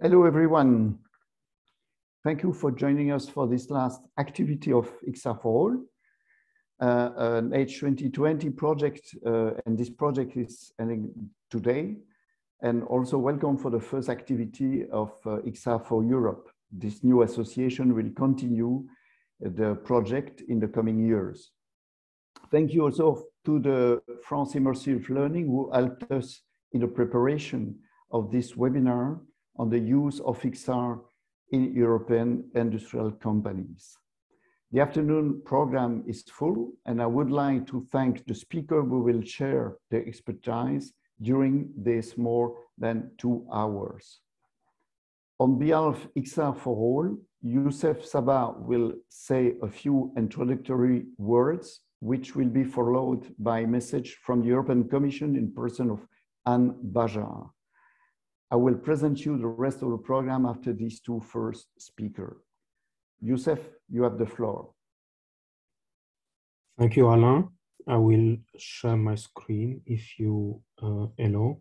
Hello, everyone. Thank you for joining us for this last activity of XR4ALL, an H2020 project, and this project is ending today. And also welcome for the first activity of XR4 Europe. This new association will continue the project in the coming years. Thank you also to the France Immersive Learning who helped us in the preparation of this webinar on the use of XR in European industrial companies. The afternoon program is full, and I would like to thank the speaker who will share their expertise during this more than 2 hours. On behalf of XR4ALL, Youssef Sabah will say a few introductory words, which will be followed by a message from the European Commission in person of Anne Bajar. I will present you the rest of the program after these two first speakers. Youssef, you have the floor. Thank you, Alain. I will share my screen if you allow.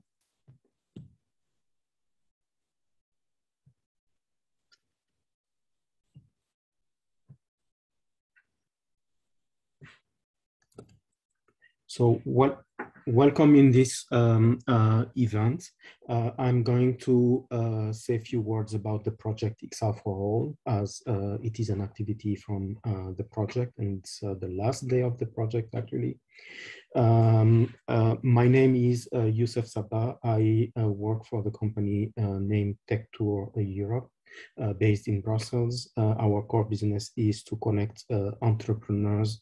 So welcome in this event. I'm going to say a few words about the project XR4ALL, as it is an activity from the project, and it's the last day of the project, actually. My name is Youssef Sabah. I work for the company named Tech Tour Europe. Based in Brussels. Our core business is to connect entrepreneurs,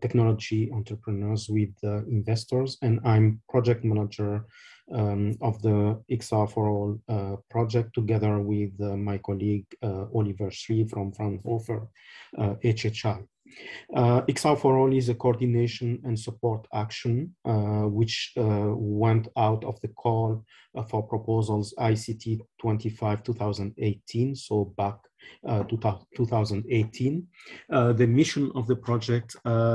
technology entrepreneurs with investors, and I'm project manager of the XR4ALL project together with my colleague Oliver Schrie from Fraunhofer HHI. XR4ALL is a coordination and support action which went out of the call for proposals ICT 25-2018, so back to 2018. The mission of the project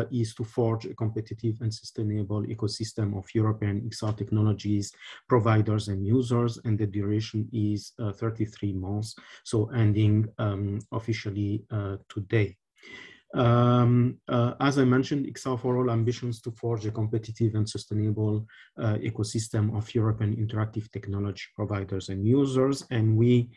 is to forge a competitive and sustainable ecosystem of European XR technologies, providers and users, and the duration is 33 months, so ending officially today. As I mentioned, XR4ALL ambitions to forge a competitive and sustainable ecosystem of European interactive technology providers and users, and we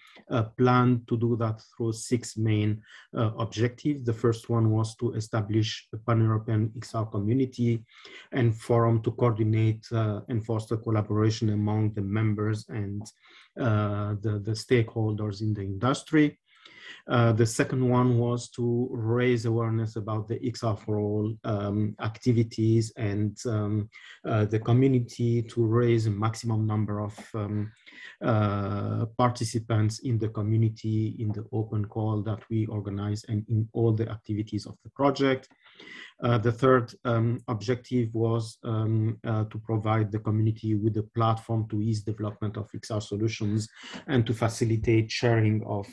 plan to do that through 6 main objectives. The first one was to establish a pan-European XR community and forum to coordinate and foster collaboration among the members and the stakeholders in the industry. The second one was to raise awareness about the XR4ALL activities and the community, to raise a maximum number of participants in the community, in the open call that we organize and in all the activities of the project. The third objective was to provide the community with a platform to ease development of XR solutions and to facilitate sharing of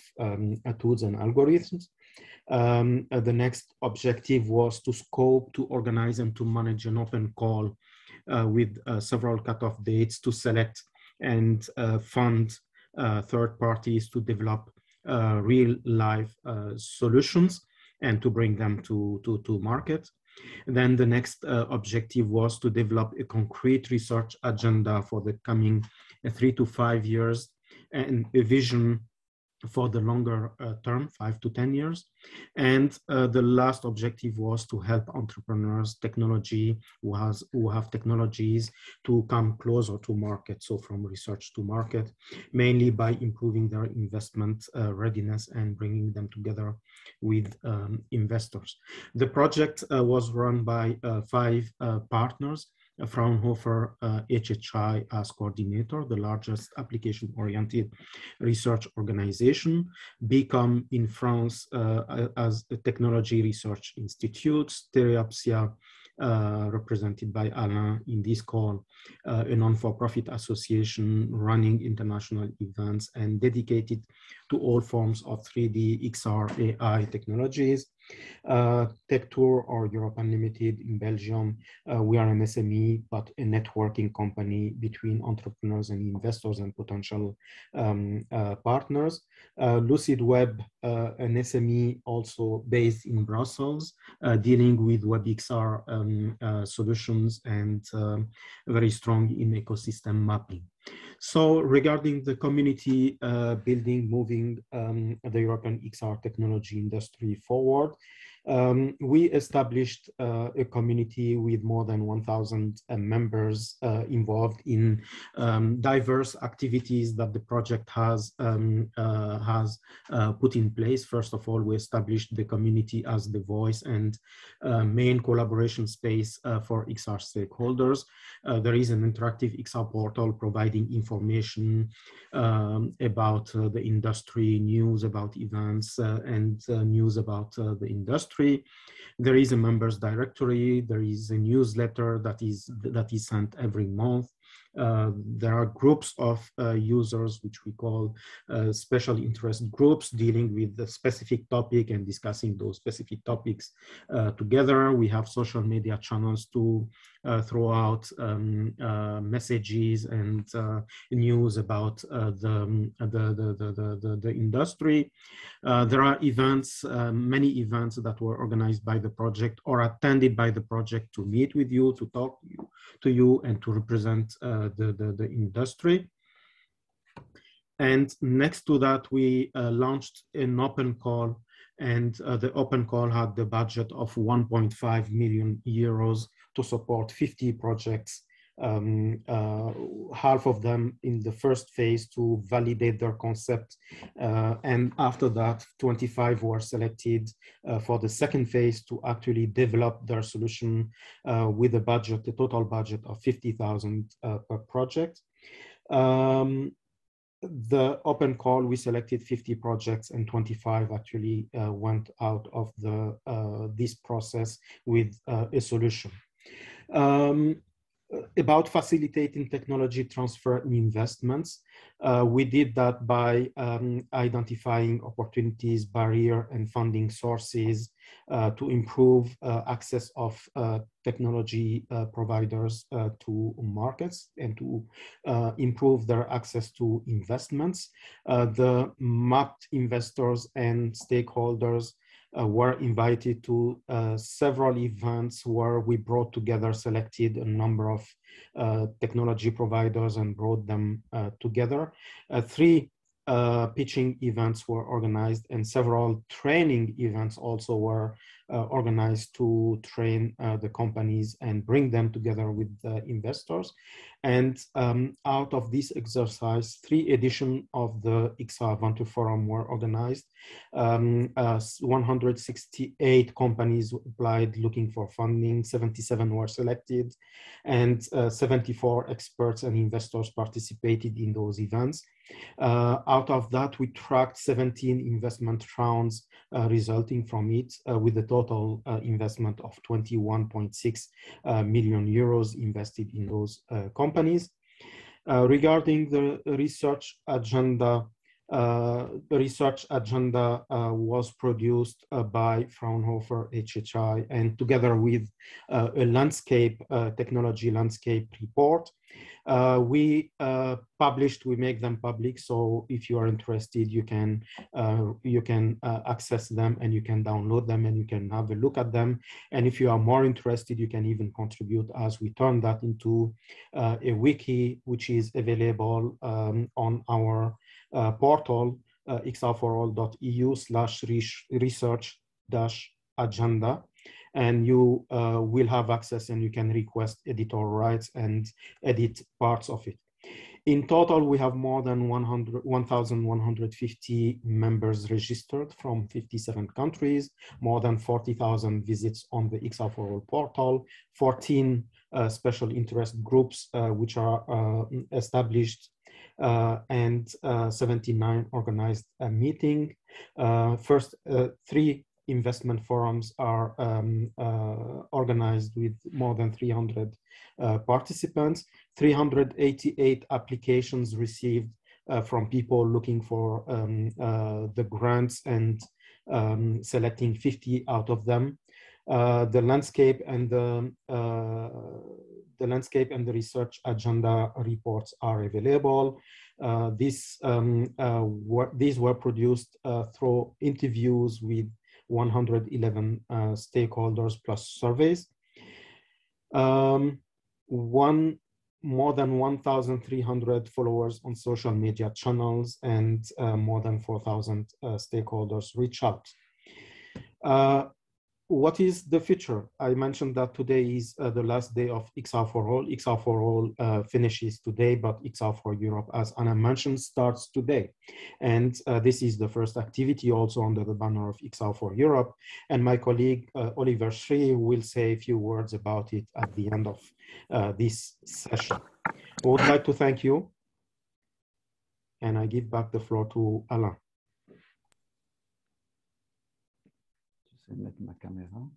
tools and algorithms. The next objective was to scope, to organize and to manage an open call with several cutoff dates to select and fund third parties to develop real life solutions and to bring them to market. And then the next objective was to develop a concrete research agenda for the coming 3 to 5 years and a vision for the longer term, 5 to 10 years. And the last objective was to help entrepreneurs, technology, who have technologies to come closer to market, so from research to market, mainly by improving their investment readiness and bringing them together with investors. The project was run by 5 partners. Fraunhofer HHI as coordinator, the largest application-oriented research organization. BICOM in France as a technology research institute. Stereopsia, represented by Alain in this call, a non-for-profit association running international events and dedicated to all forms of 3D XR AI technologies. Tech Tour or Europe Unlimited in Belgium, we are an SME, but a networking company between entrepreneurs and investors and potential partners. Lucid Web, an SME also based in Brussels, dealing with WebXR solutions and very strong in ecosystem mapping. So regarding the community building, moving the European XR technology industry forward, we established a community with more than 1,000 members involved in diverse activities that the project has put in place. First of all, we established the community as the voice and main collaboration space for XR stakeholders. There is an interactive XR portal providing information about the industry, news about events, and news about the industry. There is a members directory. There is a newsletter that is sent every month. There are groups of users, which we call special interest groups, dealing with the specific topic and discussing those specific topics together. We have social media channels to throw out messages and news about the industry. There are events, many events that were organized by the project or attended by the project to meet with you, to talk to you, and to represent the industry. And next to that, we launched an open call, and the open call had the budget of 1.5 million euros to support 50 projects, half of them in the first phase to validate their concept. And after that, 25 were selected for the second phase to actually develop their solution with a budget, the total budget of 50,000 per project. The open call, we selected 50 projects and 25 actually went out of this process with a solution. About facilitating technology transfer in investments, we did that by identifying opportunities, barrier, and funding sources to improve access of technology providers to markets and to improve their access to investments. The mapped investors and stakeholders were invited to several events where we brought together, selected a number of technology providers and brought them together. 3 pitching events were organized, and several training events also were organized to train the companies and bring them together with the investors. And out of this exercise, 3 editions of the XR Venture Forum were organized. 168 companies applied looking for funding, 77 were selected, and 74 experts and investors participated in those events. Out of that, we tracked 17 investment rounds resulting from it, with a total investment of 21.6 million euros invested in those companies. Regarding the research agenda, was produced by Fraunhofer HHI, and together with a landscape, technology landscape report. We make them public, so if you are interested, you can access them and you can download them and you can have a look at them. And if you are more interested, you can even contribute as we turn that into a wiki, which is available on our portal, xr4all.eu/research-agenda. And you will have access and you can request editorial rights and edit parts of it. In total, we have more than 1,150 members registered from 57 countries, more than 40,000 visits on the XR4ALL portal, 14 special interest groups which are established, and 79 organized meetings. First 3 investment forums are organized with more than 300 participants, 388 applications received from people looking for the grants and selecting 50 out of them. The landscape and the research agenda reports are available. These were produced through interviews with 111 stakeholders plus surveys. More than 1,300 followers on social media channels, and more than 4,000 stakeholders reach out. What is the future? I mentioned that today is the last day of XR4ALL. XR4ALL finishes today, but XR4Europe, as Anna mentioned, starts today. And this is the first activity also under the banner of XR4Europe. And my colleague, Oliver Schrie, will say a few words about it at the end of this session. I would like to thank you. And I give back the floor to Alain. J'essaie de mettre ma caméra.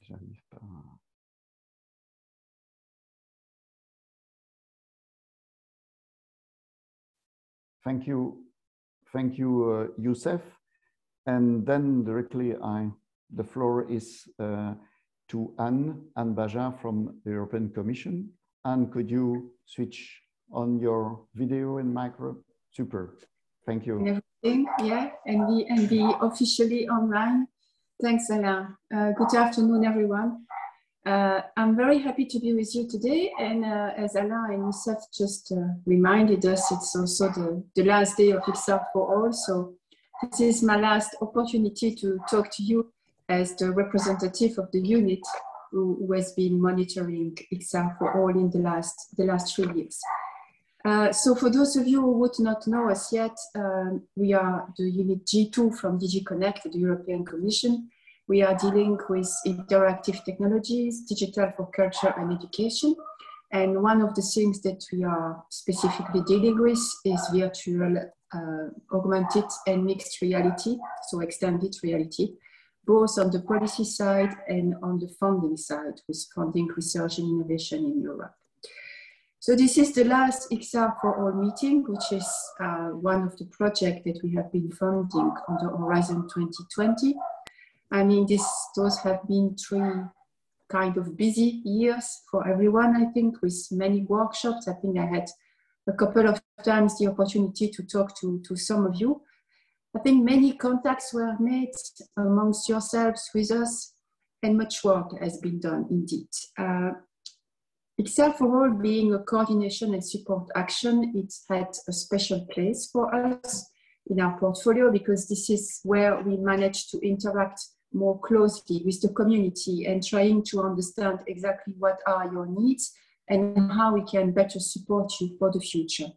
J'arrive pas. Thank you, Youssef. And then directly, the floor is to Anne Baja from the European Commission. Anne, could you switch on your video and micro? Super. Thank you. Yeah, and be officially online. Thanks, Alain. Good afternoon, everyone. I'm very happy to be with you today. And as Alain and Youssef just reminded us, it's also the last day of XR4ALL. So this is my last opportunity to talk to you as the representative of the unit who has been monitoring XR4ALL in the last 3 years. So for those of you who would not know us yet, we are the unit G2 from DG Connect, the European Commission. We are dealing with interactive technologies, digital for culture and education. And one of the things that we are specifically dealing with is virtual, augmented and mixed reality, so extended reality, both on the policy side and on the funding side, with funding research and innovation in Europe. So this is the last XR4ALL meeting, which is one of the projects that we have been funding under Horizon 2020. I mean, those have been 3 kind of busy years for everyone, I think, with many workshops. I think I had a couple of times the opportunity to talk to some of you. I think many contacts were made amongst yourselves with us, and much work has been done indeed. XR4ALL being a coordination and support action, it's had a special place for us in our portfolio because this is where we manage to interact more closely with the community and trying to understand exactly what are your needs and how we can better support you for the future.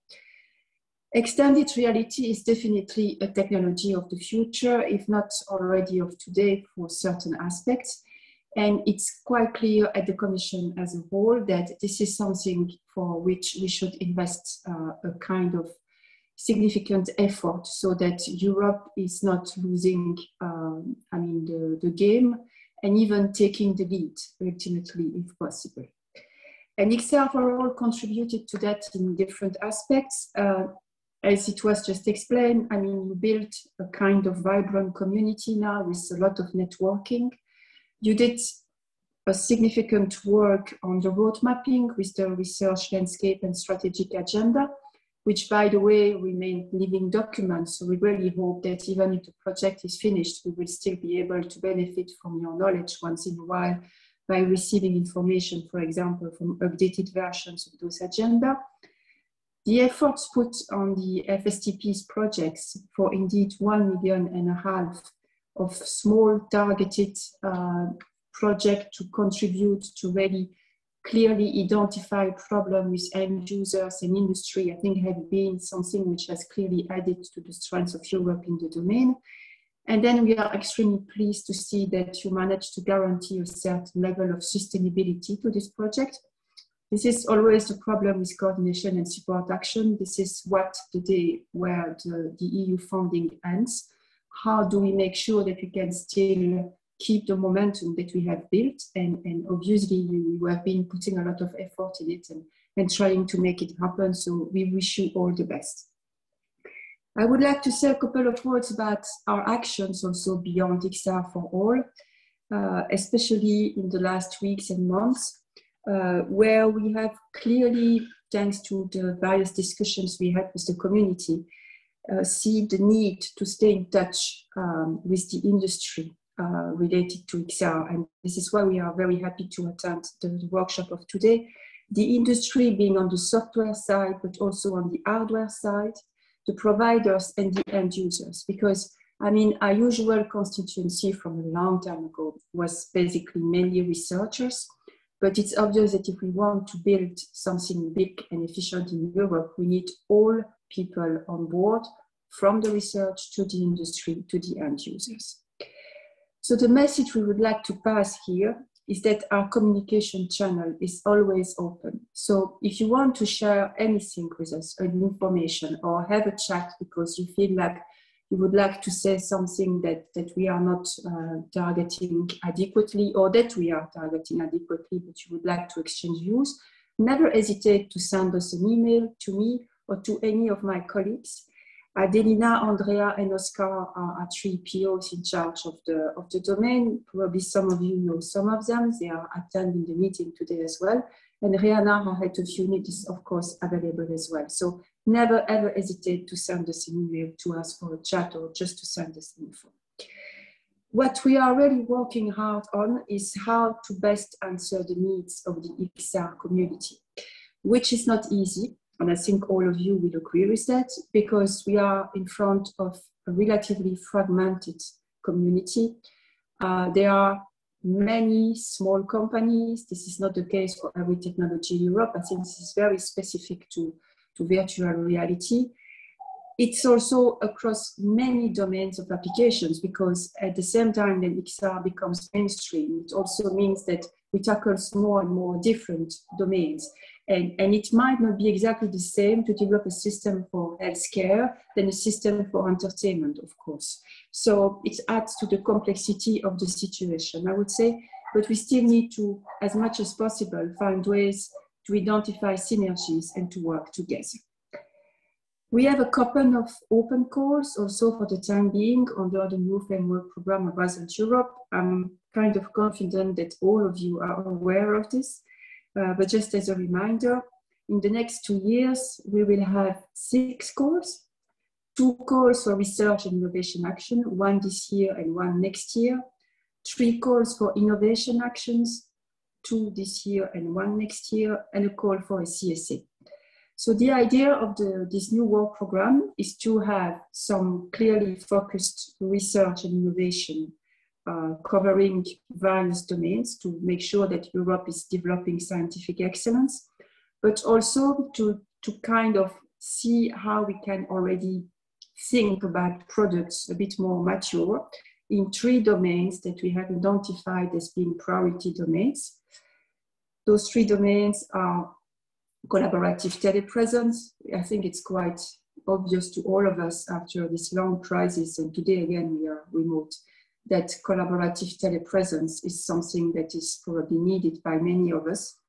Extended reality is definitely a technology of the future, if not already of today for certain aspects. And it's quite clear at the Commission as a whole that this is something for which we should invest a kind of significant effort so that Europe is not losing the game and even taking the lead ultimately if possible. And XR4ALL contributed to that in different aspects. As it was just explained, I mean, you built a kind of vibrant community now with a lot of networking. You did a significant work on the road mapping with the research landscape and strategic agenda, which, by the way, remain living documents. So we really hope that even if the project is finished, we will still be able to benefit from your knowledge once in a while by receiving information, for example, from updated versions of those agenda. The efforts put on the FSTP's projects for indeed 1.5 million of small targeted projects to contribute to really clearly identify problems with end users and industry, I think have been something which has clearly added to the strength of Europe in the domain. And then we are extremely pleased to see that you managed to guarantee a certain level of sustainability to this project. This is always the problem with coordination and support action. This is what the day where the EU funding ends. How do we make sure that we can still keep the momentum that we have built? And obviously you have been putting a lot of effort in it and trying to make it happen. So we wish you all the best. I would like to say a couple of words about our actions also beyond XR4ALL, especially in the last weeks and months, where we have clearly, thanks to the various discussions we had with the community, see the need to stay in touch with the industry related to XR. And this is why we are very happy to attend the workshop of today. The industry being on the software side, but also on the hardware side, the providers and the end users. Because, I mean, our usual constituency from a long time ago was basically mainly researchers. But it's obvious that if we want to build something big and efficient in Europe, we need all people on board, from the research to the industry to the end users. So the message we would like to pass here is that our communication channel is always open. So if you want to share anything with us, any information, or have a chat because you feel like you would like to say something that we are not targeting adequately, or that we are targeting adequately, but you would like to exchange views, never hesitate to send us an email to me or to any of my colleagues. Adelina, Andrea, and Oscar are three POs in charge of the domain. Probably some of you know some of them. They are attending the meeting today as well. And Rihanna, our head of unit, is of course available as well. So never ever hesitate to send us an email to us for a chat or just to send us info. What we are really working hard on is how to best answer the needs of the XR community, which is not easy. And I think all of you will agree with that, because we are in front of a relatively fragmented community. There are many small companies. This is not the case for every technology in Europe. I think this is very specific to virtual reality. It's also across many domains of applications, because at the same time that XR becomes mainstream, it also means that we tackle more and more different domains. And it might not be exactly the same to develop a system for healthcare than a system for entertainment, of course. So it adds to the complexity of the situation, I would say, but we still need to, as much as possible, find ways to identify synergies and to work together. We have a couple of open calls also for the time being under the new framework program of Horizon Europe. I'm kind of confident that all of you are aware of this. But just as a reminder, in the next 2 years, we will have 6 calls, 2 calls for research and innovation action, 1 this year and 1 next year, 3 calls for innovation actions, 2 this year and 1 next year, and a call for a CSA. So the idea of this new work program is to have some clearly focused research and innovation covering various domains to make sure that Europe is developing scientific excellence, but also to kind of see how we can already think about products a bit more mature in 3 domains that we have identified as being priority domains. Those 3 domains are collaborative telepresence. I think it's quite obvious to all of us after this long crisis, and today again we are remote, that collaborative telepresence is something that is probably needed by many of us.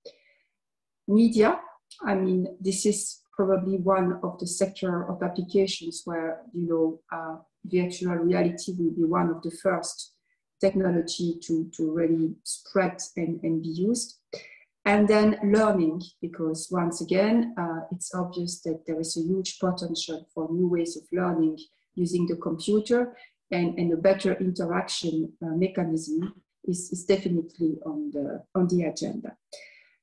Media, I mean, this is probably one of the sector of applications where, you know, virtual reality will be one of the first technology to really spread and be used. And then learning, because once again, it's obvious that there is a huge potential for new ways of learning using the computer, and a better interaction mechanism is definitely on the agenda.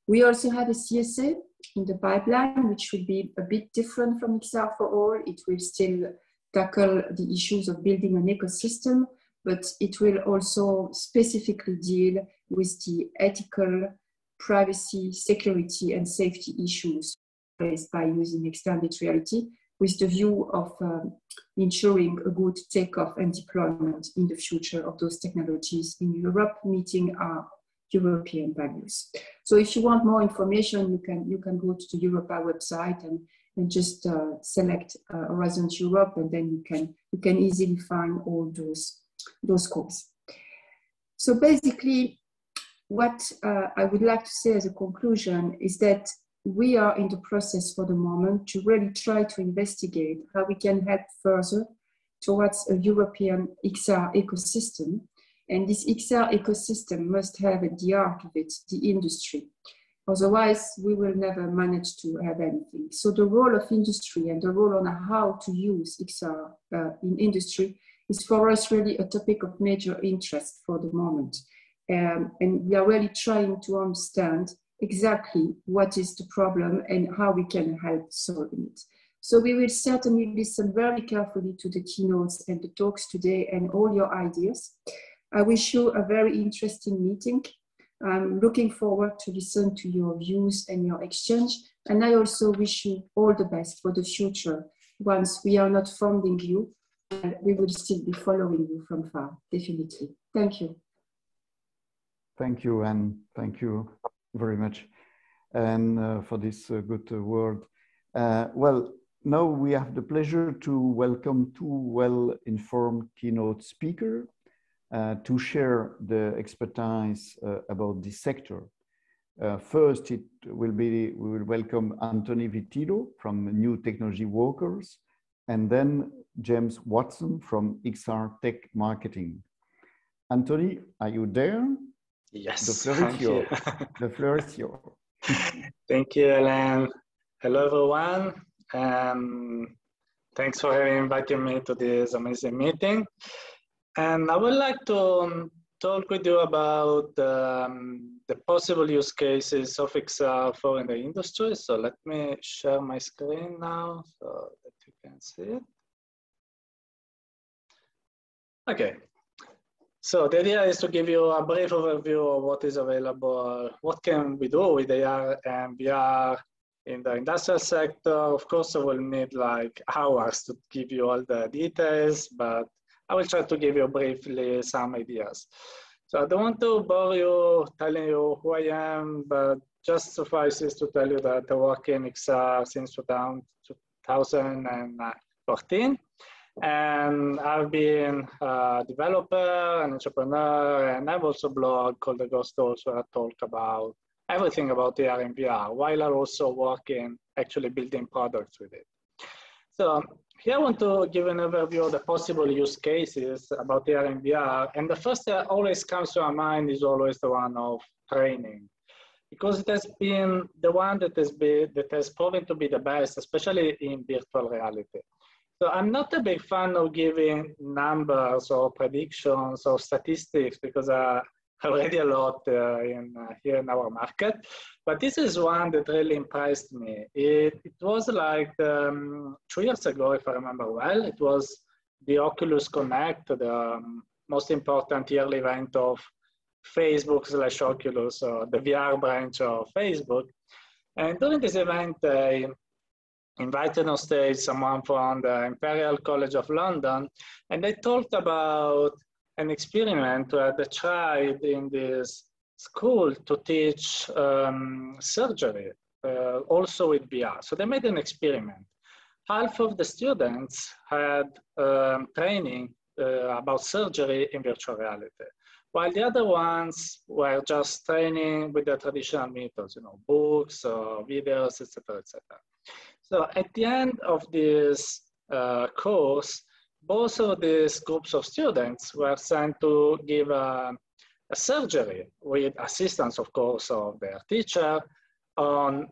We also have a CSA in the pipeline, which will be a bit different from XR4ALL. It will still tackle the issues of building an ecosystem, but it will also specifically deal with the ethical, privacy, security, and safety issues faced by using extended reality, with the view of ensuring a good takeoff and deployment in the future of those technologies in Europe, meeting our European values. So if you want more information, you can go to the Europa website and just select Horizon Europe, and then you can easily find all those calls. So basically, what I would like to say as a conclusion is that we are in the process for the moment to really try to investigate how we can help further towards a European XR ecosystem. And this XR ecosystem must have at the heart of it the industry. Otherwise, we will never manage to have anything. So the role of industry and the role on how to use XR in industry is for us really a topic of major interest for the moment. And we are really trying to understand exactly what is the problem and how we can help solving it. So we will certainly listen very carefully to the keynotes and the talks today and all your ideas. I wish you a very interesting meeting. I'm looking forward to listen to your views and your exchange. And I also wish you all the best for the future. Once we are not funding you, we will still be following you from far, definitely. Thank you. Thank you, and thank you very much and for this good word. Well, now we have the pleasure to welcome two well-informed keynote speakers to share the expertise about this sector. First, we will welcome Anthony Vitilo from New Technology Workers, and then James Watson from XR Tech Marketing. Anthony, are you there? Yes. The floor is yours. The floor is yours. Thank you, Alain. Hello, everyone. Thanks for inviting me to this amazing meeting. And I would like to talk with you about the possible use cases of XR4 in the industry. So let me share my screen now so that you can see it. Okay. So the idea is to give you a brief overview of what is available, what can we do with AR and VR in the industrial sector. Of course, I will need like hours to give you all the details, but I will try to give you briefly some ideas. So I don't want to bore you telling you who I am, but just suffices to tell you that I work in XR since 2014. And I've been a developer, an entrepreneur, and I've also a blog called The Ghost Talks where I talk about everything about AR and VR, while I also work in actually building products with it. So here I want to give an overview of the possible use cases about AR and VR. And the first that always comes to my mind is always the one of training, because it has been the one that has proven to be the best, especially in virtual reality. So I'm not a big fan of giving numbers or predictions or statistics because already a lot here in our market, but this is one that really impressed me. It was like 2 years ago, if I remember well, it was the Oculus Connect, the most important yearly event of Facebook/Oculus, or the VR branch of Facebook. And during this event, they invited on stage someone from the Imperial College of London, and they talked about an experiment where they tried in this school to teach surgery, also with VR. So they made an experiment. Half of the students had training about surgery in virtual reality, while the other ones were just training with the traditional methods, books or videos, etc., etc. So at the end of this course, both of these groups of students were sent to give a surgery with assistance, of course, of their teacher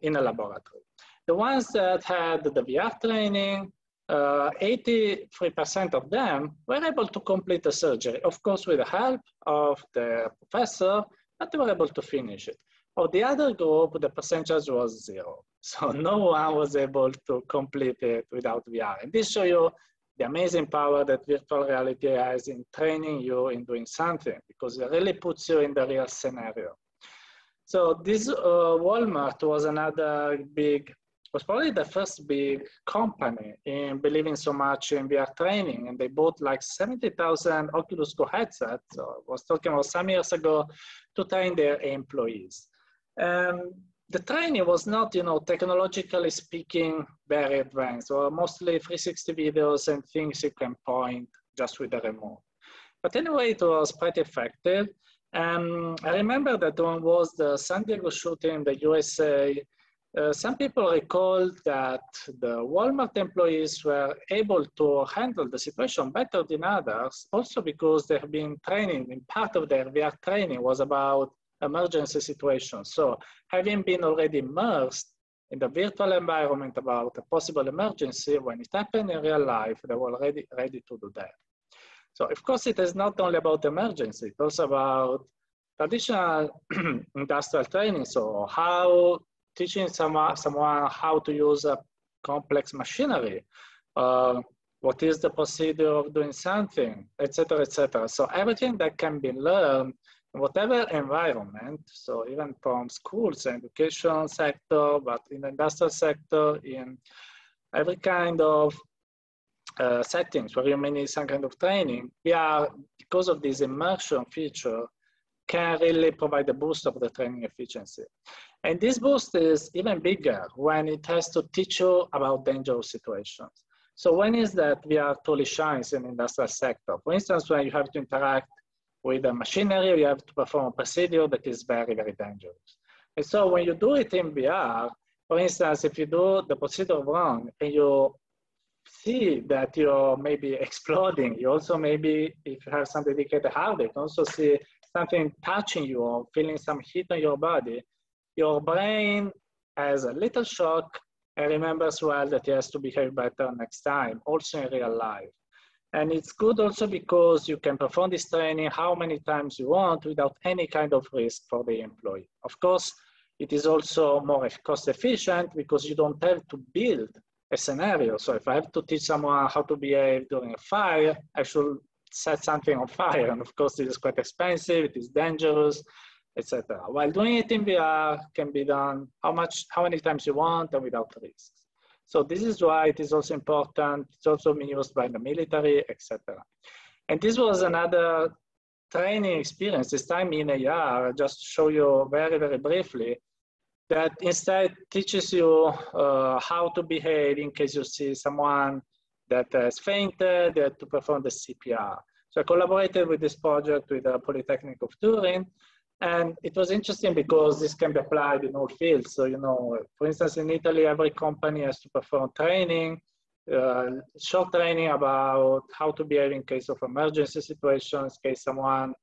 in a laboratory. The ones that had the VR training, 83% of them were able to complete the surgery, of course, with the help of the professor, but they were able to finish it. Of the other group, the percentage was 0. So no one was able to complete it without VR. And this shows you the amazing power that virtual reality has in training you in doing something, because it really puts you in the real scenario. So this Walmart was probably the first big company in believing so much in VR training, and they bought like 70,000 Oculus Go headsets, so I was talking about some years ago, to train their employees. The training was not, technologically speaking, very advanced, or mostly 360 videos and things you can point just with the remote. But anyway, it was pretty effective. I remember that one was the San Diego shooting in the USA, some people recall that the Walmart employees were able to handle the situation better than others, also because they have been training, and part of their VR training was about emergency situations. So having been already immersed in the virtual environment about a possible emergency, when it happened in real life, they were already ready to do that. So of course, it is not only about emergency, it's also about traditional industrial training. So how teaching someone how to use a complex machinery, what is the procedure of doing something, etc., etc. So everything that can be learned in whatever environment, so even from schools, education sector, but in the industrial sector, in every kind of settings where you may need some kind of training, we are, because of this immersion feature, can really provide a boost of the training efficiency. And this boost is even bigger when it has to teach you about dangerous situations. So when is that VR truly shines in the industrial sector? For instance, when you have to interact with a machinery, you have to perform a procedure that is very, very dangerous. And so when you do it in VR, for instance, if you do the procedure wrong and you see that you're maybe exploding, you also maybe, if you have some dedicated hardware, you can also see something touching you or feeling some heat on your body, your brain has a little shock and remembers well that he has to behave better next time, also in real life. And it's good also because you can perform this training how many times you want without any kind of risk for the employee. Of course, it is also more cost efficient because you don't have to build a scenario. So if I have to teach someone how to behave during a fire, I should set something on fire. And of course, it is quite expensive, it is dangerous, etc. While doing it in VR can be done how many times you want and without risks. So this is why it is also important. It's also been used by the military, etc. And this was another training experience, this time in AR, just to show you very, very briefly, that instead teaches you how to behave in case you see someone that has fainted, to perform the CPR. So I collaborated with this project with the Polytechnic of Turin, and it was interesting because this can be applied in all fields. So, you know, for instance, in Italy, every company has to perform training, short training about how to behave in case of emergency situations, in case someone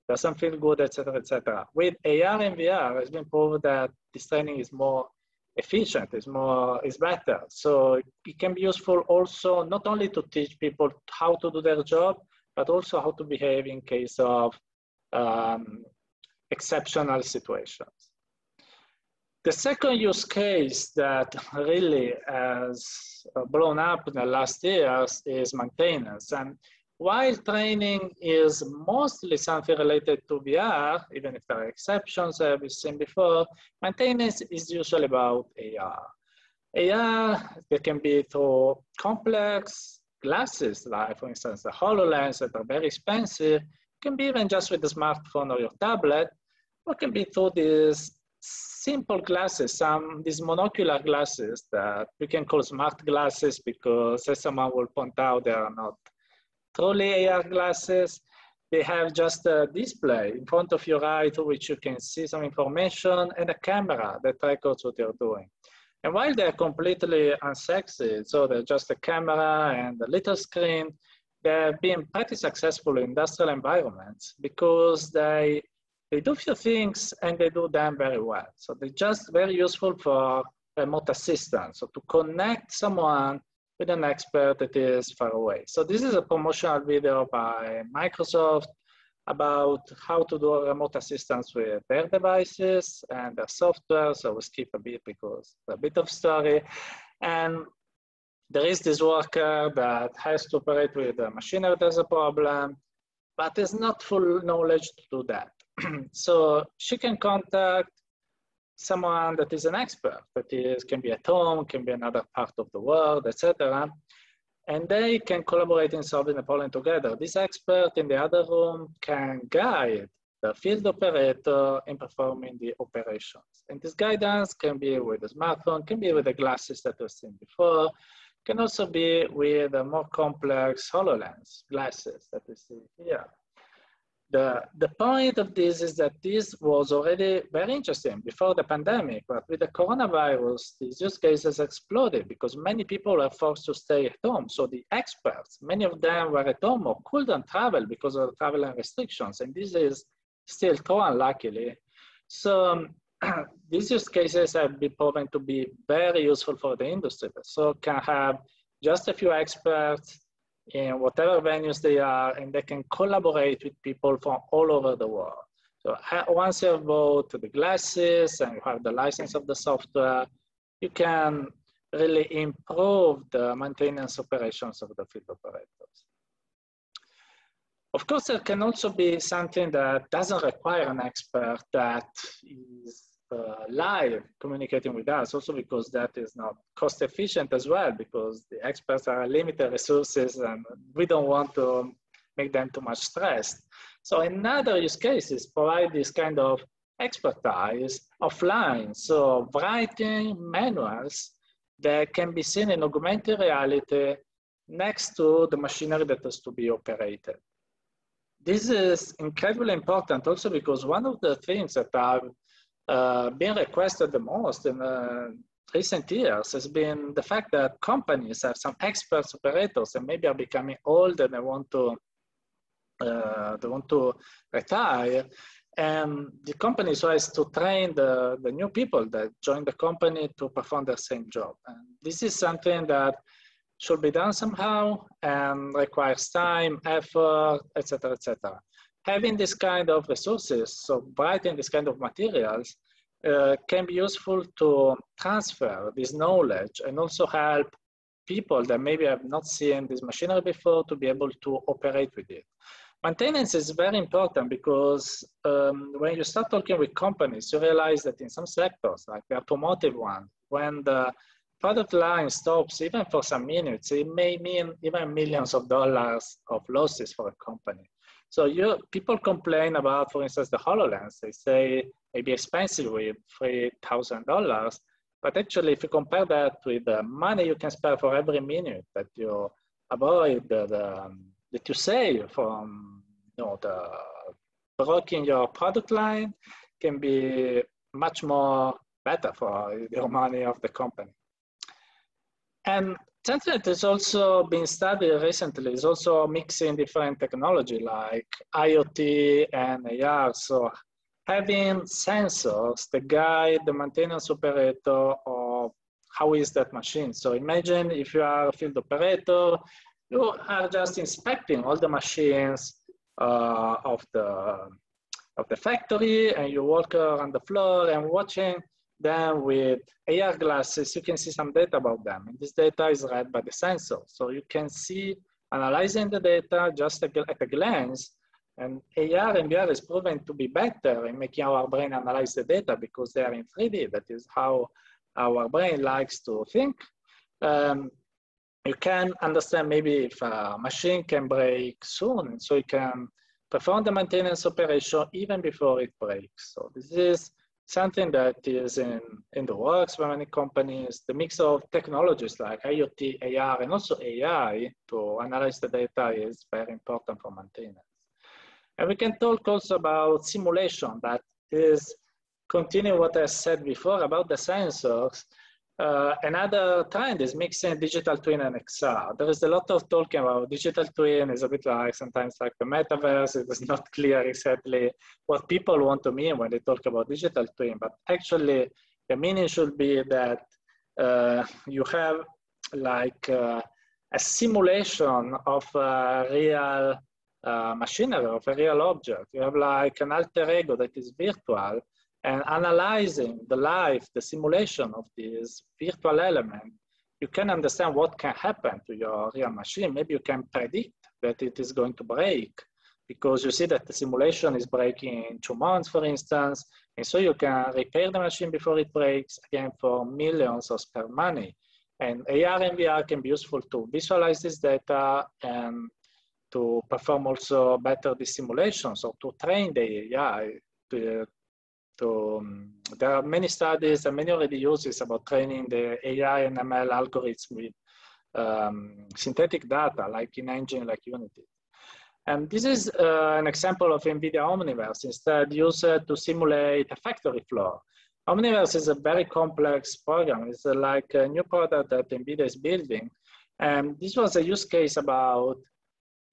doesn't feel good, etc., etc. With AR and VR, it's been proved that this training is more efficient, is better. So it can be useful also not only to teach people how to do their job, but also how to behave in case of exceptional situations. The second use case that really has blown up in the last years is maintenance. And while training is mostly something related to VR, even if there are exceptions as we've seen before, maintenance is usually about AR. AR, that can be through complex glasses, like for instance, the HoloLens that are very expensive, can be even just with the smartphone or your tablet, or can be through these simple glasses, these monocular glasses that we can call smart glasses because, as someone will point out, they are not truly AR glasses. They have just a display in front of your eye through which you can see some information and a camera that records what you're doing. And while they're completely unsexy, so they're just a camera and a little screen, they've been pretty successful in industrial environments because they do a few things and they do them very well. So they're just very useful for remote assistance, so to connect someone with an expert that is far away. So this is a promotional video by Microsoft about how to do remote assistance with their devices and their software. So we'll skip a bit because it's a bit of story. And there is this worker that has to operate with a machinery that has a problem, but has not full knowledge to do that. So she can contact someone that is an expert, that can be at home, can be another part of the world, etc. And they can collaborate in solving the problem together. This expert in the other room can guide the field operator in performing the operations. And this guidance can be with a smartphone, can be with the glasses that we've seen before, can also be with a more complex HoloLens glasses that we see here. The point of this is that this was already very interesting before the pandemic, but with the coronavirus, these use cases exploded because many people were forced to stay at home. So the experts, many of them were at home or couldn't travel because of the travel and restrictions. And this is still true, unluckily. So these use cases have been proven to be very useful for the industry. So can have just a few experts in whatever venues they are, and they can collaborate with people from all over the world. So once you have both the glasses and you have the license of the software, you can really improve the maintenance operations of the field operators. Of course, there can also be something that doesn't require an expert that is live communicating with us, also because that is not cost efficient as well, because the experts are limited resources and we don't want to make them too much stressed. So in other use cases, provide this kind of expertise offline. So writing manuals that can be seen in augmented reality next to the machinery that has to be operated. This is incredibly important also because one of the things that are being requested the most in recent years has been the fact that companies have some expert operators and maybe are becoming old and they want to retire. And the company tries to train the new people that join the company to perform the same job. And this is something that should be done somehow and requires time, effort, etc., etc. Having this kind of resources, so writing this kind of materials, can be useful to transfer this knowledge and also help people that maybe have not seen this machinery before to be able to operate with it. Maintenance is very important because when you start talking with companies, you realize that in some sectors, like the automotive one, when the product line stops even for some minutes, it may mean even millions of dollars of losses for a company. So people complain about, for instance, the HoloLens. They say maybe expensive with $3,000, but actually if you compare that with the money you can spare for every minute that you avoid, that you save from the broken your product line, can be much more better for your money of the company. And something that has also been studied recently is also mixing different technology like IoT and AR. So having sensors that guide the maintenance operator of how is that machine. So imagine if you are a field operator, you are just inspecting all the machines of the factory, and you walk around the floor and watching them with AR glasses. You can see some data about them, and this data is read by the sensor. So you can see, analyzing the data just at a glance, and AR and VR is proven to be better in making our brain analyze the data because they are in 3D. That is how our brain likes to think. You can understand maybe if a machine can break soon, so you can perform the maintenance operation even before it breaks. So this is something that is in the works for many companies. The mix of technologies like IoT, AR, and also AI to analyze the data is very important for maintenance. And we can talk also about simulation. That is continue what I said before about the sensors. Another trend is mixing digital twin and XR. There is a lot of talking about digital twin. Is a bit like sometimes like the metaverse. It is not clear exactly what people want to mean when they talk about digital twin, but actually the meaning should be that you have like a simulation of a real machinery, of a real object. You have like an alter ego that is virtual, and analyzing the life, the simulation of this virtual element, you can understand what can happen to your real machine. Maybe you can predict that it is going to break because you see that the simulation is breaking in 2 months, for instance, and so you can repair the machine before it breaks, again, for millions of spare money. And AR and VR can be useful to visualize this data and to perform also better the simulations, or to train the AI there are many studies and many already uses about training the AI and ML algorithms with synthetic data, like in engine like Unity. And this is an example of NVIDIA Omniverse, instead used to simulate a factory floor. Omniverse is a very complex program. It's like a new product that NVIDIA is building. And this was a use case about,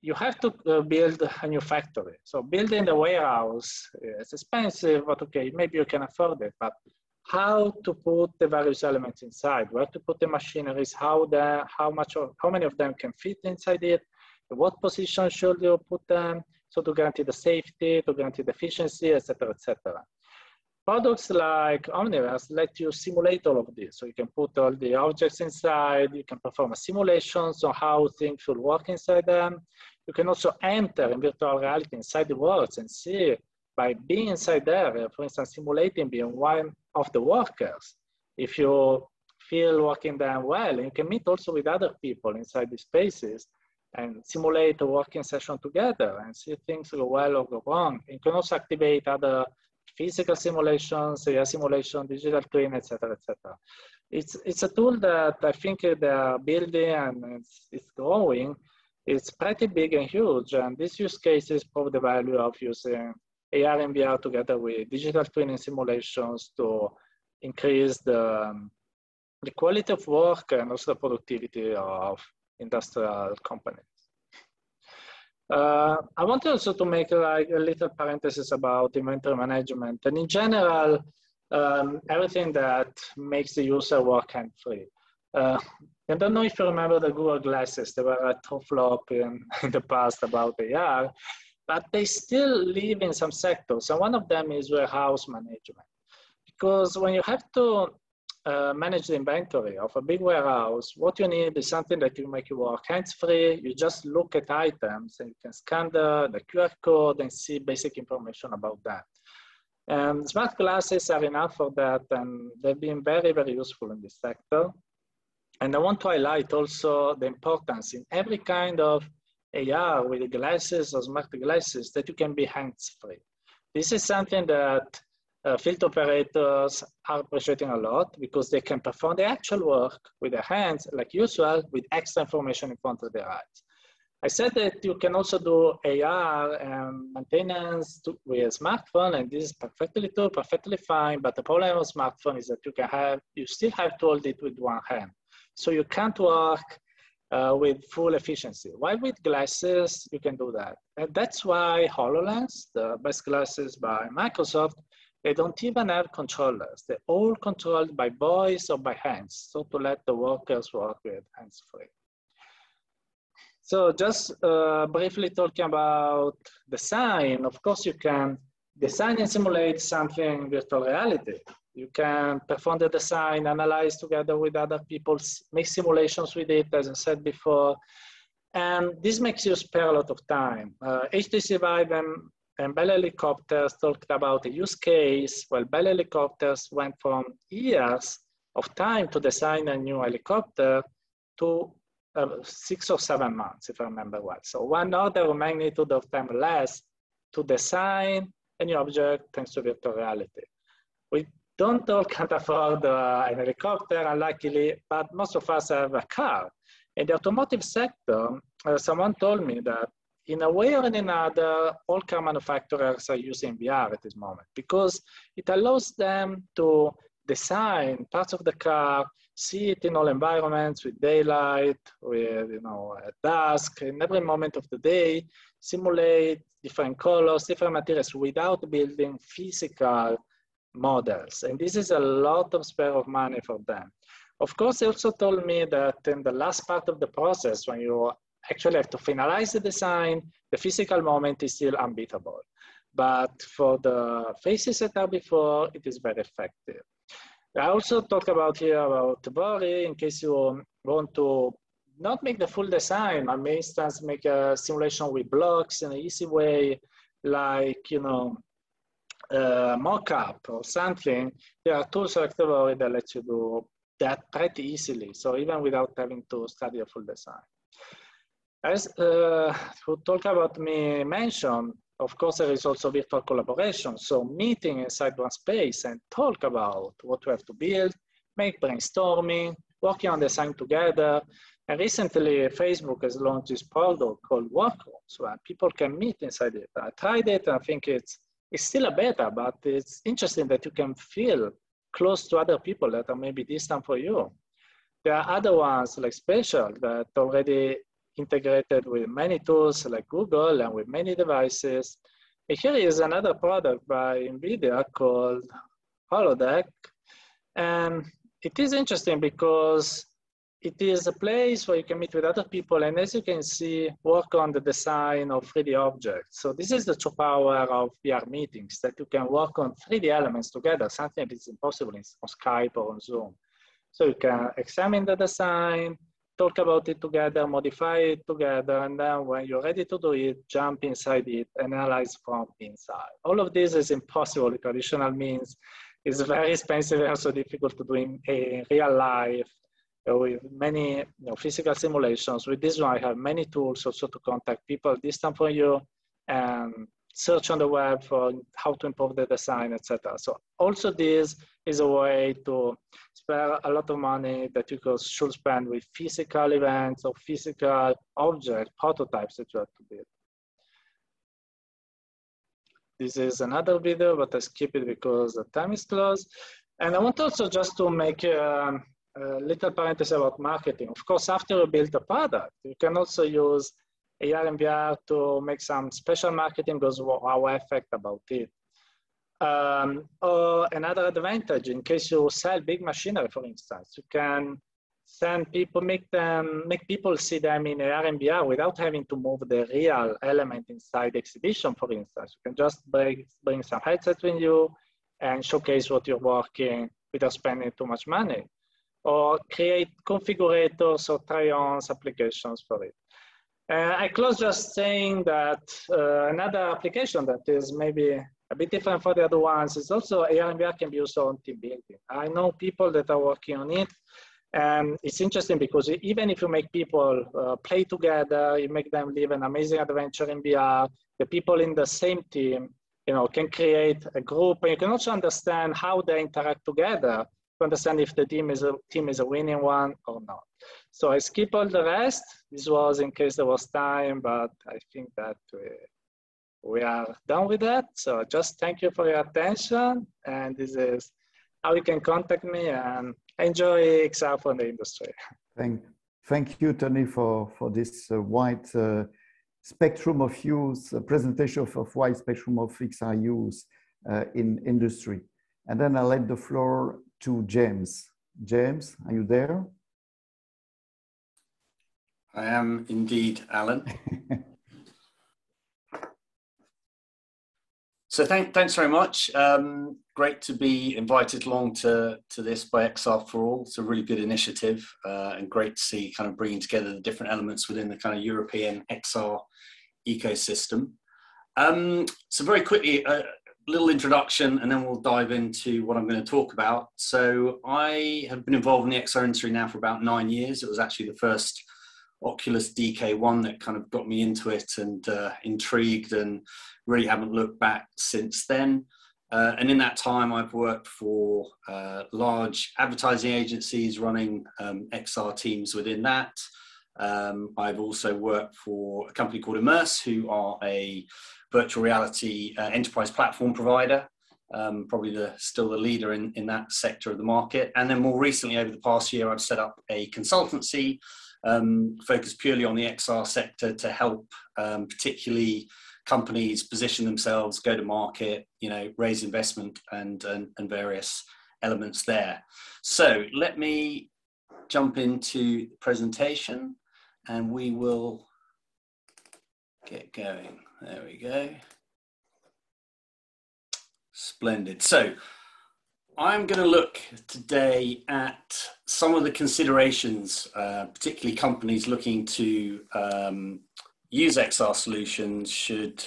you have to build a new factory. So building the warehouse is expensive, but okay, maybe you can afford it. But how to put the various elements inside, where to put the machineries, how many of them can fit inside it, what position should you put them, so to guarantee the safety, to guarantee the efficiency, etc., etc. Products like Omniverse let you simulate all of this. So you can put all the objects inside, you can perform a simulation on how things should work inside them. You can also enter in virtual reality inside the worlds and see, by being inside there, for instance, simulating being one of the workers, if you feel working there well, and you can meet also with other people inside these spaces and simulate a working session together and see things go well or go wrong. You can also activate other physical simulations, AI simulation, digital twin, etc., etc. It's a tool that I think they are building and it's growing. It's pretty big and huge, and these use cases prove the value of using AR and VR together with digital twinning simulations to increase the quality of work and also the productivity of industrial companies. I want also to make like a little parenthesis about inventory management, and in general, everything that makes the user work hands-free. I don't know if you remember the Google glasses. They were a top flop in the past about AR, but they still live in some sectors. And one of them is warehouse management. Because when you have to manage the inventory of a big warehouse, what you need is something that will make you work hands-free. You just look at items and you can scan the QR code and see basic information about that. And smart glasses are enough for that, and they've been very, very useful in this sector. And I want to highlight also the importance in every kind of AR with glasses or smart glasses that you can be hands-free. This is something that field operators are appreciating a lot because they can perform the actual work with their hands like usual with extra information in front of their eyes. I said that you can also do AR and maintenance with a smartphone, and this is perfectly true, perfectly fine, but the problem with smartphone is that you still have to hold it with one hand. So you can't work with full efficiency. While with glasses, you can do that. And that's why HoloLens, the best glasses by Microsoft, they don't even have controllers. They're all controlled by voice or by hands, so to let the workers work with hands-free. So just briefly talking about design, of course you can design and simulate something in virtual reality. You can perform the design, analyze together with other people, make simulations with it, as I said before. And this makes you spare a lot of time. HTC Vive and Bell Helicopters talked about a use case where Bell Helicopters went from years of time to design a new helicopter to 6 or 7 months, if I remember well. So one order of magnitude of time less to design a new object thanks to virtual reality. We don't all can't afford an helicopter, unluckily, but most of us have a car. In the automotive sector, someone told me that in a way or in another, all car manufacturers are using VR at this moment because it allows them to design parts of the car, see it in all environments with daylight, with at dusk, in every moment of the day, simulate different colors, different materials without building physical models. And this is a lot of spare of money for them. Of course, they also told me that in the last part of the process, when you actually have to finalize the design, the physical moment is still unbeatable. But for the phases that are before, it is very effective. I also talk about here about Bori, in case you want to not make the full design, but for instance, make a simulation with blocks in an easy way, like, mock-up or something. There are tools like Bori that let you do that pretty easily. So even without having to study a full design. As who talk about me mentioned, of course, there is also virtual collaboration. So meeting inside one space and talk about what we have to build, make brainstorming, working on design together. And recently, Facebook has launched this product called Workrooms, where people can meet inside it. I tried it, and I think it's still a beta, but it's interesting that you can feel close to other people that are maybe distant for you. There are other ones like Spatial that already integrated with many tools like Google and with many devices. And here is another product by NVIDIA called Holodeck. And it is interesting because it is a place where you can meet with other people, and as you can see, work on the design of 3D objects. So this is the true power of VR meetings, that you can work on 3D elements together, something that is impossible on Skype or on Zoom. So you can examine the design, talk about it together, modify it together, and then when you're ready to do it, jump inside it, analyze from inside. All of this is impossible with traditional means. It's very expensive and also difficult to do in real life with many physical simulations. With this one, I have many tools also to contact people distant from you and search on the web for how to improve the design, etc. So also this is a way to spare a lot of money that you should spend with physical events or physical object prototypes that you have to build. This is another video, but I skip it because the time is close. And I want also just to make a little parenthesis about marketing. Of course, after you build a product, you can also use AR and VR to make some special marketing because of our effect about it. Or another advantage, in case you sell big machinery, for instance, you can send people, make people see them in AR and VR without having to move the real element inside the exhibition, for instance. You can just bring some headsets with you and showcase what you're working without spending too much money. Or create configurators or try-ons applications for it. I close just saying that another application that is maybe a bit different for the other ones is also AR and VR can be used on team building. I know people that are working on it, and it's interesting because even if you make people play together, you make them live an amazing adventure in VR, the people in the same team, can create a group, and you can also understand how they interact together to understand if the team is a winning one or not. So I skip all the rest. This was in case there was time, but I think that we are done with that. So just thank you for your attention. And this is how you can contact me, and enjoy XR for the industry. Thank you, Tony, for this wide spectrum of use, presentation of wide spectrum of XR use in industry. And then I'll let the floor to James. James, are you there? I am indeed, Alan. So thanks very much. Great to be invited along to this by XR4ALL. It's a really good initiative and great to see kind of bringing together the different elements within the kind of European XR ecosystem. So very quickly, a little introduction and then we'll dive into what I'm going to talk about. So I have been involved in the XR industry now for about 9 years. It was actually the first Oculus DK1 that kind of got me into it and intrigued, and really haven't looked back since then. And in that time, I've worked for large advertising agencies running XR teams within that. I've also worked for a company called Immerse, who are a virtual reality enterprise platform provider, probably still the leader in that sector of the market. And then more recently, over the past year, I've set up a consultancy focused purely on the XR sector to help particularly companies position themselves, go to market, raise investment and various elements there. So let me jump into the presentation and we will get going. There we go. Splendid. So I'm going to look today at some of the considerations, particularly companies looking to use XR solutions should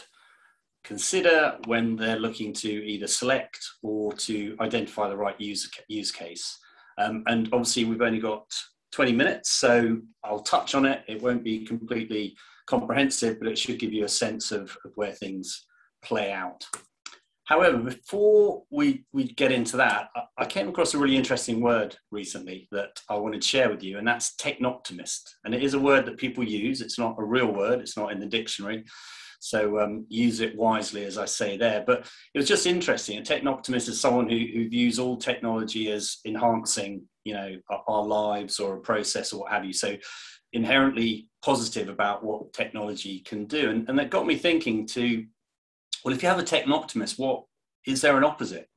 consider when they're looking to either select or to identify the right use case. And obviously we've only got 20 minutes, so I'll touch on it. It won't be completely comprehensive, but it should give you a sense of where things play out. However, before we get into that, I came across a really interesting word recently that I wanted to share with you, and that's technoptimist. And it is a word that people use. It's not a real word. It's not in the dictionary. So use it wisely, as I say there. But it was just interesting. A technoptimist is someone who views all technology as enhancing, you know, our lives or a process or what have you. So inherently positive about what technology can do. And that got me thinking too, well, if you have a technoptimist, what is there an opposite?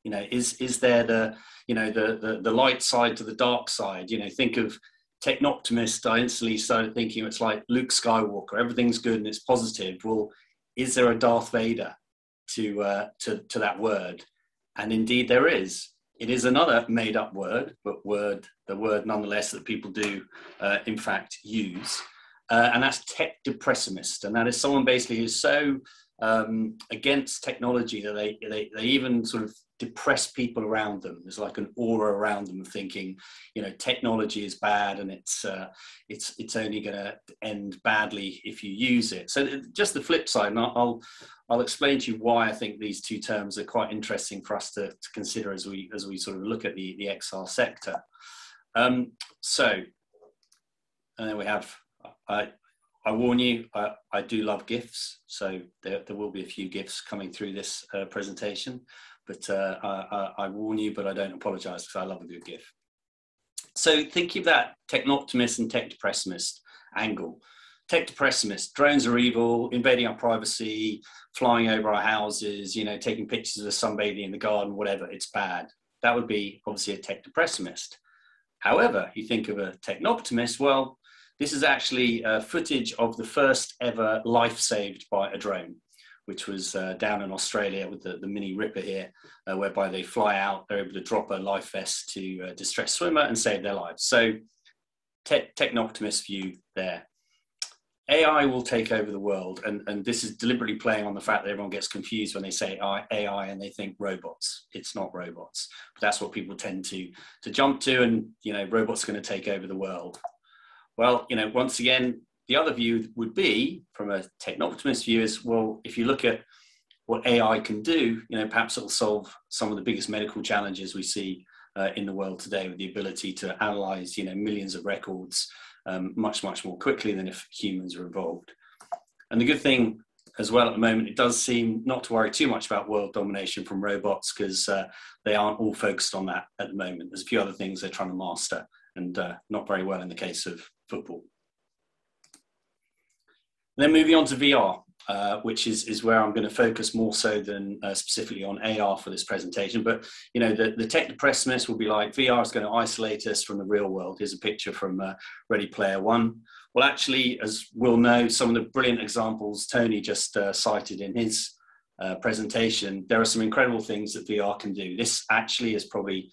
You know, is there the, you know, the light side to the dark side? You know, think of technoptimist. I instantly started thinking it's like Luke Skywalker. Everything's good and it's positive. Well, is there a Darth Vader to that word? And indeed there is. It is another made-up word, but the word nonetheless that people do in fact use, and that's tech depressimist. And that is someone basically who's so against technology that they even sort of depress people around them. There's like an aura around them of thinking, you know, technology is bad and it's only going to end badly if you use it. So just the flip side, and I'll explain to you why I think these two terms are quite interesting for us to consider as we sort of look at the XR sector. So, and then we have, I warn you, I do love GIFs, so there will be a few GIFs coming through this presentation, but I warn you, but I don't apologize because I love a good GIF. So thinking of that technoptimist and tech depressimist angle. Tech depressimist, drones are evil, invading our privacy, flying over our houses, you know, taking pictures of sunbathing in the garden, whatever, it's bad. That would be obviously a tech depressimist. However, you think of a technoptimist, well, this is actually footage of the first ever life saved by a drone, which was down in Australia with the Mini Ripper here, whereby they fly out, they're able to drop a life vest to a distressed swimmer and save their lives. So technoptimist view there. AI will take over the world, and this is deliberately playing on the fact that everyone gets confused when they say AI and they think robots. It's not robots, but that's what people tend to jump to, and, you know, robots are going to take over the world. Well, you know, once again, the other view would be, from a technoptimist view, is, well, if you look at what AI can do, you know, perhaps it'll solve some of the biggest medical challenges we see in the world today, with the ability to analyze, you know, millions of records much more quickly than if humans are involved. And the good thing as well at the moment, it does seem not to worry too much about world domination from robots, because they aren't all focused on that at the moment. There's a few other things they're trying to master, and not very well in the case of football. And then moving on to VR, which is where I'm going to focus more so than specifically on AR for this presentation. But, you know, the tech depressimists will be like, VR is going to isolate us from the real world. Here's a picture from Ready Player One. Well, actually, as we'll know, some of the brilliant examples Tony just cited in his presentation, there are some incredible things that VR can do. This actually is probably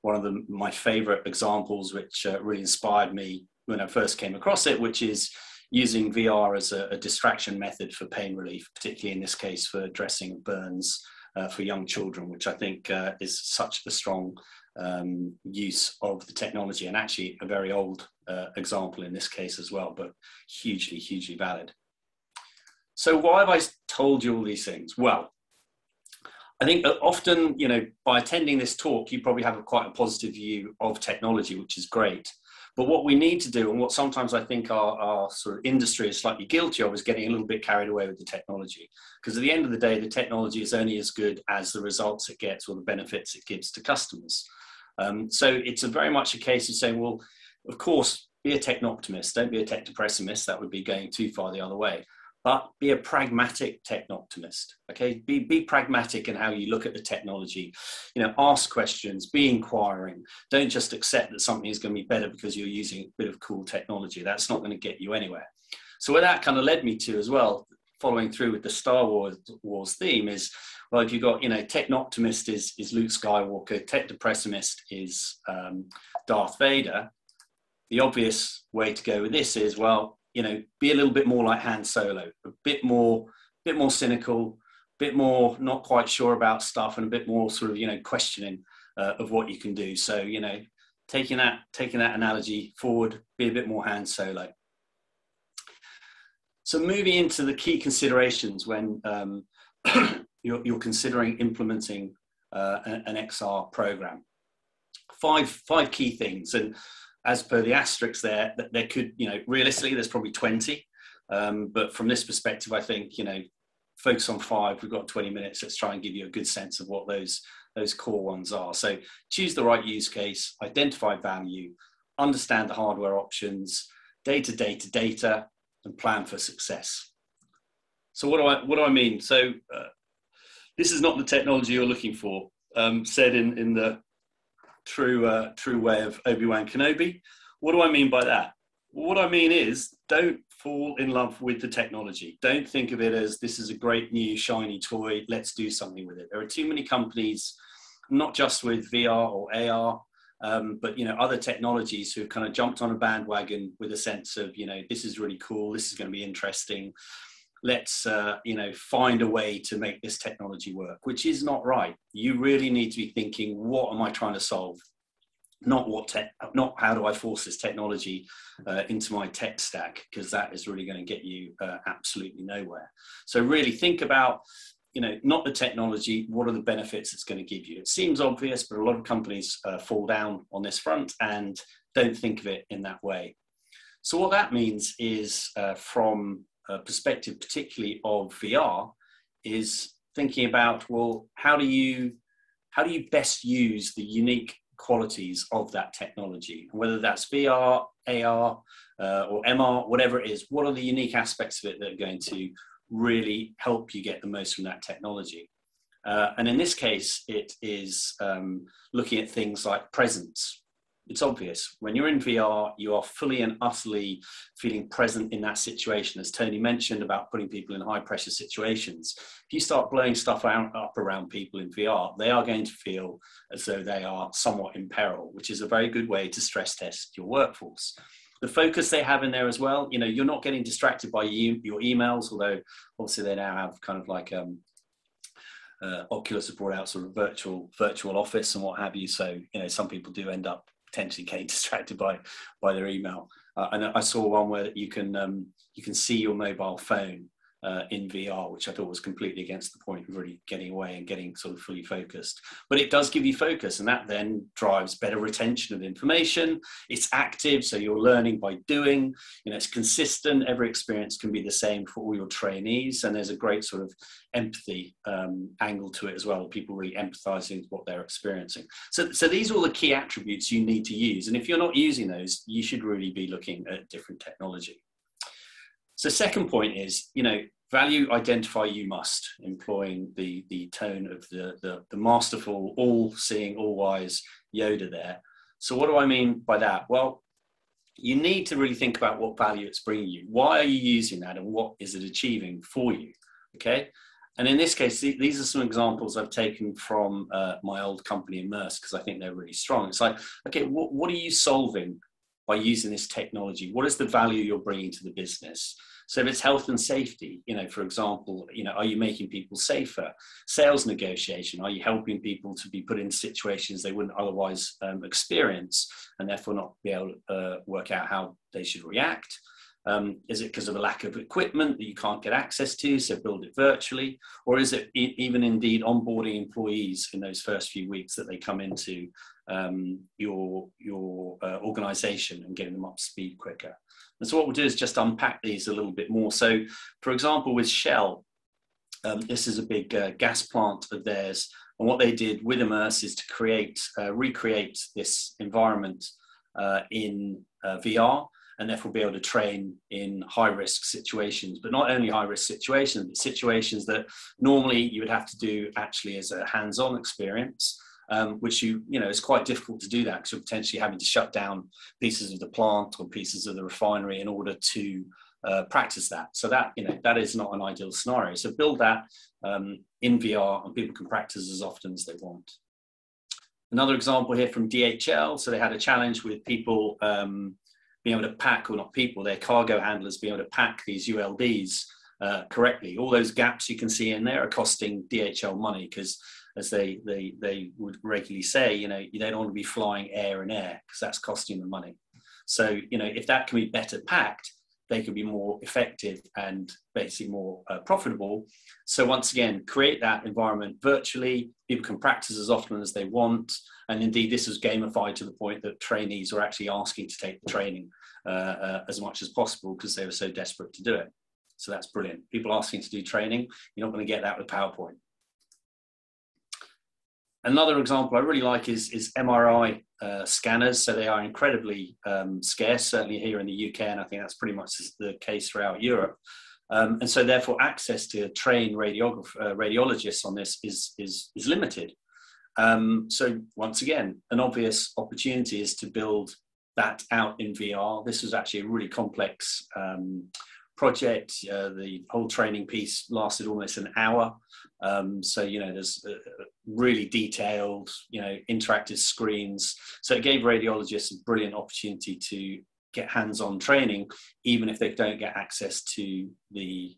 one of my favorite examples, which really inspired me when I first came across it, which is using VR as a distraction method for pain relief, particularly in this case for dressing burns for young children, which I think is such a strong use of the technology, and actually a very old example in this case as well, but hugely valid. So why have I told you all these things? Well, I think that often, you know, by attending this talk, you probably have quite a positive view of technology, which is great. But what we need to do, and what sometimes I think our sort of industry is slightly guilty of, is getting a little bit carried away with the technology. Because at the end of the day, the technology is only as good as the results it gets or the benefits it gives to customers. So it's very much a case of saying, well, of course, be a technoptimist, don't be a tech depressimist. That would be going too far the other way. But be a pragmatic technoptimist, okay? Be pragmatic in how you look at the technology. You know, ask questions, be inquiring. Don't just accept that something is going to be better because you're using a bit of cool technology. That's not going to get you anywhere. So where that kind of led me to as well, following through with the Star Wars theme, is, well, if you've got, you know, technoptimist is Luke Skywalker, tech depressimist is Darth Vader. The obvious way to go with this is, well, you know, be a little bit more like Han Solo, a bit more cynical, a bit more not quite sure about stuff, and a bit more sort of, you know, questioning of what you can do. So, you know, taking that analogy forward, be a bit more Han Solo. So moving into the key considerations when you're considering implementing an XR program. Five key things, and as per the asterisks there could, realistically there's probably 20, but from this perspective, I think, focus on 5. We've got 20 minutes. Let's try and give you a good sense of what those core ones are. So choose the right use case, identify value, understand the hardware options, data, and plan for success. So what do I mean? So this is not the technology you're looking for, said in the true way of Obi-Wan Kenobi. What do I mean by that? What I mean is, don't fall in love with the technology. Don't think of it as this is a great new shiny toy, let's do something with it. There are too many companies, not just with VR or AR, but other technologies who have kind of jumped on a bandwagon with a sense of, this is really cool, this is going to be interesting. Let's find a way to make this technology work, which is not right. You really need to be thinking, what am I trying to solve? Not how do I force this technology into my tech stack, because that is really going to get you absolutely nowhere. So really think about, not the technology, what are the benefits it's going to give you? It seems obvious, but a lot of companies fall down on this front and don't think of it in that way. So what that means is, from a perspective particularly of VR, is thinking about, well, how do you best use the unique qualities of that technology, whether that's VR, AR, or MR, whatever it is. What are the unique aspects of it that are going to really help you get the most from that technology? And in this case, it is looking at things like presence. It's obvious. When you're in VR, you are fully and utterly feeling present in that situation. As Tony mentioned about putting people in high pressure situations, if you start blowing stuff up around people in VR, they are going to feel as though they are somewhat in peril, which is a very good way to stress test your workforce. The focus they have in there as well, you're not getting distracted by your emails, although obviously they now have kind of like Oculus have brought out sort of virtual office and what have you. So, some people do end up potentially getting distracted by their email. And I saw one where you can see your mobile phone in VR, which I thought was completely against the point of really getting away and getting sort of fully focused. But it does give you focus, and that then drives better retention of information. It's active, so you're learning by doing. It's consistent. Every experience can be the same for all your trainees, and there's a great sort of empathy angle to it as well. People really empathizing with what they're experiencing. So these are all the key attributes you need to use, and if you're not using those, you should really be looking at different technology. So second point is, value identify you must, employing the tone of the masterful, all-seeing, all-wise Yoda there. So what do I mean by that? Well, you need to really think about what value it's bringing you. Why are you using that, and what is it achieving for you? Okay. And in this case, these are some examples I've taken from my old company Immerse, because I think they're really strong. It's like, okay, what are you solving by using this technology? What is the value you're bringing to the business? So if it's health and safety, for example, are you making people safer? Sales negotiation, are you helping people to be put in situations they wouldn't otherwise experience, and therefore not be able to work out how they should react? Is it because of a lack of equipment that you can't get access to, so build it virtually? Or is it even indeed onboarding employees in those first few weeks that they come into your organization and getting them up to speed quicker? And so what we'll do is just unpack these a little bit more. So for example, with Shell, this is a big gas plant of theirs. And what they did with Immerse is to recreate this environment in VR, and therefore be able to train in high-risk situations, but not only high-risk situations, but situations that normally you would have to do actually as a hands-on experience, which is quite difficult to do that, because you're potentially having to shut down pieces of the plant or pieces of the refinery in order to practice that. So that is not an ideal scenario. So build that in VR, and people can practice as often as they want. Another example here from DHL. So they had a challenge with people being able to pack, or not people, their cargo handlers being able to pack these ULDs correctly. All those gaps you can see in there are costing DHL money, because as they would regularly say, you don't want to be flying air and air, because that's costing them money. So, if that can be better packed, they could be more effective and basically more profitable. So once again, create that environment virtually. People can practice as often as they want. And indeed, this is gamified to the point that trainees are actually asking to take the training as much as possible because they were so desperate to do it. So that's brilliant. People asking to do training, you're not going to get that with PowerPoint. Another example I really like is MRI scanners. So they are incredibly scarce, certainly here in the UK, and I think that's pretty much the case throughout Europe. And so therefore access to trained radiologists on this is limited. So once again, an obvious opportunity is to build that out in VR. This was actually a really complex project. The whole training piece lasted almost an hour. So, you know, there's really detailed, you know, interactive screens. So it gave radiologists a brilliant opportunity to get hands-on training, even if they don't get access to the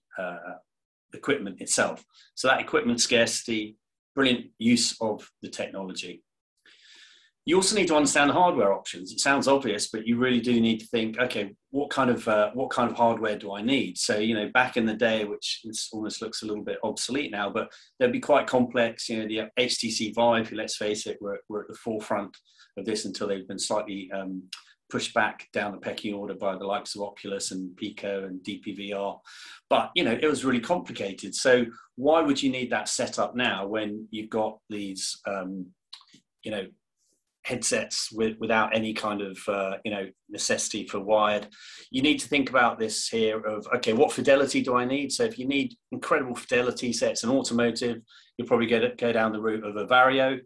equipment itself. So that equipment scarcity, brilliant use of the technology. You also need to understand the hardware options. It sounds obvious, but you really do need to think, okay, what kind of hardware do I need? So, you know, back in the day, which almost looks a little bit obsolete now, but they'd be quite complex. You know, the HTC Vive, let's face it, were at the forefront of this until they've been slightly pushed back down the pecking order by the likes of Oculus and Pico and DPVR. But, you know, it was really complicated. So why would you need that setup now when you've got these, you know, headsets without any kind of you know, necessity for wired? You need to think about this here of, okay, what fidelity do I need? So if you need incredible fidelity sets in automotive, you'll probably go down the route of a Vario,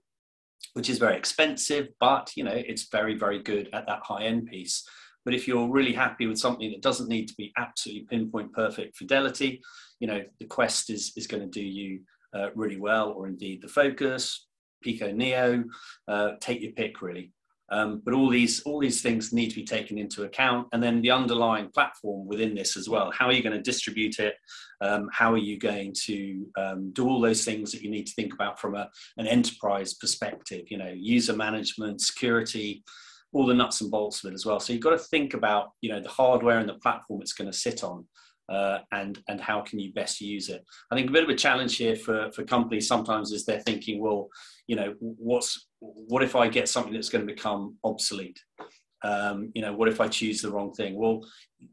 which is very expensive, but you know, it's very, very good at that high end piece. But if you're really happy with something that doesn't need to be absolutely pinpoint perfect fidelity, you know, the Quest is going to do you really well, or indeed the Focus, Pico Neo, take your pick really. But all these things need to be taken into account, and then the underlying platform within this as well. How are you going to distribute it? How are you going to do all those things that you need to think about from an enterprise perspective? You know, user management, security, all the nuts and bolts of it as well. So you've got to think about, you know, the hardware and the platform it's going to sit on. And how can you best use it? I think a bit of a challenge here for companies sometimes is they're thinking, well, you know, what if I get something that's going to become obsolete? You know, what if I choose the wrong thing? Well,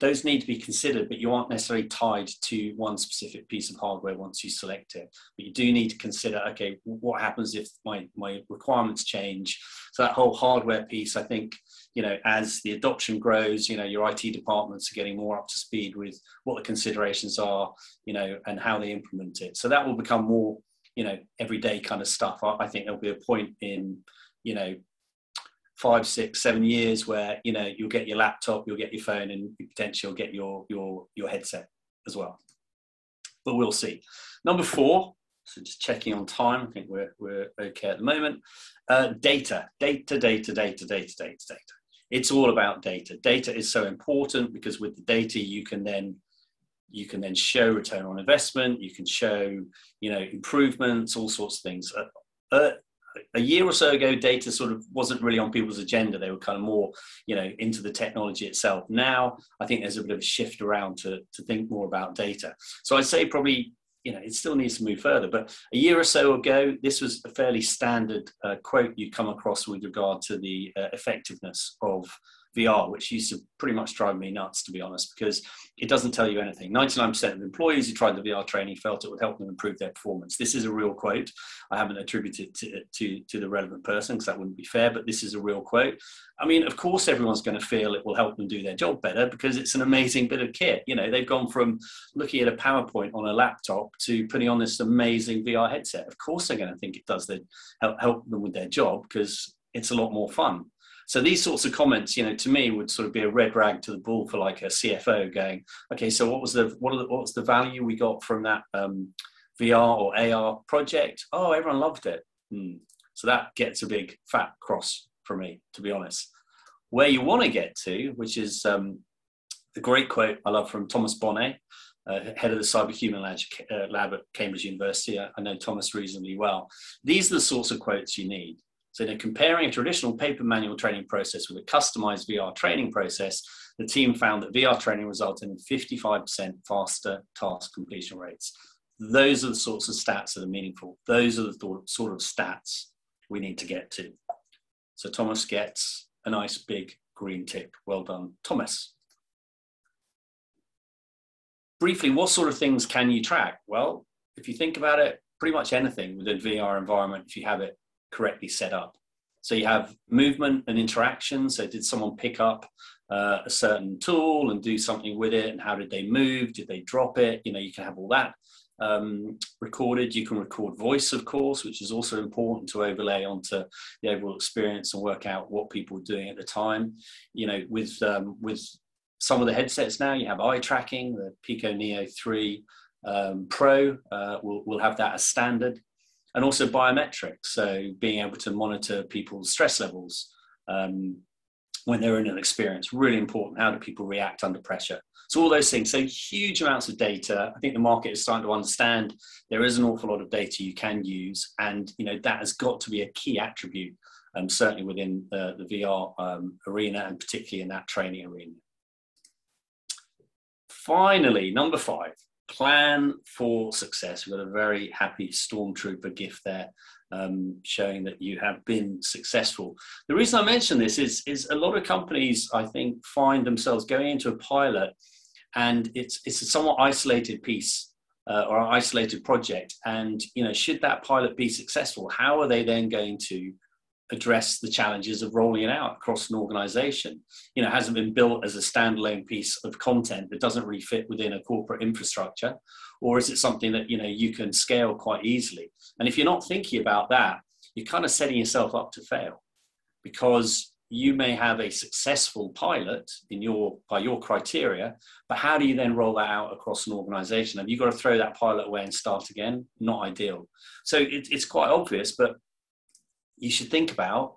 those need to be considered, but you aren't necessarily tied to one specific piece of hardware once you select it. But you do need to consider, okay, what happens if my requirements change? So that whole hardware piece, I think, you know, as the adoption grows, you know, your IT departments are getting more up to speed with what the considerations are, you know, and how they implement it. So that will become more, you know, everyday kind of stuff. I think there'll be a point in, you know, 5, 6, 7 years where, you know, you'll get your laptop, you'll get your phone, and potentially you'll get your headset as well. But we'll see. Number 4, so just checking on time, I think we're okay at the moment. Data. It's all about data. Data is so important because with the data you can then show return on investment, you can show, you know, improvements, all sorts of things. A year or so ago, data sort of wasn't really on people's agenda. They were kind of more, you know, into the technology itself. Now, I think there's a bit of a shift around to think more about data. So I'd say probably, you know, it still needs to move further. But a year or so ago, this was a fairly standard quote you come across with regard to the effectiveness of VR, which used to pretty much drive me nuts, to be honest, because it doesn't tell you anything. 99% of employees who tried the VR training felt it would help them improve their performance. This is a real quote. I haven't attributed it to the relevant person because that wouldn't be fair, but this is a real quote. I mean, of course, everyone's going to feel it will help them do their job better because it's an amazing bit of kit. You know, they've gone from looking at a PowerPoint on a laptop to putting on this amazing VR headset. Of course, they're going to think it does help them with their job because it's a lot more fun. So these sorts of comments, you know, to me would sort of be a red rag to the bull for like a CFO going, okay, so what was the value we got from that VR or AR project? Oh, everyone loved it. So that gets a big fat cross for me, to be honest. Where you want to get to, which is a great quote I love from Thomas Bonnet, head of the Cyberhuman Lab at Cambridge University. I know Thomas reasonably well. These are the sorts of quotes you need. So in comparing a traditional paper manual training process with a customized VR training process, the team found that VR training resulted in 55% faster task completion rates. Those are the sorts of stats that are meaningful. Those are the sort of stats we need to get to. So Thomas gets a nice big green tick. Well done, Thomas. Briefly, what sort of things can you track? Well, if you think about it, pretty much anything within VR environment, if you have it correctly set up. So you have movement and interaction. So did someone pick up a certain tool and do something with it? And how did they move? Did they drop it? You know, you can have all that recorded. You can record voice, of course, which is also important to overlay onto the overall experience and work out what people were doing at the time. You know, with some of the headsets now, you have eye tracking. The Pico Neo 3 Pro will have that as standard, and also biometrics. So being able to monitor people's stress levels when they're in an experience, really important. How do people react under pressure? So all those things, so huge amounts of data. I think the market is starting to understand there is an awful lot of data you can use, and you know that has got to be a key attribute, certainly within the VR arena, and particularly in that training arena. Finally, number 5, plan for success. We've got a very happy Stormtrooper GIF there, showing that you have been successful. The reason I mention this is a lot of companies, I think, find themselves going into a pilot, and it's a somewhat isolated piece or an isolated project. And you know, should that pilot be successful, how are they then going to address the challenges of rolling it out across an organization? You know, it hasn't been built as a standalone piece of content that doesn't really fit within a corporate infrastructure, or is it something that, you know, you can scale quite easily? And if you're not thinking about that, you're kind of setting yourself up to fail, because you may have a successful pilot by your criteria, but how do you then roll that out across an organization? Have you got to throw that pilot away and start again? Not ideal. So it's quite obvious, but you should think about,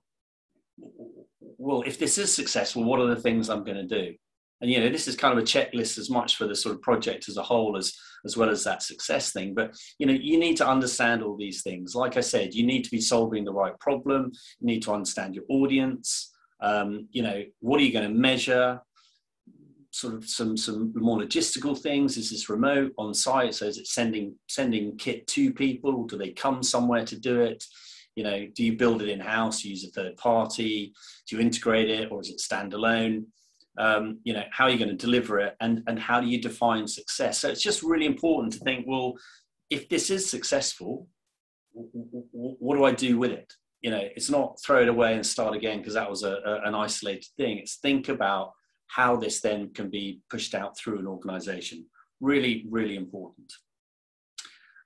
well, if this is successful, what are the things I'm going to do? And, you know, this is kind of a checklist as much for the sort of project as a whole as well as that success thing. But, you know, you need to understand all these things. Like I said, you need to be solving the right problem. You need to understand your audience. You know, what are you going to measure? Sort of some more logistical things. Is this remote, on site? So is it sending kit to people? Do they come somewhere to do it? You know, do you build it in-house, use a third party? Do you integrate it, or is it standalone? You know, how are you going to deliver it, and how do you define success? So it's just really important to think, well, if this is successful, what do I do with it? You know, it's not throw it away and start again because that was an isolated thing. It's think about how this then can be pushed out through an organization. Really, really important.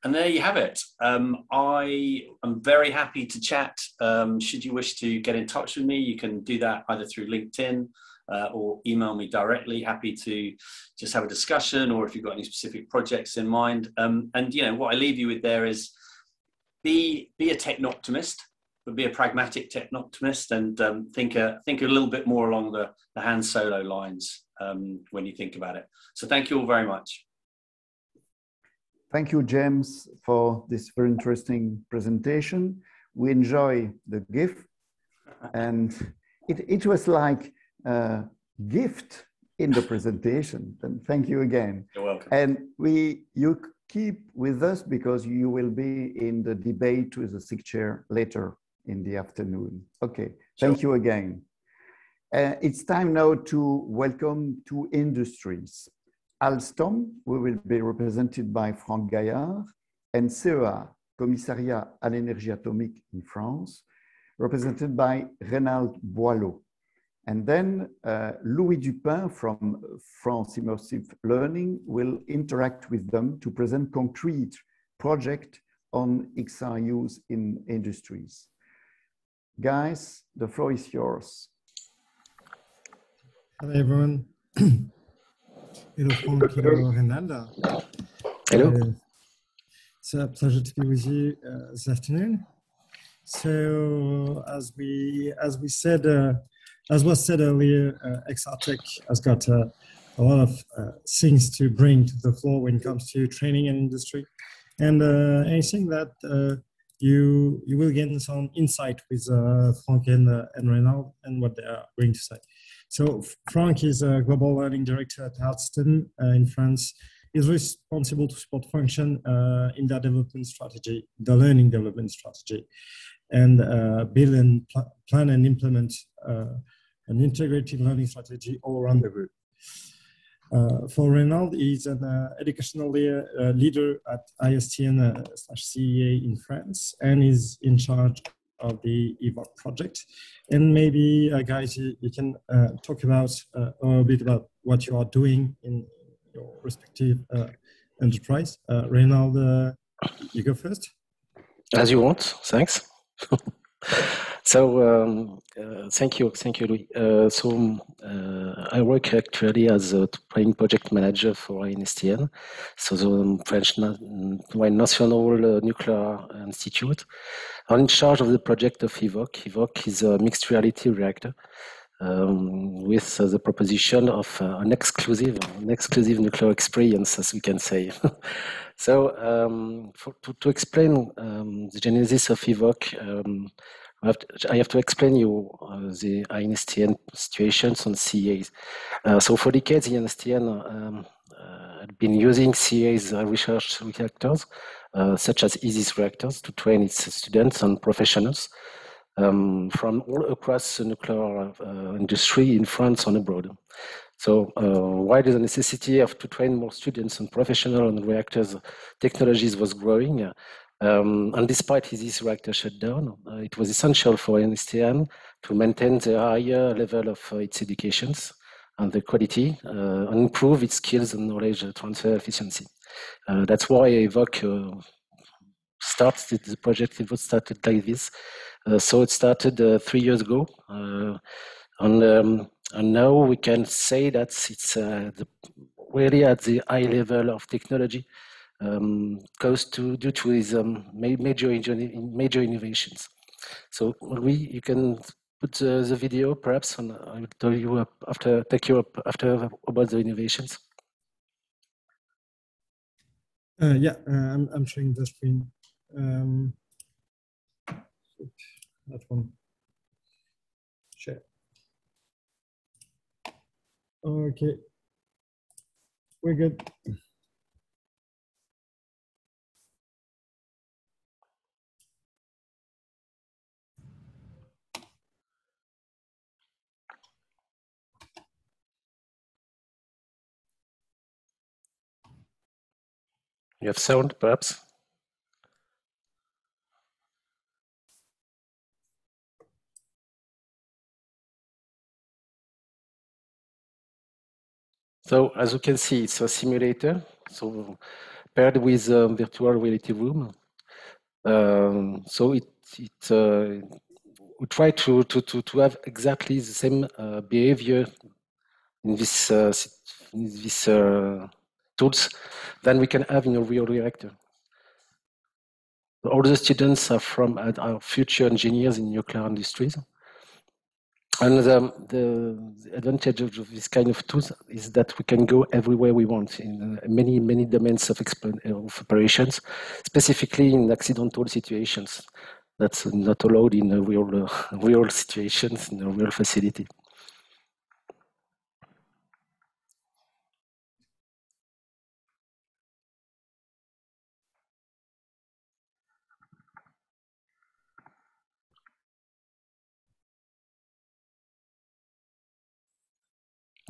And there you have it. I am very happy to chat. Should you wish to get in touch with me, you can do that either through LinkedIn or email me directly. Happy to just have a discussion, or if you've got any specific projects in mind. And you know, what I leave you with there is be a techno-optimist, but be a pragmatic techno-optimist, and think a little bit more along the Han Solo lines when you think about it. So thank you all very much. Thank you, James, for this very interesting presentation. We enjoy the GIF, and it was like a gift in the presentation. And thank you again. You're welcome. And you keep with us because you will be in the debate with the SIG chair later in the afternoon. Okay, thank you again. It's time now to welcome two industries. Alstom, we will be represented by Franck Gaillard, and CEA, Commissariat à l'Énergie Atomique in France, represented by Reynald Boileau. And then Louis Dupin from France Immersive Learning will interact with them to present concrete project on XR use in industries. Guys, the floor is yours. Hello, everyone. Hello, Franck. Hello, Renalda. Hello. It's a pleasure to be with you this afternoon. So, as was said earlier, XR Tech has got a lot of things to bring to the floor when it comes to training and industry. And anything that you will gain some insight with Frank and Renaud and what they are going to say. So Frank is a global learning director at Alstom in France. He's responsible to support function in their development strategy, the learning development strategy, and build and plan and implement an integrated learning strategy all around the group. For Renaud, he's an educational leader at ISTN/CEA in France, and is in charge of the EVOC project. And maybe, guys, you can talk about a little bit about what you are doing in your respective enterprise. Renaud, you go first. As you want, thanks. So thank you, Louis. I work actually as a training project manager for INSTN, so the French National Nuclear Institute. I'm in charge of the project of EVOC. EVOC is a mixed reality reactor with the proposition of an exclusive nuclear experience, as we can say. So to explain the genesis of EVOC, I have to explain you the INSTN situations on CEAs. So for decades, INSTN had been using CEAs research reactors, such as ISIS reactors, to train its students and professionals from all across the nuclear industry in France and abroad. So while the necessity to train more students and professionals on reactors technologies was growing, and despite this reactor shutdown, it was essential for INSTN to maintain the higher level of its educations and the quality and improve its skills and knowledge transfer efficiency. That's why EVOC started the project. It was started like this. So it started 3 years ago, and now we can say that it's really at the high level of technology. Due to his major innovations. So you can put the video perhaps, and I will tell you take you up after about the innovations. Yeah, I'm showing the screen. That one. Share. Okay, we're good. You have sound, perhaps? So as you can see, it's a simulator, so paired with a virtual reality room. So we try to have exactly the same behavior in this tools than we can have in a real reactor. All the students are future engineers in nuclear industries. And the advantage of this kind of tools is that we can go everywhere we want in many domains of operations, specifically in accidental situations. That's not allowed in a real situations, in a real facility.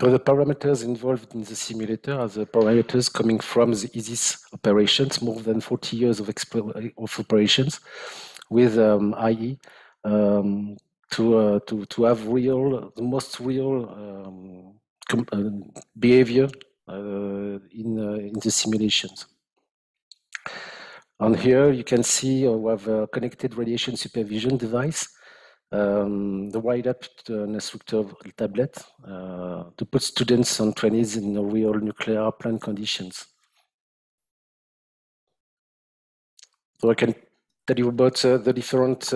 So the parameters involved in the simulator are the parameters coming from the ISIS operations, more than 40 years of operations with IE to have the most real behavior in the simulations. And here you can see we have a connected radiation supervision device. The wired-up instructor tablet to put students and trainees in real nuclear plant conditions. So I can tell you about the different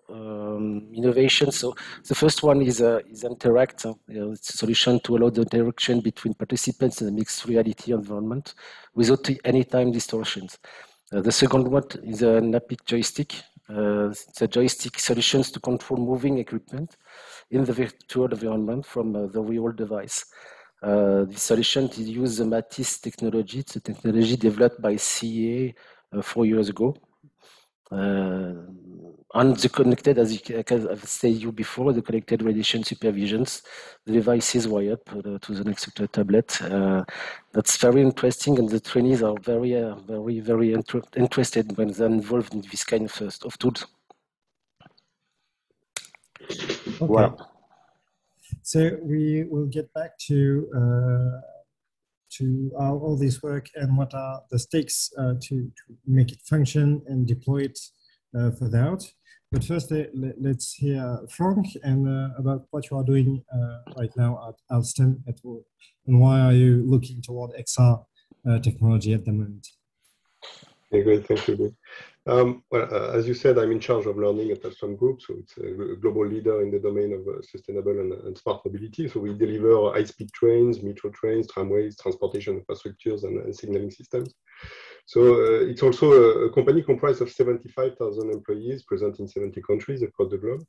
innovations. So the first one is Interact. It's a solution to allow the interaction between participants in a mixed reality environment without any time distortions. The second one is an Epic joystick the joystick solutions to control moving equipment in the virtual environment from the real device. This solution uses the Matisse technology. It's a technology developed by CA 4 years ago. On the connected, as I've said you before, the connected radiation supervisions, the device is wired to the next tablet. That's very interesting, and the trainees are very interested when they're involved in this kind of tools. Okay. Wow. So we will get back to all this work and what are the stakes to make it function and deploy it further out. But first, let's hear Frank and about what you are doing right now at Alstom and why are you looking toward XR technology at the moment? Yeah, great, thank you. Well, as you said, I'm in charge of learning at Alstom Group, so it's a global leader in the domain of sustainable and smart mobility. So we deliver high-speed trains, metro trains, tramways, transportation infrastructures, and signaling systems. So it's also a company comprised of 75,000 employees present in 70 countries across the globe.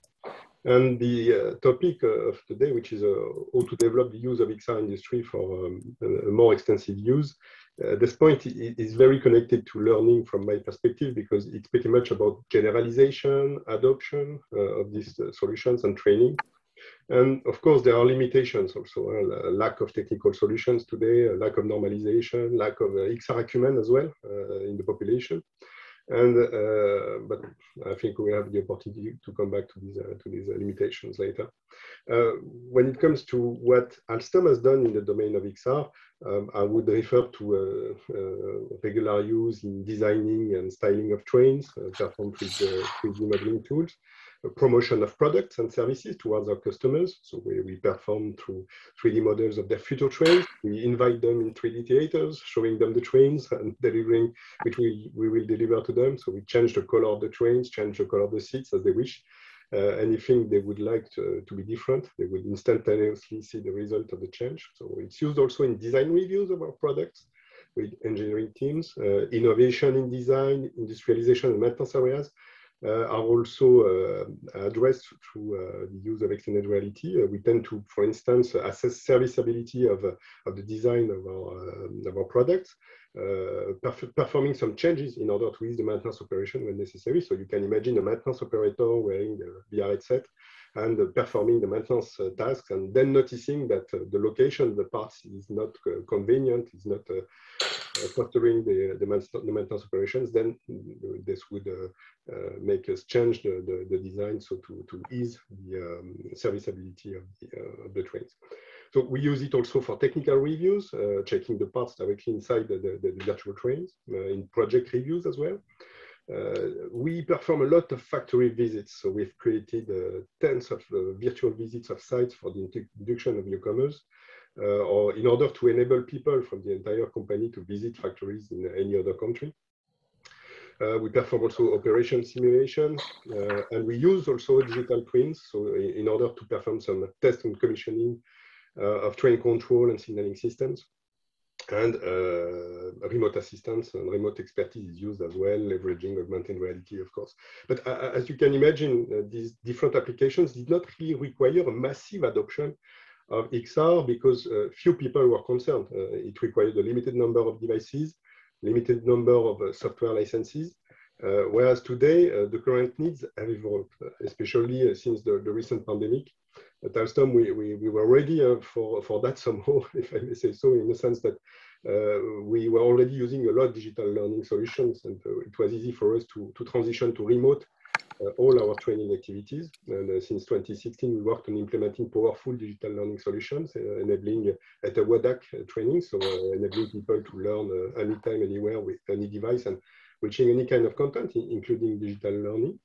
And the topic of today, which is how to develop the use of XR industry for a more extensive use. This point is very connected to learning from my perspective, because it's pretty much about generalization, adoption of these solutions and training. And of course, there are limitations also, a lack of technical solutions today, a lack of normalization, lack of XR acumen as well in the population. And but I think we have the opportunity to come back to these limitations later. When it comes to what Alstom has done in the domain of XR, I would refer to regular use in designing and styling of trains, performed with 3D modeling tools, promotion of products and services towards our customers. So we perform through 3D models of their future trains. We invite them in 3D theaters, showing them the trains and delivering, which we will deliver to them. So we change the color of the trains, change the color of the seats as they wish. Anything they would like to be different, they would instantaneously see the result of the change. So it's used also in design reviews of our products with engineering teams. Innovation in design, industrialization, and maintenance areas are also addressed through the use of extended reality. We tend to, for instance, assess serviceability of the design of our products, performing some changes in order to ease the maintenance operation when necessary. So you can imagine a maintenance operator wearing a VR headset and performing the maintenance tasks, and then noticing that the location of the parts is not convenient, is not fostering the maintenance operations. Then this would make us change the design, so to ease the serviceability of the trains. So we use it also for technical reviews, checking the parts directly inside the virtual trains, in project reviews as well. We perform a lot of factory visits. So we've created tens of virtual visits of sites for the introduction of newcomers, or in order to enable people from the entire company to visit factories in any other country. We perform also operation simulation, and we use also digital twins. So in order to perform some test and commissioning of train control and signaling systems, and remote assistance and remote expertise is used as well, leveraging augmented reality, of course. But as you can imagine, these different applications did not really require a massive adoption of XR, because few people were concerned. It required a limited number of devices, limited number of software licenses, whereas today the current needs have evolved, especially since the recent pandemic. At Alstom, we were ready for that somehow, if I may say so, in the sense that we were already using a lot of digital learning solutions, and it was easy for us to transition to remote all our training activities. And since 2016, we worked on implementing powerful digital learning solutions, enabling at a WADAC training, so enabling people to learn anytime, anywhere, with any device, and reaching any kind of content, including digital learning,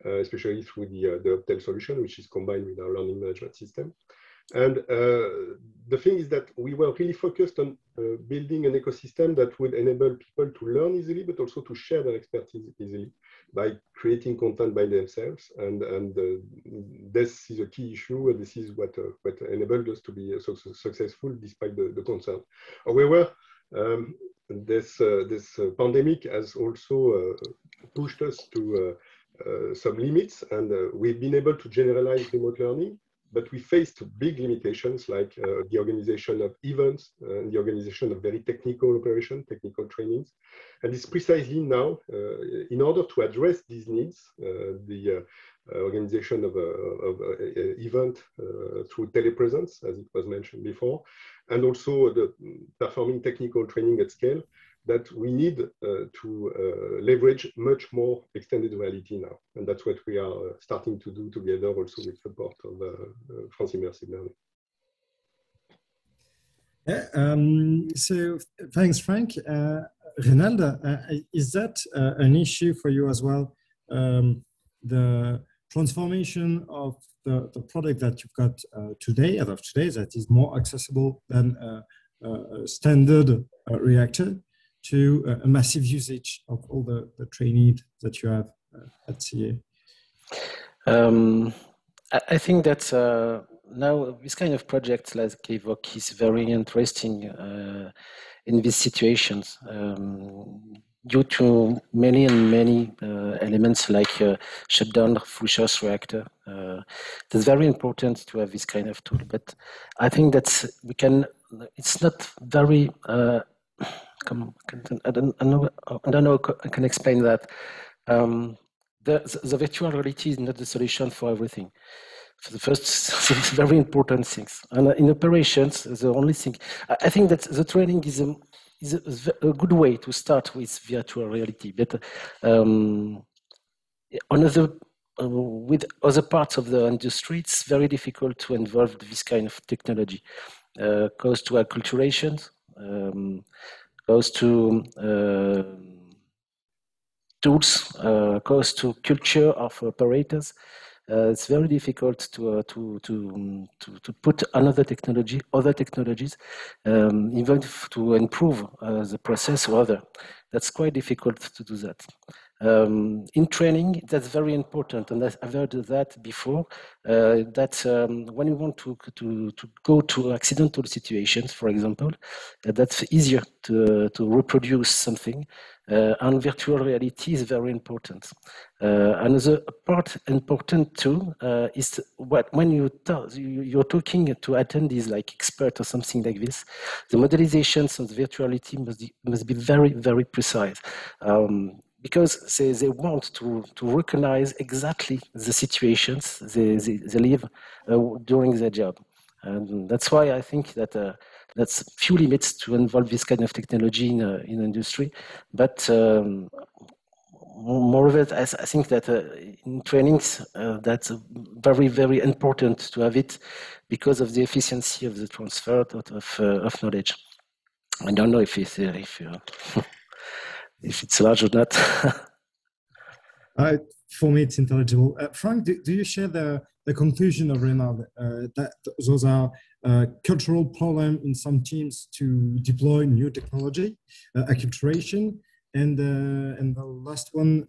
especially through the Optel solution, which is combined with our learning management system. And the thing is that we were really focused on building an ecosystem that would enable people to learn easily, but also to share their expertise easily by creating content by themselves. And this is a key issue, and this is what enabled us to be so successful despite the concern. However, this pandemic has also pushed us to some limits, and we've been able to generalize remote learning, but we faced big limitations like the organization of events and the organization of very technical operation, technical trainings. And it's precisely now, in order to address these needs, the organization of an event through telepresence, as it was mentioned before, and also the performing technical training at scale, that we need to leverage much more extended reality now. And that's what we are starting to do together also with support of France Immersive Learning. Yeah, so thanks, Frank. Renald, is that an issue for you as well? The transformation of the product that you've got today, as of today, that is more accessible than a standard reactor, to a massive usage of all the training that you have at CA? I think that now this kind of project like Evoque is very interesting in these situations due to many elements like shutdown full source reactor. It's very important to have this kind of tool, but I think that we can. It's not very. I don't know how I can explain that. The virtual reality is not the solution for everything. For the first, very important things. And in operations, the only thing, I think that the training is a good way to start with virtual reality. But with other parts of the industry, it's very difficult to involve this kind of technology. Goes to acculturations, goes to tools, goes to culture of operators. It's very difficult to put other technologies, even to improve the process or other. That's quite difficult to do that. In training, that's very important, and I've heard that before. That when you want to go to accidental situations, for example, that's easier to reproduce something. And virtual reality is very important. Another part important too is when you're talking to attendees like expert or something like this, the modelizations of the virtuality must be very, very precise. Because they want to recognize exactly the situations they live during their job. And that's why I think that that's few limits to involve this kind of technology in industry. But more of it, I think that in trainings, that's very, very important to have it because of the efficiency of the transfer of knowledge. I don't know if it's large or not. For me, it's intelligible. Frank, do you share the conclusion of Renald that those are cultural problems in some teams to deploy new technology, acculturation, and the last one,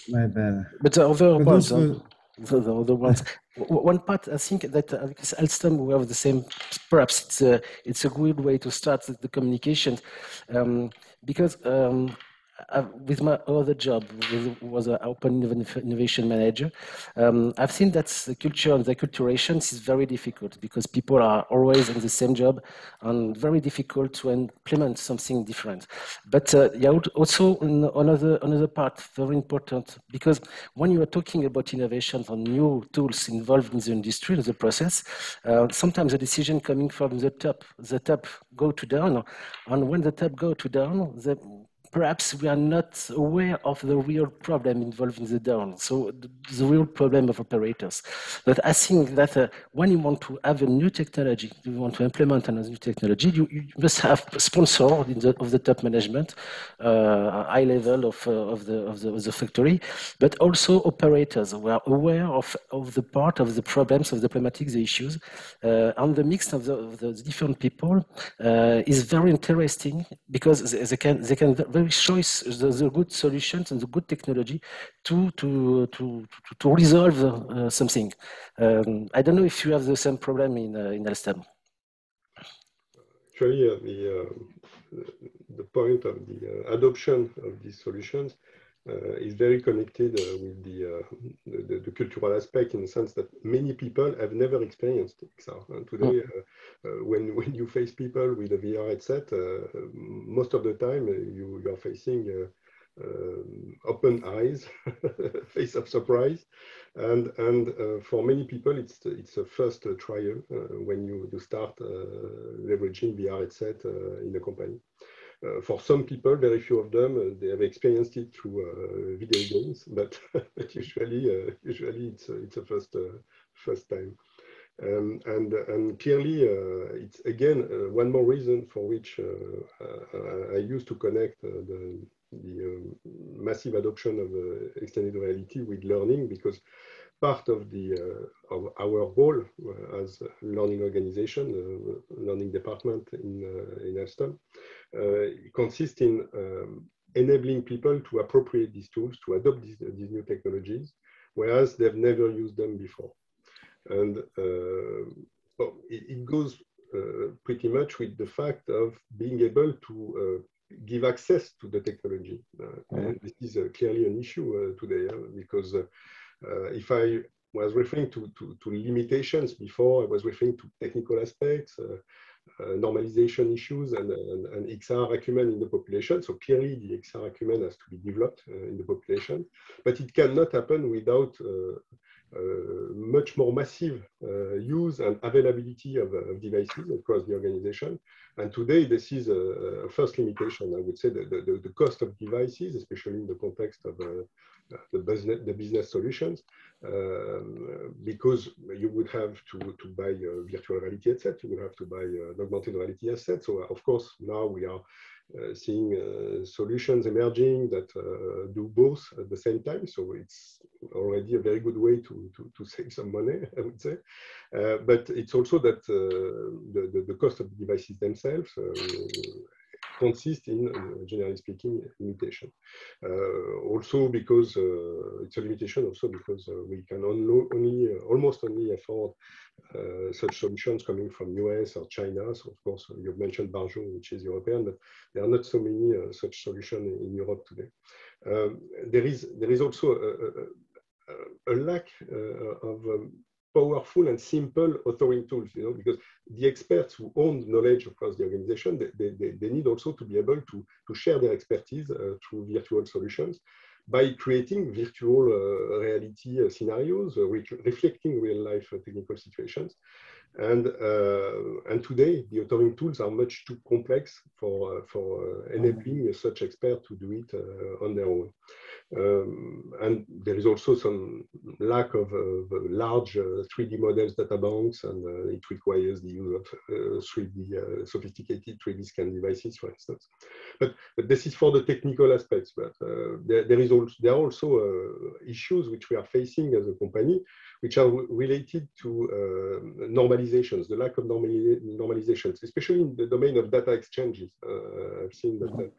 my bad. But the other ones, the other ones. One part, I think that because Alstom, we have the same. Perhaps it's a good way to start the communication, because. With my other job, was an open innovation manager, I've seen that the culture and the acculturation is very difficult because people are always in the same job and very difficult to implement something different. But also another part, very important, because when you are talking about innovation on new tools involved in the industry, in the process, sometimes the decision coming from the top go to down, and when the top go to down, perhaps we are not aware of the real problem involved in the down, so the real problem of operators. But I think that when you want to have a new technology, you want to implement a new technology, you must have a sponsor of the top management, high level of the factory, but also operators who are aware of the part of the problems, of the problematics, the issues, and the mix of the different people is very interesting because they can very choice the good solutions and the good technology to resolve something. I don't know if you have the same problem in Alstom. Actually, the point of the adoption of these solutions is very connected with the cultural aspect, in the sense that many people have never experienced XR. And today, when you face people with a VR headset, most of the time you are facing open eyes, face of surprise, and for many people it's a first trial when you start leveraging VR headset in a company. For some people, very few of them, they have experienced it through video games, but usually it's a first time. And clearly, it's again one more reason for which I used to connect the massive adoption of extended reality with learning, because part of our role as learning organization, learning department in Alstom, consists in enabling people to appropriate these tools, to adopt these new technologies, whereas they've never used them before. And well, it goes pretty much with the fact of being able to give access to the technology. This is clearly an issue today, because if I was referring to limitations before, I was referring to technical aspects, normalization issues, and XR acumen in the population. So clearly the XR acumen has to be developed in the population, but it cannot happen without much more massive use and availability of devices across the organization. And today, this is a first limitation. I would say that the cost of devices, especially in the context of the business solutions, because you would have to buy a virtual reality headset, you would have to buy an augmented reality headset. So of course, now we are seeing solutions emerging that do both at the same time. So it's already a very good way to save some money, I would say. But it's also that the cost of the devices themselves consist in, generally speaking, limitation. Also because it's a limitation, also because we can almost only afford such solutions coming from US or China. So of course, you've mentioned Barjo, which is European, but there are not so many such solutions in Europe today. There is also a lack of powerful and simple authoring tools, because the experts who own knowledge across the organization, they need also to be able to share their expertise through virtual solutions by creating virtual reality scenarios, reflecting real life technical situations. And today, the authoring tools are much too complex for enabling such experts to do it on their own. And there is also some lack of large 3D models data banks, and it requires the use of sophisticated 3D scan devices, for instance. But this is for the technical aspects. But there are also issues which we are facing as a company, which are related to normalizations, the lack of normalizations, especially in the domain of data exchanges. I've seen that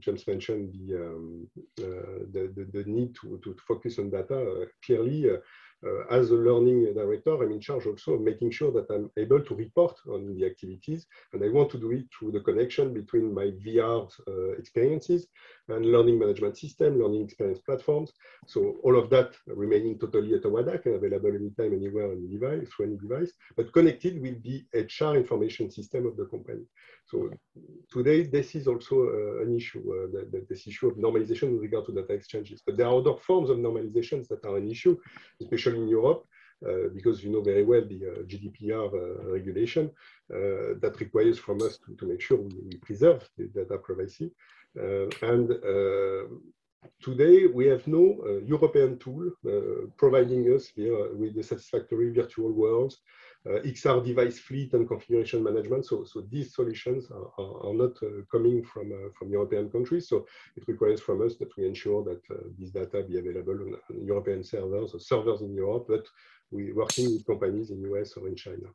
James mentioned the need to focus on data. Clearly, as a learning director, I'm in charge also of making sure that I'm able to report on the activities, and I want to do it through the connection between my VR experiences and learning management system, learning experience platforms. So all of that remaining totally at a WADAC and available anytime, anywhere on device, through any device, but connected with the HR information system of the company. So today, this is also an issue, this issue of normalization with regard to data exchanges. But there are other forms of normalizations that are an issue, especially in Europe, because you know very well the GDPR regulation that requires from us to make sure we preserve the data privacy. Today, we have no European tool providing us with the satisfactory virtual worlds, XR device fleet and configuration management. So these solutions are not coming from European countries. So it requires from us that we ensure that these data be available on European servers or servers in Europe, but we're working with companies in US or in China.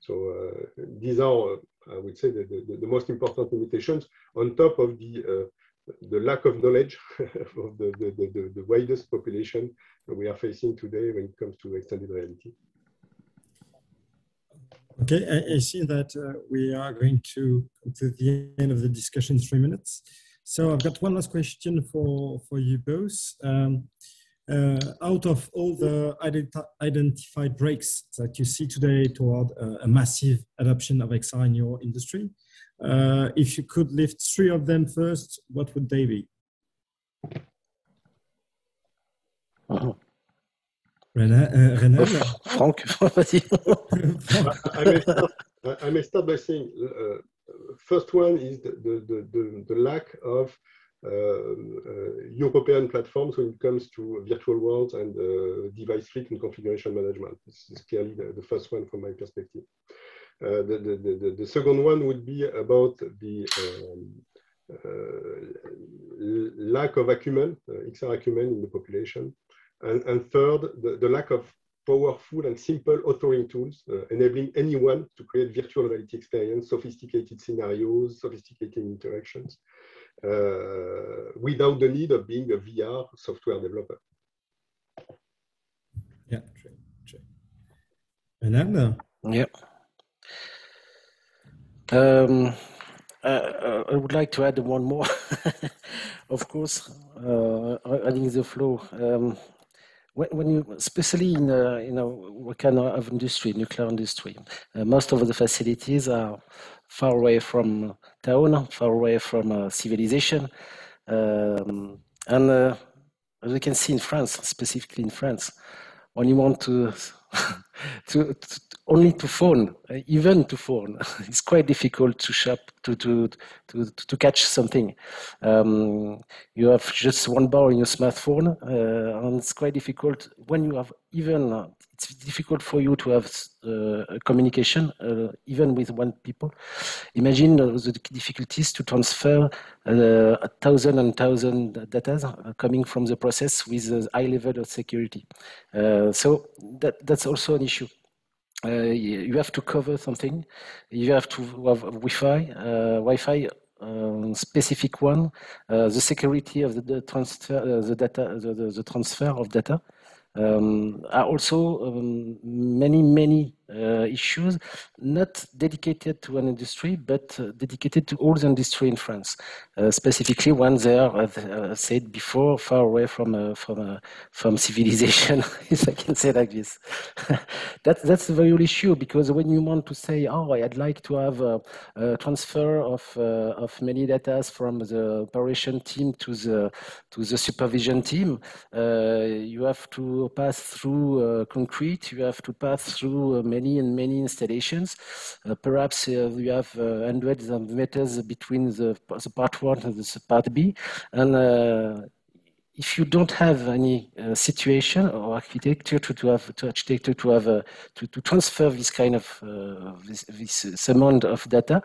So these are, I would say, the most important limitations on top of the lack of knowledge of the widest population we are facing today when it comes to extended reality. Okay, I see that we are going to come to the end of the discussion in 3 minutes. So I've got one last question for you both. Out of all the identified breaks that you see today toward a massive adoption of XR in your industry, if you could lift 3 of them first, what would they be? Renal? Franck, vas-y. I may start by saying, first one is the lack of European platforms when it comes to virtual worlds and device fleet and configuration management. This is clearly the first one from my perspective. The second one would be about the lack of acumen, XR acumen in the population. And third, the lack of powerful and simple authoring tools, enabling anyone to create virtual reality experience, sophisticated scenarios, sophisticated interactions, without the need of being a VR software developer. Yeah, true. And then? Yeah. I would like to add one more, of course, adding the flow. When you, especially in what kind of industry, nuclear industry, most of the facilities are far away from town, far away from civilization, and as you can see in France, specifically in France, when you want to only to phone, even to phone, it's quite difficult to shop to catch something. You have just one bar in your smartphone, and it's quite difficult when you have even. It's difficult for you to have a communication, even with one people. Imagine the difficulties to transfer 1,000 and 1,000 data coming from the process with a high level of security. So that's also an issue. You have to cover something. You have to have Wi-Fi specific one, the security of the transfer, the data, the transfer of data. Are also many issues, not dedicated to an industry, but dedicated to all the industry in France. Specifically, ones there, as said before, far away from civilization, if I can say like this. That's the real issue, because when you want to say, oh, I'd like to have a transfer of many data from the operation team to the supervision team, you have to pass through concrete, you have to pass through many installations. Perhaps you have hundreds of meters between the part 1 and the part B. And if you don't have any situation or architecture to transfer this kind of this amount of data,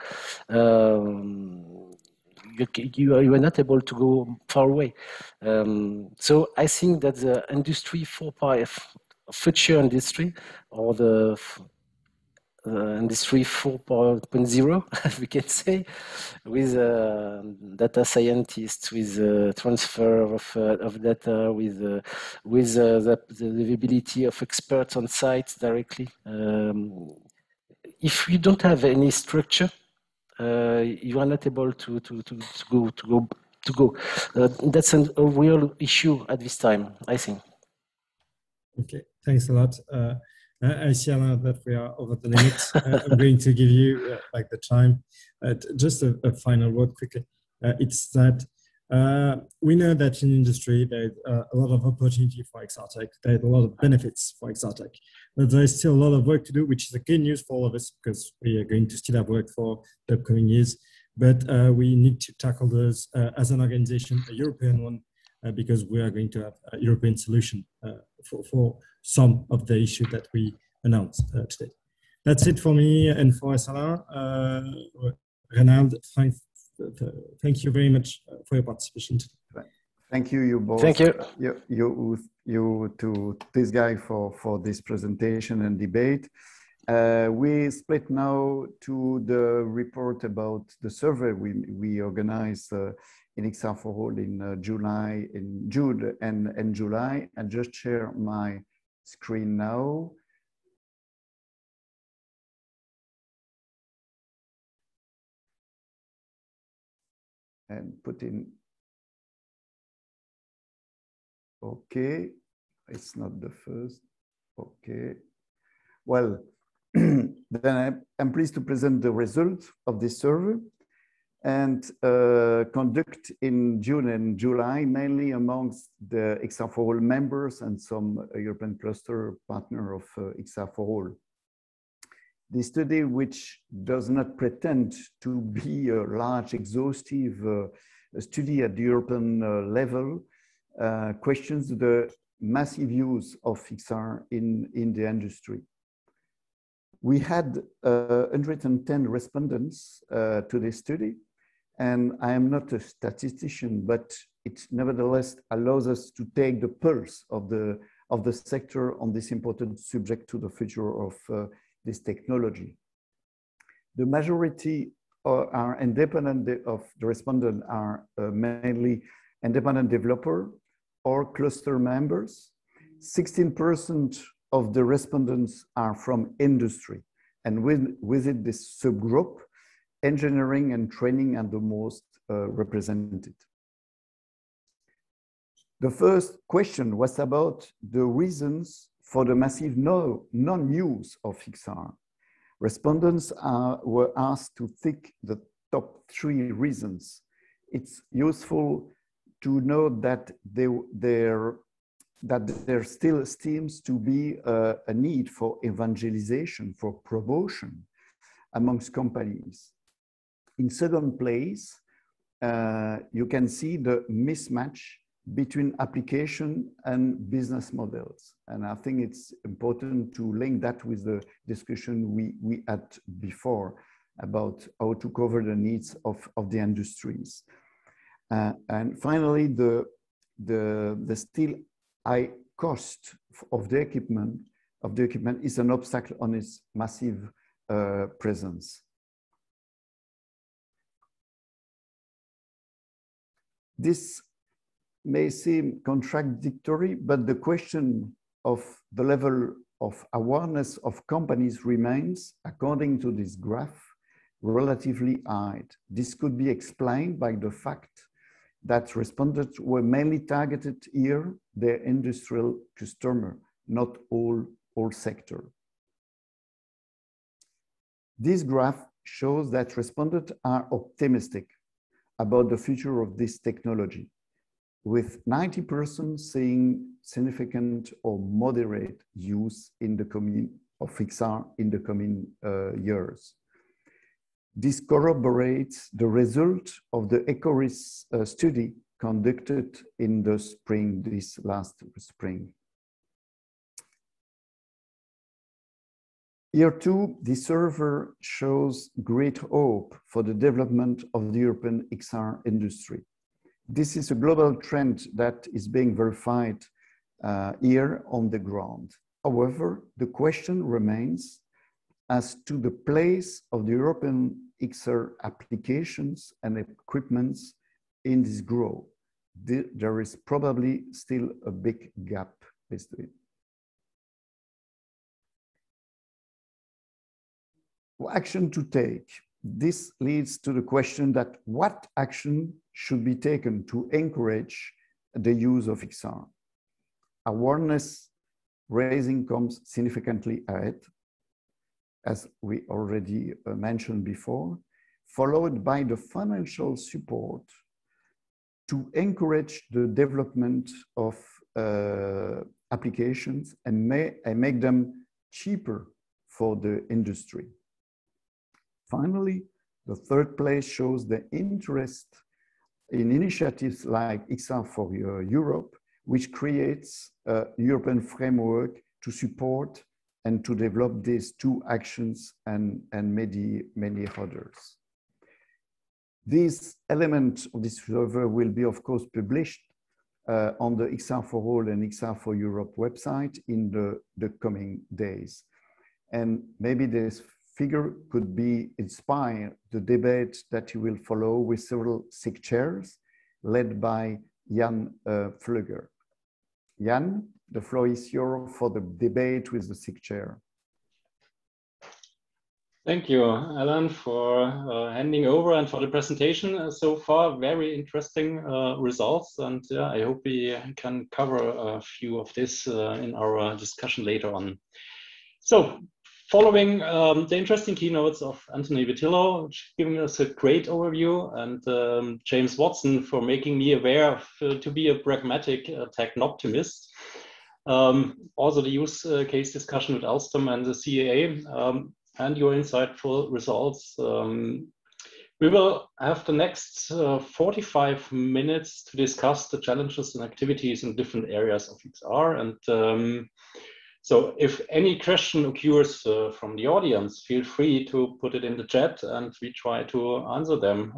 you are not able to go far away. So I think that the industry 4.5, future industry, or the industry 4.0, as we can say, with data scientists, with transfer of data, with the availability of experts on site directly. If you don't have any structure, you are not able to go. That's a real issue at this time, I think. Okay, thanks a lot. I see, Alain, that we are over the limit. I'm going to give you back the time. Just a final word quickly. It's that we know that in industry there's a lot of opportunity for XR-Tech. There's a lot of benefits for XR-Tech, but there's still a lot of work to do, which is a good news for all of us, because we are going to still have work for the upcoming years. But we need to tackle those as an organization, a European one, because we are going to have a European solution for some of the issues that we announced today. That's it for me and for Alain. Renald, thank you very much for your participation today. Thank you, you both. Thank you. You to this guy for this presentation and debate. We split now to the report about the survey we organized in XR4ALL in June and July. I just share my screen now. and put in, okay, it's not the first, okay. Well, then I'm pleased to present the result of this survey and conduct in June and July, mainly amongst the XR4ALL members and some European cluster partner of XR4ALL. This study, which does not pretend to be a large, exhaustive study at the European level, questions the massive use of XR in the industry. We had 110 respondents to this study, and I am not a statistician, but it nevertheless allows us to take the pulse of the sector on this important subject to the future of this technology. The majority are independent of the respondents are mainly independent developer or cluster members. 16% of the respondents are from industry, and within this subgroup, engineering and training are the most represented. The first question was about the reasons for the massive non-use of XR. Respondents were asked to think the top 3 reasons. It's useful to note that there still seems to be a need for evangelization, for promotion amongst companies. In second place, you can see the mismatch between application and business models. And I think it's important to link that with the discussion we had before about how to cover the needs of the industries. And finally, the still high cost of the equipment is an obstacle on its massive presence. This may seem contradictory, but the question of the level of awareness of companies remains, according to this graph, relatively high. This could be explained by the fact that respondents were mainly targeted here, their industrial customer, not all sector. This graph shows that respondents are optimistic about the future of this technology, with 90% saying significant or moderate use in the of XR in the coming years. This corroborates the result of the ECORIS study conducted in the spring, this last spring. Here too, the survey shows great hope for the development of the European XR industry. This is a global trend that is being verified here on the ground. However, the question remains as to the place of the European XR applications and equipments in this growth. There is probably still a big gap between. Action to take. This leads to the question that what action should be taken to encourage the use of XR? Awareness raising comes significantly ahead, as we already mentioned before, followed by the financial support to encourage the development of applications and make them cheaper for the industry. Finally, the third place shows the interest in initiatives like XR for Europe, which creates a European framework to support and to develop these 2 actions and many others. These elements of this survey will be, of course, published on the XR4ALL and XR for Europe website in the coming days. And maybe this figure could be inspire the debate that you will follow with several SIG chairs led by Jan Flügger. Jan, the floor is yours for the debate with the SIG chair. Thank you, Alan, for handing over and for the presentation so far. Very interesting results, and I hope we can cover a few of this in our discussion later on. So, following the interesting keynotes of Anthony Vitillo, giving us a great overview, and James Watson for making me aware of to be a pragmatic techno-optimist. Also the use case discussion with Alstom and the CAA. And your insightful results. We will have the next 45 minutes to discuss the challenges and activities in different areas of XR. And so if any question occurs from the audience, feel free to put it in the chat and we try to answer them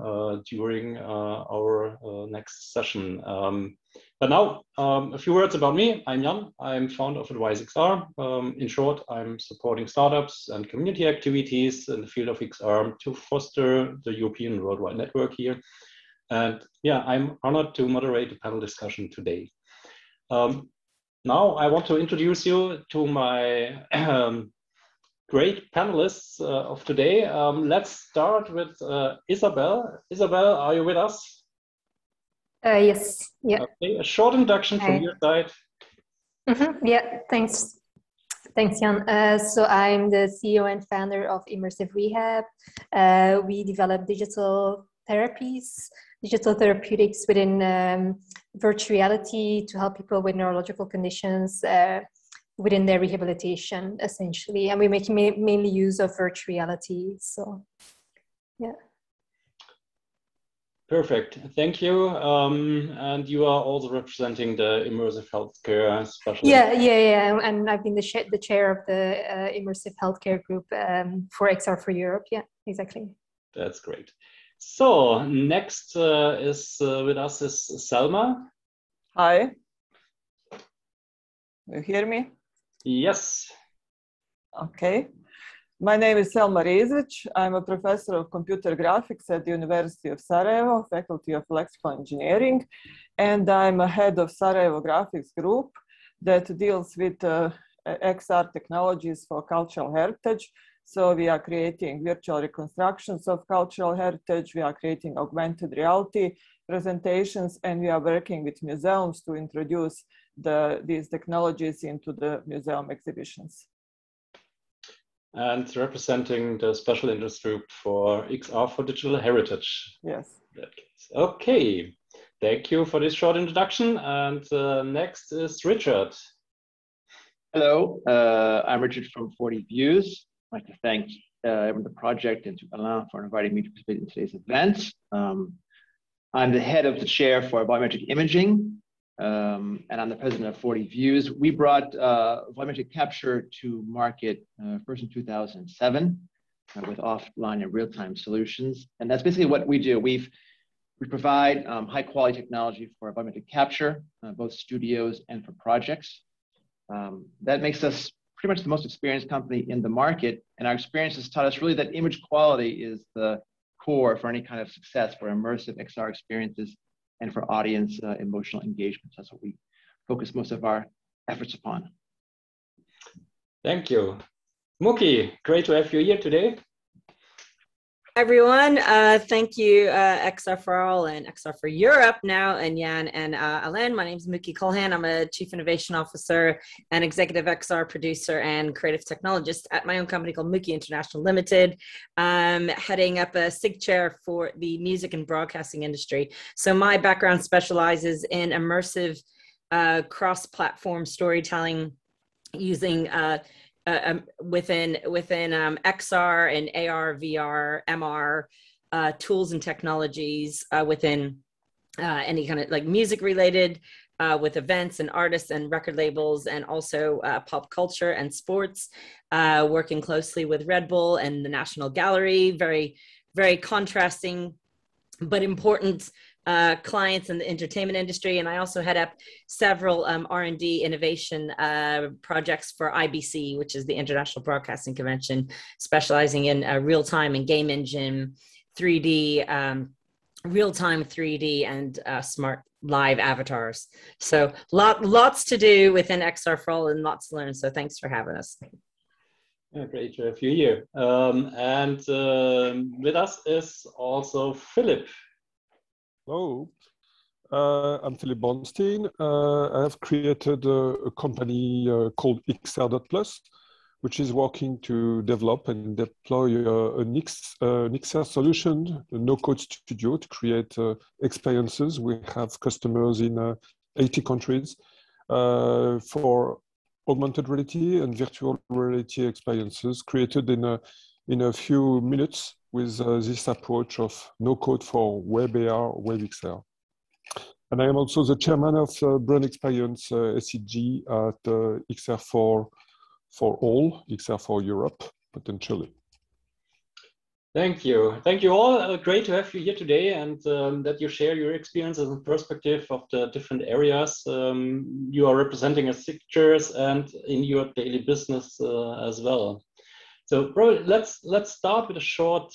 during our next session. But now, a few words about me. I'm Jan. I'm founder of Advise XR. In short, I'm supporting startups and community activities in the field of XR to foster the European worldwide network here. And yeah, I'm honored to moderate the panel discussion today. Now, I want to introduce you to my great panelists of today. Let's start with Isabel. Isabel, are you with us? Yes. Yeah. Okay, a short introduction from your side. Yeah, thanks. Thanks, Jan. So I'm the CEO and founder of Immersive Rehab. We develop digital therapies, digital therapeutics within virtual reality to help people with neurological conditions within their rehabilitation, essentially. And we make mainly use of virtual reality. So, yeah. Perfect, thank you. And you are also representing the Immersive Healthcare Specialist. Yeah. And I've been the chair of the Immersive Healthcare Group for XR4 Europe. Yeah, exactly. That's great. So next is with us is Selma. Hi. You hear me? Yes. Okay. My name is Selma Ryzach. I'm a professor of computer graphics at the University of Sarajevo, Faculty of Electrical Engineering, and I'm a head of Sarajevo Graphics Group that deals with XR technologies for cultural heritage. So we are creating virtual reconstructions of cultural heritage, we are creating augmented reality presentations, and we are working with museums to introduce these technologies into the museum exhibitions. And representing the special interest group for XR for Digital Heritage. Yes. Okay, thank you for this short introduction. And next is Richard. Hello, I'm Richard from 40 Views. I'd like to thank the project and to Alain for inviting me to participate in today's event. I'm the head of the chair for volumetric imaging. And I'm the president of 40 Views. We brought volumetric capture to market first in 2007 with offline and real-time solutions. And that's basically what we do. We provide high quality technology for volumetric capture, both studios and for projects. That makes us pretty much the most experienced company in the market. And our experience has taught us really that image quality is the core for any kind of success for immersive XR experiences and for audience emotional engagement. That's what we focus most of our efforts upon. Thank you. Muki, great to have you here today. Everyone, thank you, XR4ALL and XR4 Europe now, and Jan and Alain. My name is Muki Colhan. I'm a Chief Innovation Officer and Executive XR Producer and Creative Technologist at my own company called Muki International Limited, heading up a SIG chair for the music and broadcasting industry. So my background specializes in immersive cross-platform storytelling using within XR and AR, VR, MR tools and technologies within any kind of like music related with events and artists and record labels, and also pop culture and sports, working closely with Red Bull and the National Gallery, very, very contrasting but important clients in the entertainment industry. And I also head up several R&D innovation projects for IBC, which is the International Broadcasting Convention, specializing in real-time and game engine, 3D, real-time 3D and smart live avatars. So lots to do within XR4ALL and lots to learn. So thanks for having us. Yeah, great to have you here. And with us is also Philip. Hello, I'm Philip Bornstein. I have created a company called XR.Plus, which is working to develop and deploy an XR solution, a no-code studio to create experiences. We have customers in 80 countries for augmented reality and virtual reality experiences created in a few minutes with this approach of no-code for Web AR, Web XR. And I am also the chairman of Brand Experience SEG at XR4ALL, XR4 Europe, potentially. Thank you. Thank you all. Great to have you here today and that you share your experiences and perspective of the different areas you are representing as sectors and in your daily business as well. So probably let's start with a short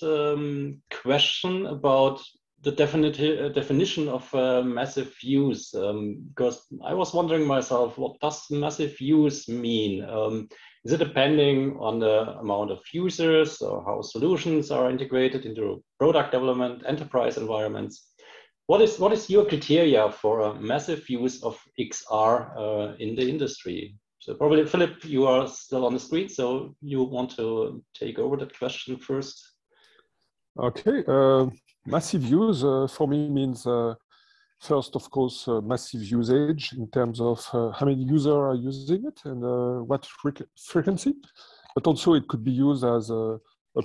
question about the definition of massive use, because I was wondering myself, what does massive use mean? Is it depending on the amount of users or how solutions are integrated into product development, enterprise environments? What is your criteria for a massive use of XR in the industry? So probably, Philip, you are still on the street, so you want to take over that question first. Okay, massive use for me means first, of course, massive usage in terms of how many users are using it and what frequency, but also it could be used as a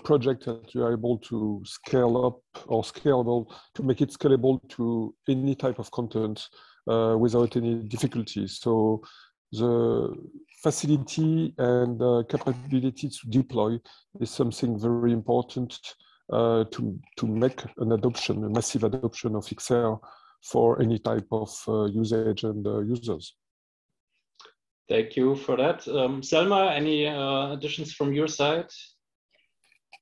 project that you are able to scale up or scalable to make it scalable to any type of content without any difficulties. So the facility and capability to deploy is something very important to make an adoption, a massive adoption of XR for any type of usage and users. Thank you for that. Selma, any additions from your side?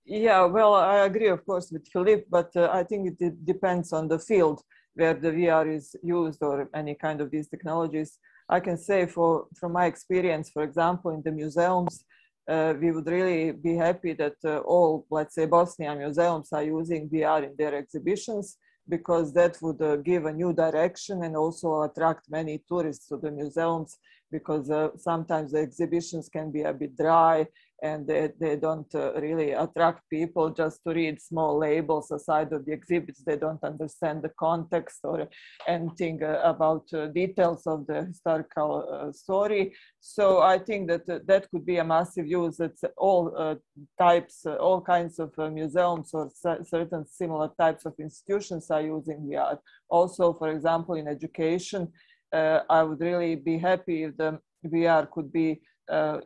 Yeah, well, I agree, of course, with Philippe, but I think it depends on the field where the VR is used or any kind of these technologies. I can say from my experience, for example, in the museums, we would really be happy that all, let's say, Bosnian museums are using VR in their exhibitions, because that would give a new direction and also attract many tourists to the museums, because sometimes the exhibitions can be a bit dry and they don't really attract people just to read small labels aside of the exhibits. They don't understand the context or anything about details of the historical story. So I think that that could be a massive use. It's all types, all kinds of museums or certain similar types of institutions are using VR. Also, for example, in education, I would really be happy if the VR could be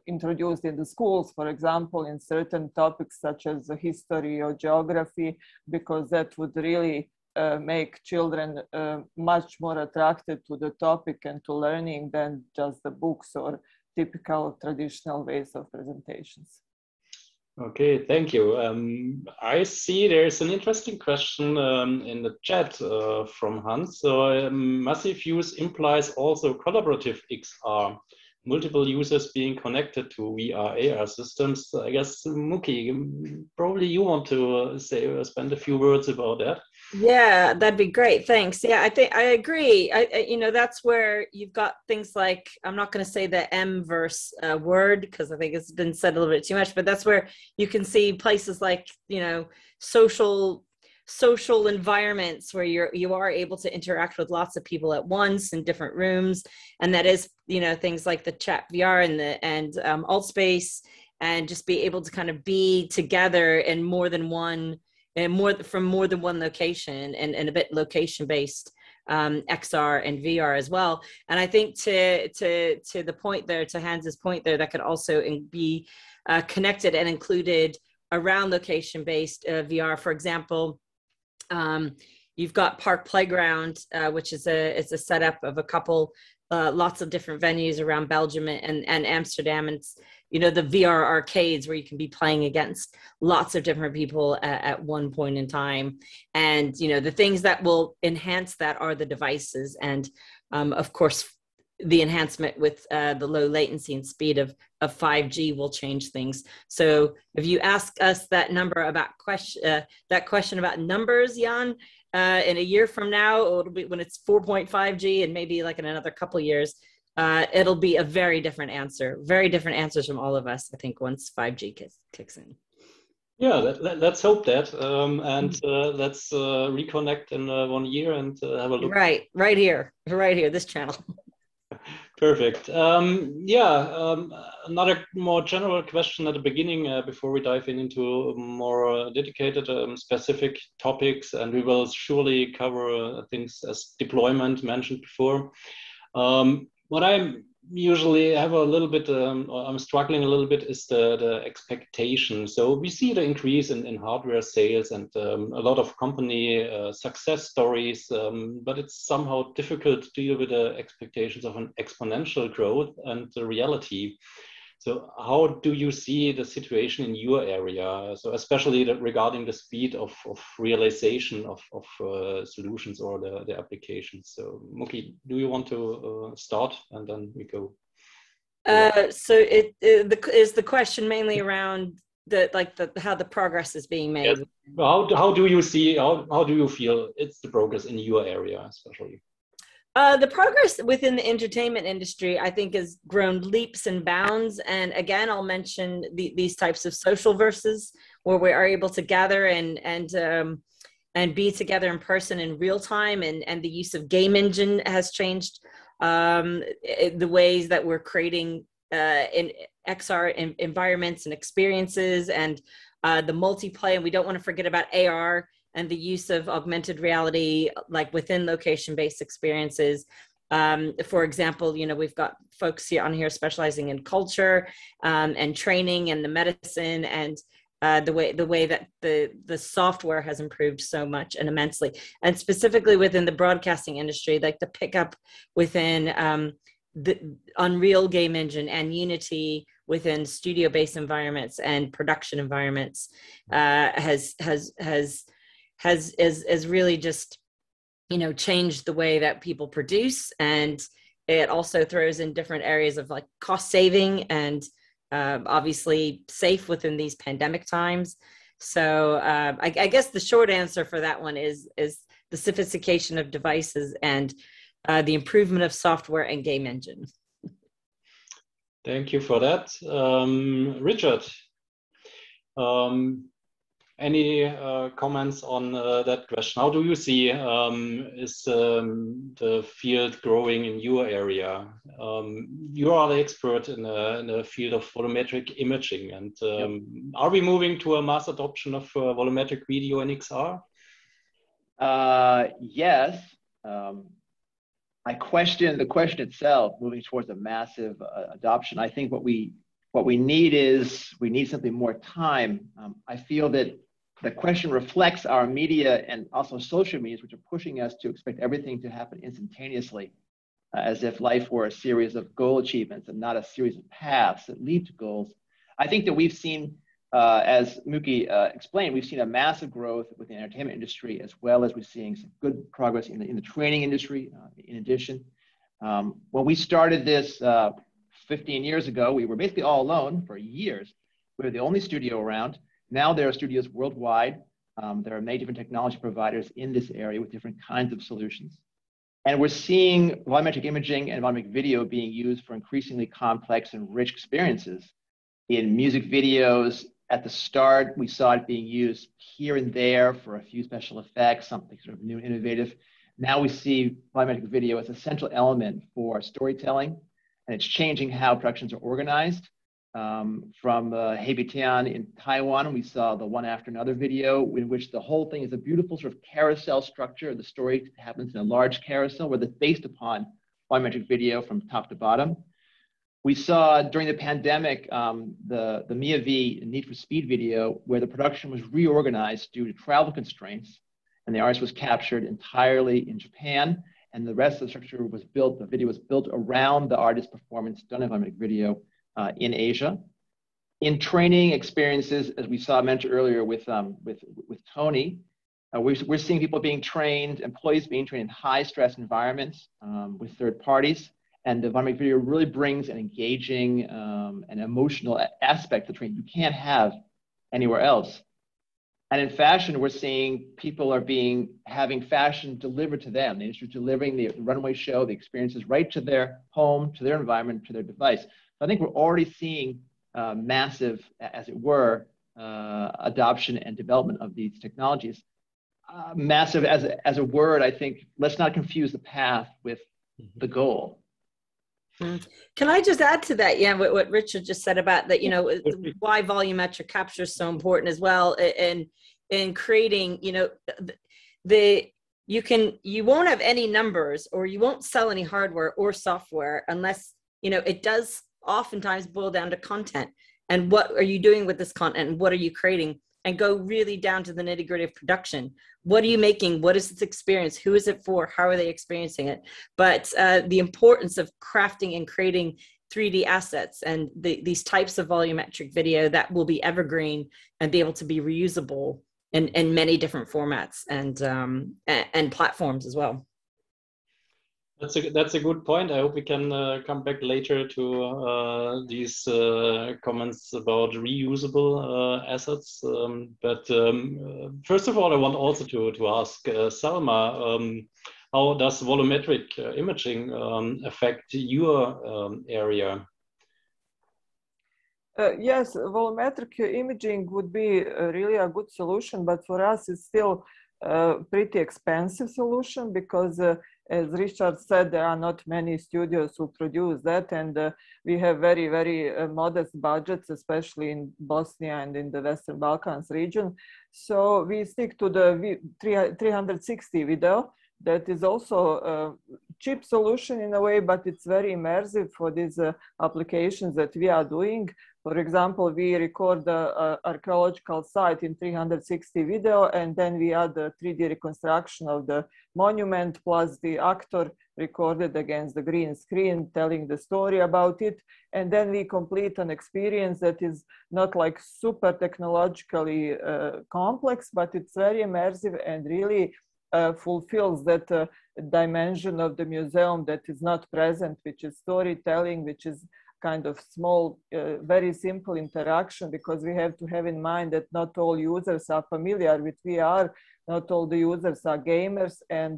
introduced in the schools, for example, in certain topics such as history or geography, because that would really make children much more attracted to the topic and to learning than just the books or typical traditional ways of presentations. Okay, thank you. I see there's an interesting question in the chat from Hans. So massive use implies also collaborative XR, multiple users being connected to VR AR systems. I guess, Muki, probably you want to spend a few words about that. Yeah, that'd be great. Thanks. Yeah, I think I agree. You know, that's where you've got things like, I'm not going to say the M-verse word because I think it's been said a little bit too much, but that's where you can see places like, you know, social environments where you are able to interact with lots of people at once in different rooms, and that is, you know, things like the chat VR and Altspace, and just be able to kind of be together in more than one from more than one location and a bit location based XR and VR as well. And I think to the point there, to Hans's point there, that could also be connected and included around location based VR. For example, you've got Park Playground, which is a setup of a couple, lots of different venues around Belgium and Amsterdam. And it's, you know, the VR arcades where you can be playing against lots of different people at one point in time. And, you know, the things that will enhance that are the devices. And of course, the enhancement with the low latency and speed of 5G will change things. So if you ask us that number about that question about numbers, Jan, in a year from now, it'll be when it's 4.5G, and maybe like in another couple of years, it'll be a very different answer. Very different answers from all of us, I think, once 5G kicks in. Yeah, let's hope that, and let's reconnect in 1 year and have a look. Right here, this channel. Perfect. Another more general question at the beginning before we dive into more dedicated specific topics, and we will surely cover things as deployment mentioned before. What I'm usually have a little bit, I'm struggling a little bit, is the expectation. So we see the increase in hardware sales and a lot of company success stories, but it's somehow difficult to deal with the expectations of an exponential growth and the reality. So how do you see the situation in your area? So especially regarding the speed of realization of solutions or the applications. So Muki, do you want to start and then we go? So is the question mainly around how the progress is being made? Yes. How do you see, how do you feel it's the progress in your area especially? The progress within the entertainment industry, I think, has grown leaps and bounds. And again, I'll mention these types of social verses where we are able to gather and be together in person in real time. And the use of game engine has changed the ways that we're creating in XR environments and experiences, and the multiplayer. And we don't want to forget about AR and the use of augmented reality, like within location-based experiences. For example, we've got folks on here specializing in culture and training and the medicine, and the way that the software has improved so much and immensely. And specifically within the broadcasting industry, like the pickup within the Unreal game engine and Unity within studio-based environments and production environments has really just changed the way that people produce, and it also throws in different areas of like cost saving and obviously safe within these pandemic times. So I guess the short answer for that one is the sophistication of devices and the improvement of software and game engine. Thank you for that. Richard, any comments on that question? How do you see is the field growing in your area? You are the expert in the field of volumetric imaging, and are we moving to a mass adoption of volumetric video in XR? Yes. I question the question itself, moving towards a massive adoption. I think what we need is something more time. I feel that the question reflects our media and also social medias, which are pushing us to expect everything to happen instantaneously, as if life were a series of goal achievements and not a series of paths that lead to goals. I think that we've seen, as Muki explained, we've seen a massive growth within the entertainment industry, as well as we're seeing some good progress in the training industry. In addition, when we started this 15 years ago, we were basically all alone for years. We were the only studio around. Now there are studios worldwide. There are many different technology providers in this area with different kinds of solutions. And we're seeing volumetric imaging and volumetric video being used for increasingly complex and rich experiences. In music videos, at the start, we saw it being used here and there for a few special effects, something sort of new and innovative. Now we see volumetric video as a central element for storytelling, and it's changing how productions are organized. From Hebitian in Taiwan, we saw the One After Another video, in which the whole thing is a beautiful sort of carousel structure. The story happens in a large carousel, where it's based upon volumetric video from top to bottom. We saw during the pandemic the MIA-V Need for Speed video, where the production was reorganized due to travel constraints, and the artist was captured entirely in Japan, and the rest of the structure was built, the video was built around the artist's performance done in volumetric video in Asia. In training experiences, as we saw mentioned earlier with Tony, we're seeing people being trained, employees being trained in high stress environments with third parties. And the volumetric video really brings an engaging and emotional aspect to training you can't have anywhere else. And in fashion, we're seeing people are having fashion delivered to them. The industry delivering the runway show, the experiences right to their home, to their environment, to their device. So I think we're already seeing massive, as it were, adoption and development of these technologies. Massive as a word, I think, let's not confuse the path with the goal. Can I just add to that? Yeah, what Richard just said about that, you know, why volumetric capture is so important as well in creating, you know, you won't have any numbers or you won't sell any hardware or software unless, you know, it does oftentimes boil down to content and what are you doing with this content and what are you creating, and go really down to the nitty-gritty of production. What are you making? What is this experience? Who is it for? How are they experiencing it? But the importance of crafting and creating 3D assets and these types of volumetric video that will be evergreen and be able to be reusable in many different formats and platforms as well. That's a good point. I hope we can come back later to these comments about reusable assets. But first of all, I want also to ask Selma, how does volumetric imaging affect your area? Yes, volumetric imaging would be really a good solution, but for us it's still a pretty expensive solution because as Richard said, there are not many studios who produce that, and we have very, very modest budgets, especially in Bosnia and in the Western Balkans region. So we stick to the 360 video. That is also a cheap solution in a way, but it's very immersive for these applications that we are doing. For example, we record the archaeological site in 360 video, and then we add the 3D reconstruction of the monument plus the actor recorded against the green screen telling the story about it. And then we complete an experience that is not like super technologically complex, but it's very immersive and really fulfills that dimension of the museum that is not present, which is storytelling, which is kind of small, very simple interaction, because we have to have in mind that not all users are familiar with VR, not all the users are gamers, and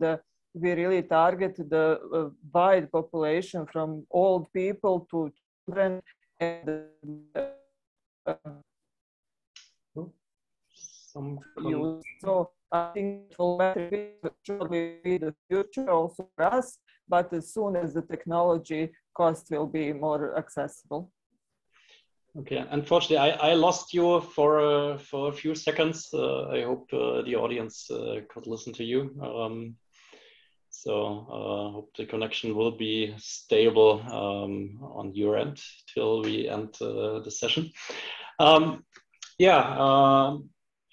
we really target the wide population from old people to children. And, so I think it will surely be the future also for us, but as soon as the technology cost will be more accessible. Okay, unfortunately, I lost you for a few seconds. I hope the audience could listen to you. So hope the connection will be stable on your end till we end the session.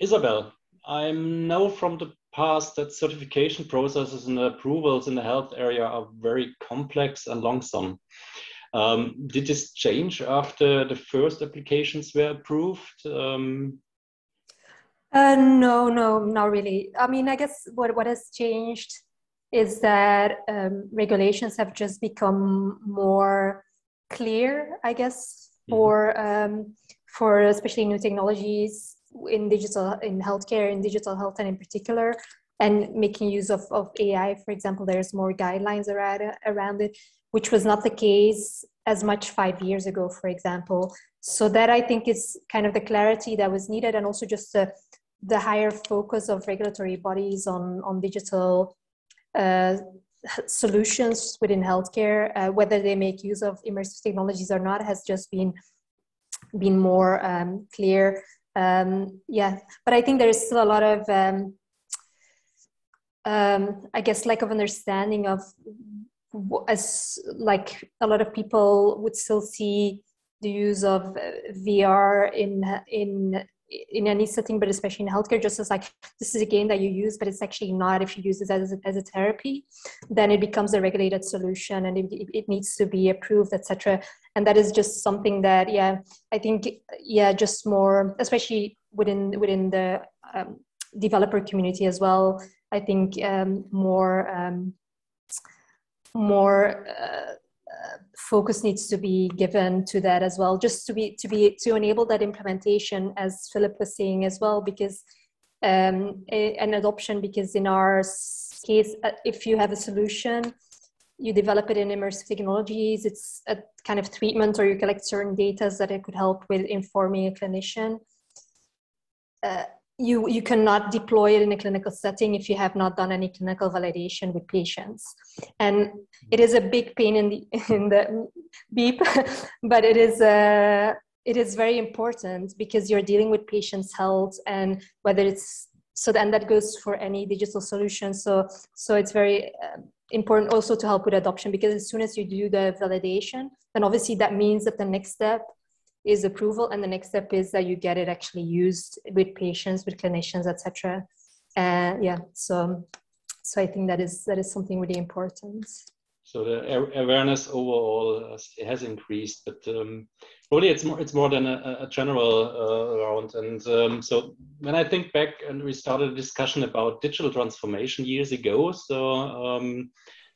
Isabel, I know from the past that certification processes and approvals in the health area are very complex and longsome. Did this change after the first applications were approved? No, not really. I mean, I guess what has changed is that regulations have just become more clear, I guess, for especially new technologies in healthcare, in digital health, and in particular, and making use of AI, for example. There's more guidelines around it, which was not the case as much 5 years ago, for example. So that, I think, is kind of the clarity that was needed, and also just the higher focus of regulatory bodies on digital solutions within healthcare, whether they make use of immersive technologies or not, has just been more clear. But I think there is still a lot of I guess lack of understanding of, as like a lot of people would still see the use of VR in any setting, but especially in healthcare, just as like, this is a game that you use, but it's actually not. If you use it as a therapy, then it becomes a regulated solution and it needs to be approved, etc. And that is just something that, I think, just more, especially within the developer community as well, I think more focus needs to be given to that as well, just to enable that implementation, as Philip was saying as well, because an adoption, because in our case, if you have a solution, you develop it in immersive technologies, it's a kind of treatment, or you collect certain data that it could help with informing a clinician. You cannot deploy it in a clinical setting if you have not done any clinical validation with patients. And it is a big pain in the beep, but it is very important, because you're dealing with patients' health, and whether it's, and that goes for any digital solution. So it's very important also to help with adoption, because as soon as you do the validation, then obviously that means that the next step is approval, and the next step is that you get it actually used with patients, with clinicians, etc. Yeah, so I think that is something really important. So the awareness overall has increased, but probably it's more than a general round. And so when I think back, and we started a discussion about digital transformation years ago, so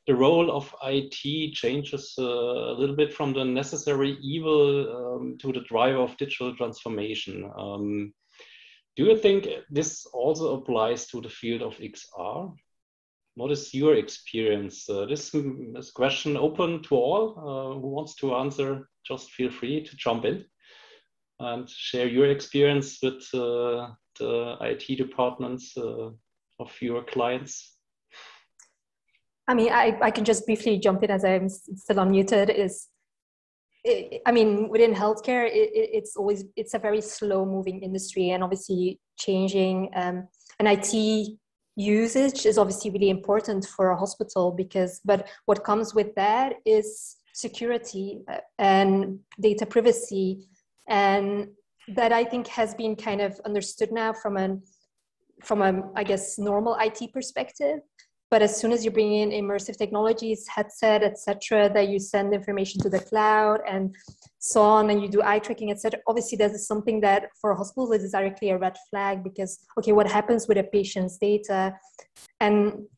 the role of IT changes a little bit from the necessary evil to the driver of digital transformation. Do you think this also applies to the field of XR? What is your experience? This question open to all who wants to answer. Just feel free to jump in and share your experience with the IT departments of your clients. I mean, I can just briefly jump in as I'm still unmuted. I mean, within healthcare, it's a very slow moving industry, and obviously changing. And IT usage is obviously really important for a hospital, but what comes with that is security and data privacy, and that I think has been kind of understood now from a I guess normal IT perspective. But as soon as you bring in immersive technologies, headset, etc., that you send information to the cloud and so on, and you do eye tracking, etc., obviously this is something that for hospitals is directly a red flag, because, okay, what happens with a patient's data? And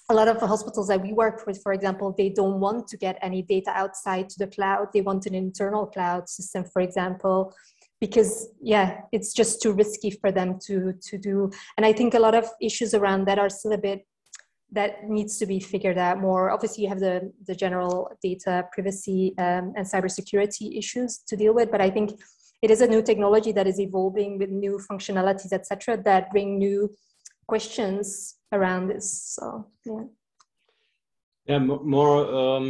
a lot of the hospitals that we work with, for example, they don't want to get any data outside to the cloud. They want an internal cloud system, for example, because, yeah, it's just too risky for them to do. And I think a lot of issues around that are still a bit, that needs to be figured out more. Obviously, you have the general data privacy and cybersecurity issues to deal with, but I think it is a new technology that is evolving with new functionalities, etc., that bring new questions around this. So, yeah. Yeah, more.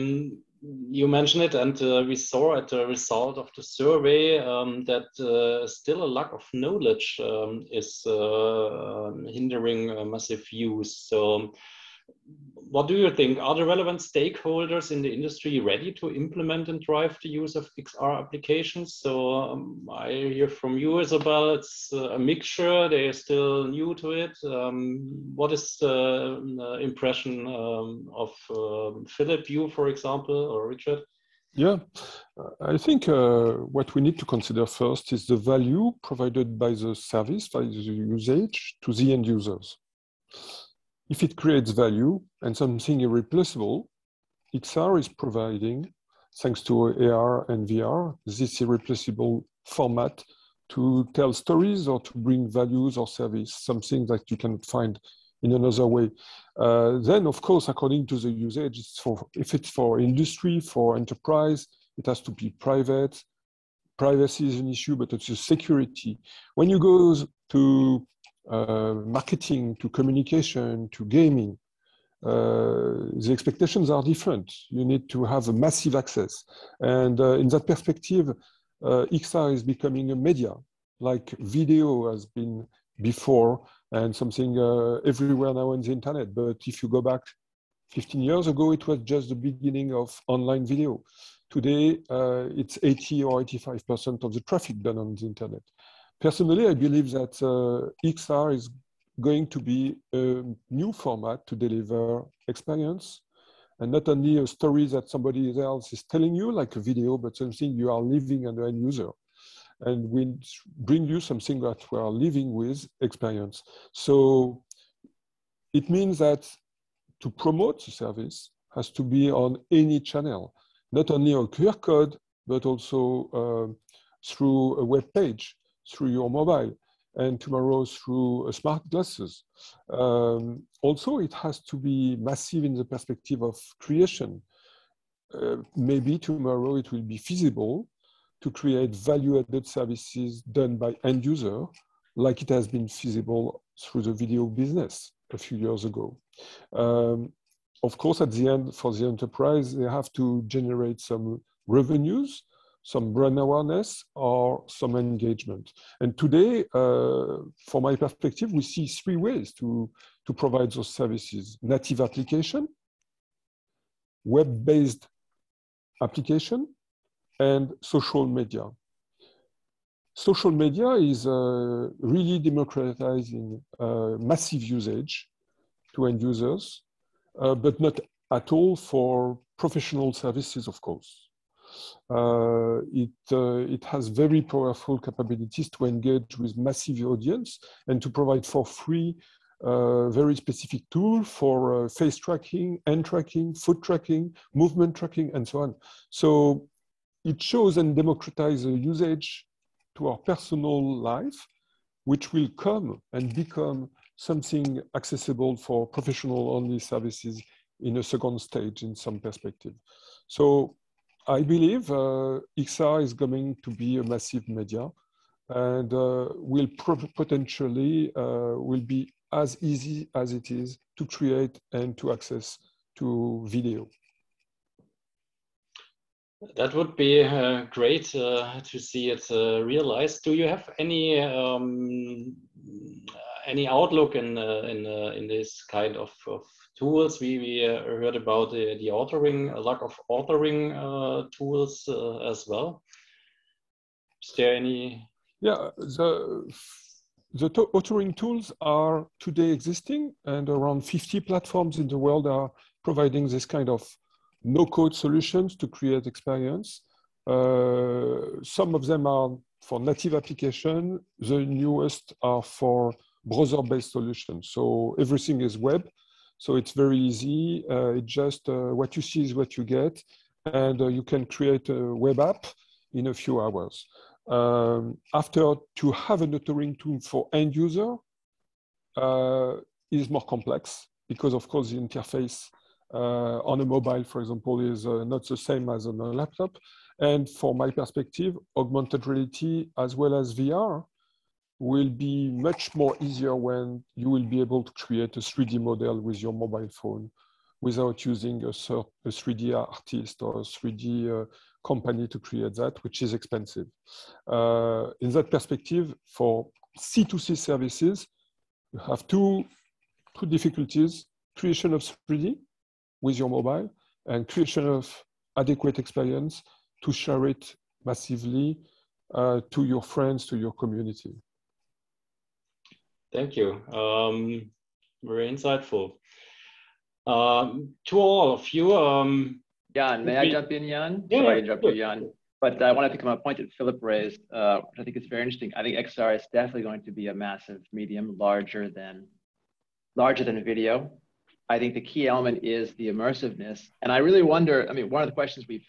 You mentioned it, and we saw at the result of the survey that still a lack of knowledge is hindering massive use. So, what do you think? Are the relevant stakeholders in the industry ready to implement and drive the use of XR applications? So I hear from you, Isabel, it's a mixture. They are still new to it. What is the impression of Philip, you, for example, or Richard? Yeah, I think what we need to consider first is the value provided by the service, by the usage to the end users. If it creates value and something irreplaceable, XR is providing, thanks to AR and VR, this irreplaceable format to tell stories or to bring values or service, something that you can find in another way. Then, of course, according to the usage, if it's for industry, for enterprise, it has to be private. Privacy is an issue, but it's a security. When you go to marketing, to communication, to gaming, the expectations are different. You need to have a massive access. And in that perspective, XR is becoming a media, like video has been before, and something everywhere now on the internet. But if you go back 15 years ago, it was just the beginning of online video. Today, it's 80 or 85% of the traffic done on the internet. Personally, I believe that XR is going to be a new format to deliver experience, and not only a story that somebody else is telling you, like a video, but something you are living as an end user. And we bring you something that we are living with experience. So it means that to promote the service has to be on any channel. not only a QR code, but also through a web page, through your mobile, and tomorrow through smart glasses. Also, it has to be massive in the perspective of creation. Maybe tomorrow it will be feasible to create value-added services done by end user, like it has been feasible through the video business a few years ago. Of course, at the end, for the enterprise, they have to generate some revenues, some brand awareness, or some engagement. And today, from my perspective, we see three ways to provide those services: native application, web-based application, and social media. Social media is really democratizing massive usage to end users, but not at all for professional services, of course. It has very powerful capabilities to engage with massive audience and to provide for free very specific tool for face tracking, hand tracking, foot tracking, movement tracking, and so on. So it shows and democratizes usage to our personal life, which will come and become something accessible for professional-only services in a second stage in some perspective. So I believe XR is going to be a massive media and will potentially will be as easy as it is to create and to access to video. That would be great to see it realized. Do you have any outlook in this kind of tools? We heard about the authoring, a lack of authoring tools as well. Is there any? Yeah, the authoring tools are today existing, and around 50 platforms in the world are providing this kind of no-code solutions to create experience. Some of them are for native application. The newest are for browser-based solutions. So everything is web. So it's very easy. It just what you see is what you get. And you can create a web app in a few hours. After, to have an authoring tool for end user is more complex because, of course, the interface on a mobile, for example, is not the same as on a laptop. And from my perspective, augmented reality as well as VR will be much more easier when you will be able to create a 3D model with your mobile phone without using a 3D artist or a 3D company to create that, which is expensive. In that perspective, for C2C services, you have two difficulties: creation of 3D with your mobile and creation of adequate experience to share it massively to your friends, to your community. Thank you. Very insightful. To all of you. Jan, may I jump in, Jan? Yeah, sorry to jump in, Jan. But I want to pick up on a point that Philip raised, which I think is very interesting. I think XR is definitely going to be a massive medium, larger than video. I think the key element is the immersiveness. And I really wonder, I mean, one of the questions we've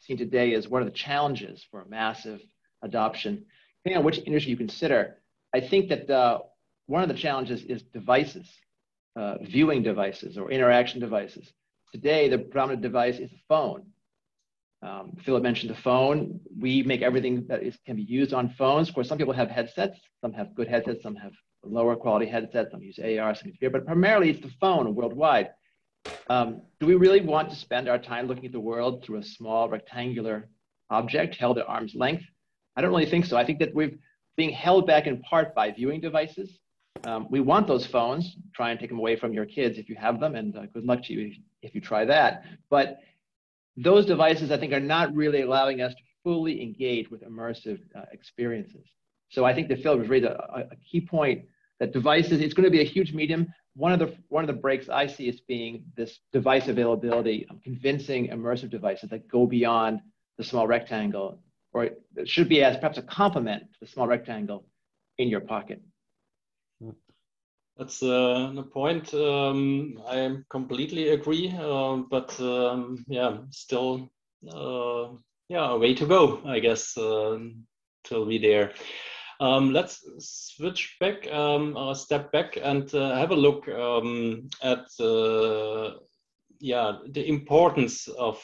seen today is what are the challenges for massive adoption? Depending on which industry you consider, I think that one of the challenges is devices, viewing devices or interaction devices. Today, the predominant device is a phone. Philip mentioned the phone. We make everything that can be used on phones. Of course, some people have headsets. Some have good headsets. Some have lower quality headsets. Some use AR, some use VR. But primarily, it's the phone worldwide. Do we really want to spend our time looking at the world through a small rectangular object held at arm's length? I don't really think so. I think that we're being held back in part by viewing devices. We want those phones. Try and take them away from your kids if you have them, and good luck to you if you try that. But those devices, I think, are not really allowing us to fully engage with immersive experiences. So I think that Phil was raised a key point that devices, it's going to be a huge medium. One of the breaks I see is being this device availability, convincing immersive devices that go beyond the small rectangle, or it should be as perhaps a complement to the small rectangle in your pocket. That's the point. I completely agree, but yeah, still yeah, a way to go, I guess, till we there. Let's switch back, step back, and have a look at yeah, the importance of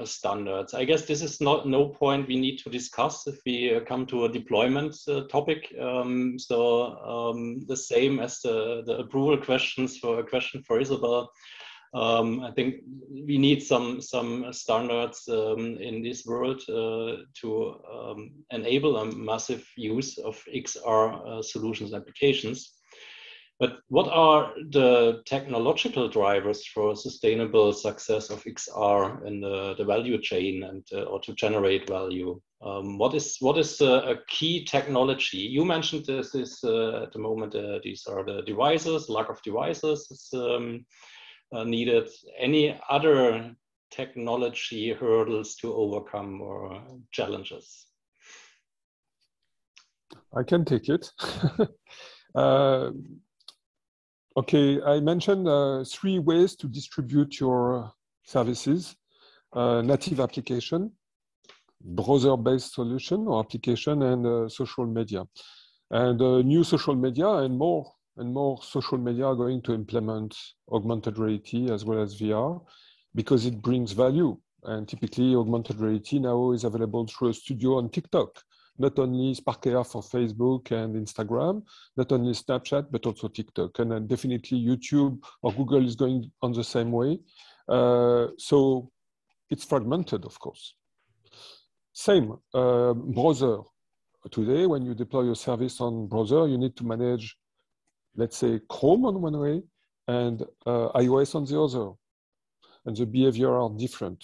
standards. I guess this is no point we need to discuss if we come to a deployment topic. The same as the approval questions for a question for Isabel. I think we need some standards in this world to enable a massive use of XR solutions applications. But what are the technological drivers for sustainable success of XR in the value chain and or to generate value? What is a key technology? You mentioned this is at the moment. These are the devices. Lack of devices is needed. Any other technology hurdles to overcome or challenges? I can take it. Okay, I mentioned 3 ways to distribute your services: native application, browser-based solution or application, and social media. And new social media and more social media are going to implement augmented reality as well as VR because it brings value. And typically augmented reality now is available through a studio on TikTok. Not only Spark AR for Facebook and Instagram, not only Snapchat, but also TikTok. And then definitely YouTube or Google is going on the same way. So it's fragmented, of course. Same, browser. Today, when you deploy your service on browser, you need to manage, let's say, Chrome on one way and iOS on the other. And the behavior are different.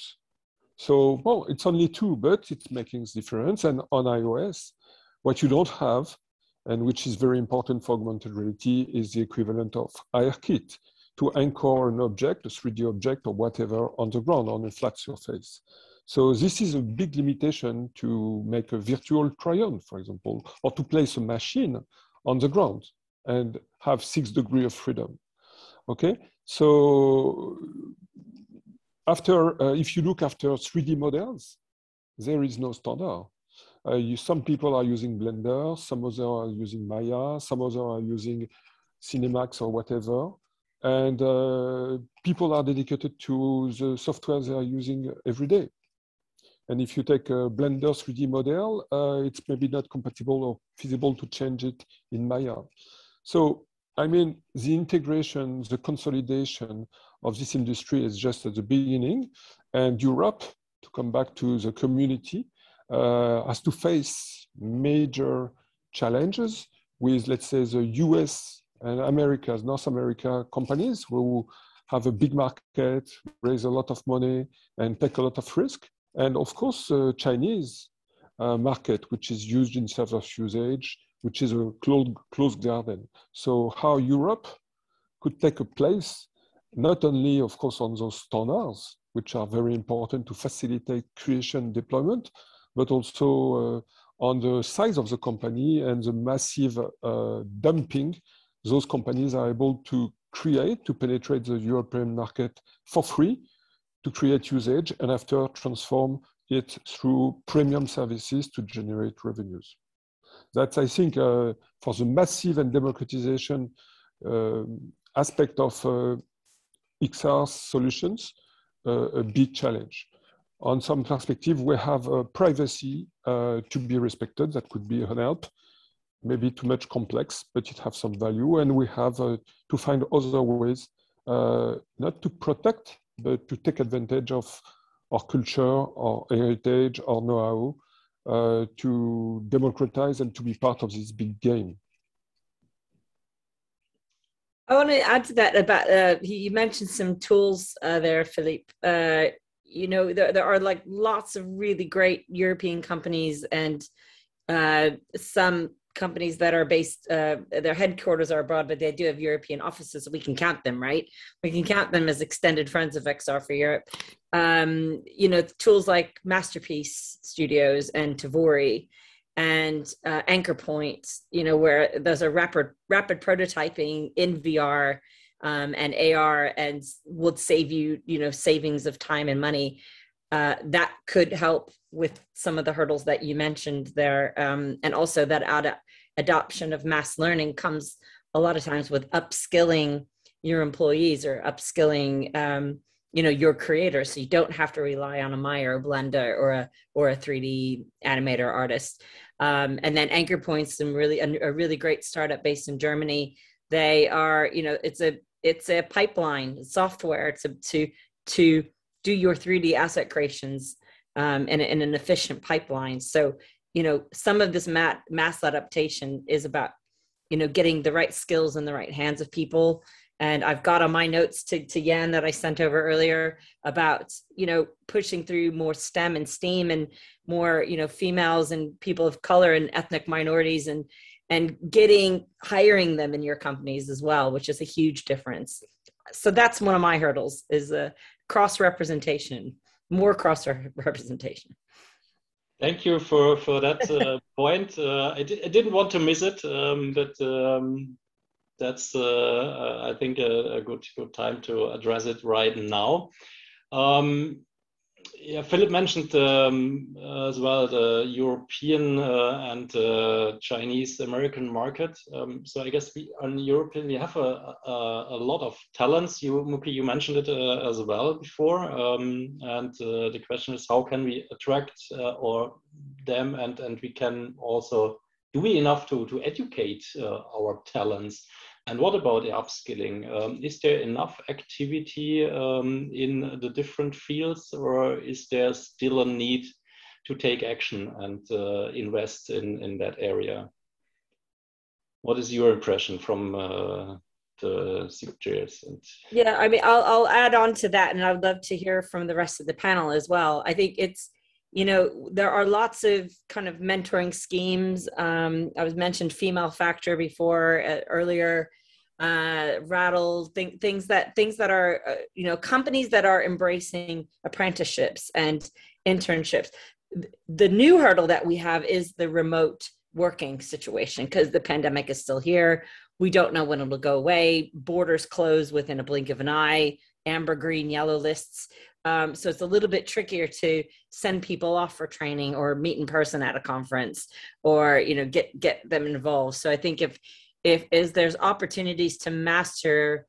So, well, it's only 2, but it's making a difference. And on iOS, what you don't have, and which is very important for augmented reality, is the equivalent of ARKit to anchor an object, a 3D object or whatever, on the ground, on a flat surface. So this is a big limitation to make a virtual try-on, for example, or to place a machine on the ground and have 6 degrees of freedom. Okay, so if you look after 3D models, there is no standard. Some people are using Blender, some others are using Maya, some others are using Cinemax or whatever. And people are dedicated to the software they are using every day. And if you take a Blender 3D model, it's maybe not compatible or feasible to change it in Maya. So, I mean, the integration, the consolidation of this industry is just at the beginning. And Europe, to come back to the community, has to face major challenges with, let's say, the US and North America companies who have a big market, raise a lot of money, and take a lot of risk. And of course, Chinese market, which is used in server usage, which is a closed garden. So how Europe could take a place, not only, of course, on those standards, which are very important to facilitate creation deployment, but also on the size of the company and the massive dumping those companies are able to create to penetrate the European market for free, to create usage, and after transform it through premium services to generate revenues. That's, I think, for the massive and democratization aspect of XR solutions, a big challenge. On some perspective, we have privacy to be respected. That could be an help, maybe too much complex, but it has some value. And we have to find other ways, not to protect, but to take advantage of our culture, our heritage, our know-how, to democratize and to be part of this big game. I want to add to that about, you mentioned some tools there, Philippe. You know, there are like lots of really great European companies and some companies that are based, their headquarters are abroad, but they do have European offices. We can count them, right? We can count them as extended friends of XR for Europe. You know, tools like Masterpiece Studios and Tavori and Anchor Point, you know, where there's a rapid prototyping in VR and AR and would save you, you know, savings of time and money. that could help with some of the hurdles that you mentioned there. And also that adoption of mass learning comes a lot of times with upskilling your employees or upskilling, your creators. So you don't have to rely on a Maya or a Blender or a 3D animator artist. And then Anchor Point's a really great startup based in Germany. They are, it's a pipeline software to do your 3D asset creations in an efficient pipeline. So, some of this mass adaptation is about, getting the right skills in the right hands of people. And I've got on my notes to Jan that I sent over earlier about, pushing through more STEM and STEAM and more, females and people of color and ethnic minorities and hiring them in your companies as well, which is a huge difference. So that's one of my hurdles is cross-representation, more cross-representation. Thank you for that point. I didn't want to miss it, but that's I think a good time to address it right now. Yeah, Philip mentioned as well the European and Chinese American market. So I guess on European we have a lot of talents. Muki, you mentioned it as well before, and the question is how can we attract them, and we can also do we enough to educate our talents. And what about the upskilling? Is there enough activity in the different fields, or is there still a need to take action and invest in that area? What is your impression from the sectors? Yeah, I mean, I'll add on to that, and I'd love to hear from the rest of the panel as well. I think it's, there are lots of kind of mentoring schemes. I was mentioned female factor before earlier, rattle things that are, companies that are embracing apprenticeships and internships. The new hurdle that we have is the remote working situation because the pandemic is still here. We don't know when it'll go away. Borders close within a blink of an eye, amber, green, yellow lists. So it's a little bit trickier to send people off for training or meet in person at a conference or, get them involved. So I think if there's opportunities to master,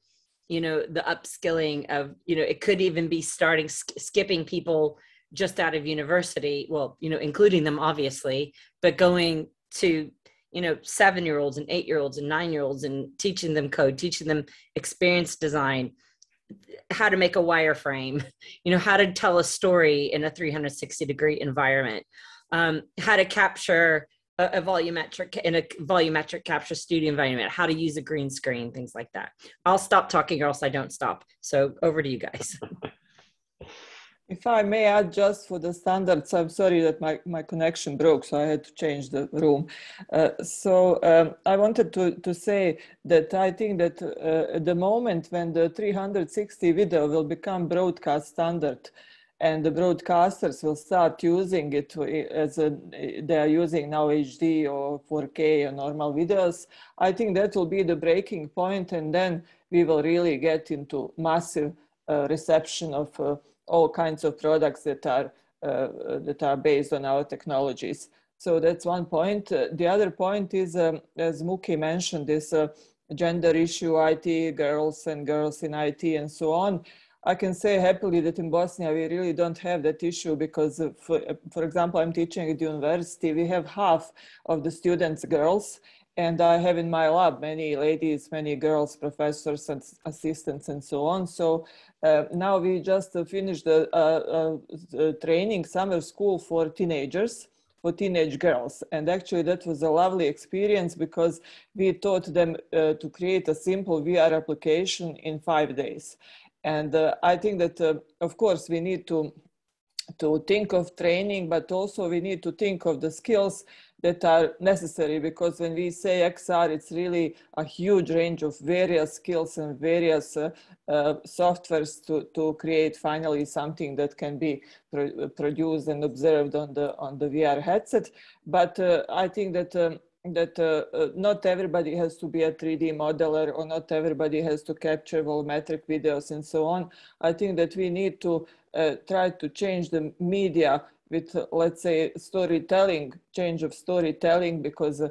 the upskilling of, it could even be skipping people just out of university, well, including them obviously, but going to, 7-year-olds and 8-year-olds and 9-year-olds and teaching them code, teaching them experience design, how to make a wireframe, how to tell a story in a 360-degree environment, how to capture a volumetric capture studio environment, how to use a green screen, things like that. I'll stop talking or else I don't stop. So over to you guys. If I may add just for the standards, I'm sorry that my connection broke, so I had to change the room. I wanted to say that I think that at the moment when the 360 video will become broadcast standard and the broadcasters will start using it as they are using now HD or 4K or normal videos, I think that will be the breaking point, and then we will really get into massive reception of all kinds of products that are based on our technologies. So that's one point. The other point is, as Muki mentioned, this gender issue, IT, girls in IT and so on. I can say happily that in Bosnia, we really don't have that issue because, for example, I'm teaching at the university. We have half of the students girls, and I have in my lab many ladies, many girls, professors and assistants and so on. So now we just finished the training summer school for teenagers, for teenage girls. And actually that was a lovely experience because we taught them to create a simple VR application in 5 days. And I think that, of course, we need to think of training, but also we need to think of the skills that are necessary, because when we say XR, it's really a huge range of various skills and various softwares to create finally something that can be produced and observed on the VR headset. But I think that not everybody has to be a 3D modeler, or not everybody has to capture volumetric videos and so on. I think that we need to try to change the media with, let's say, storytelling, change of storytelling, because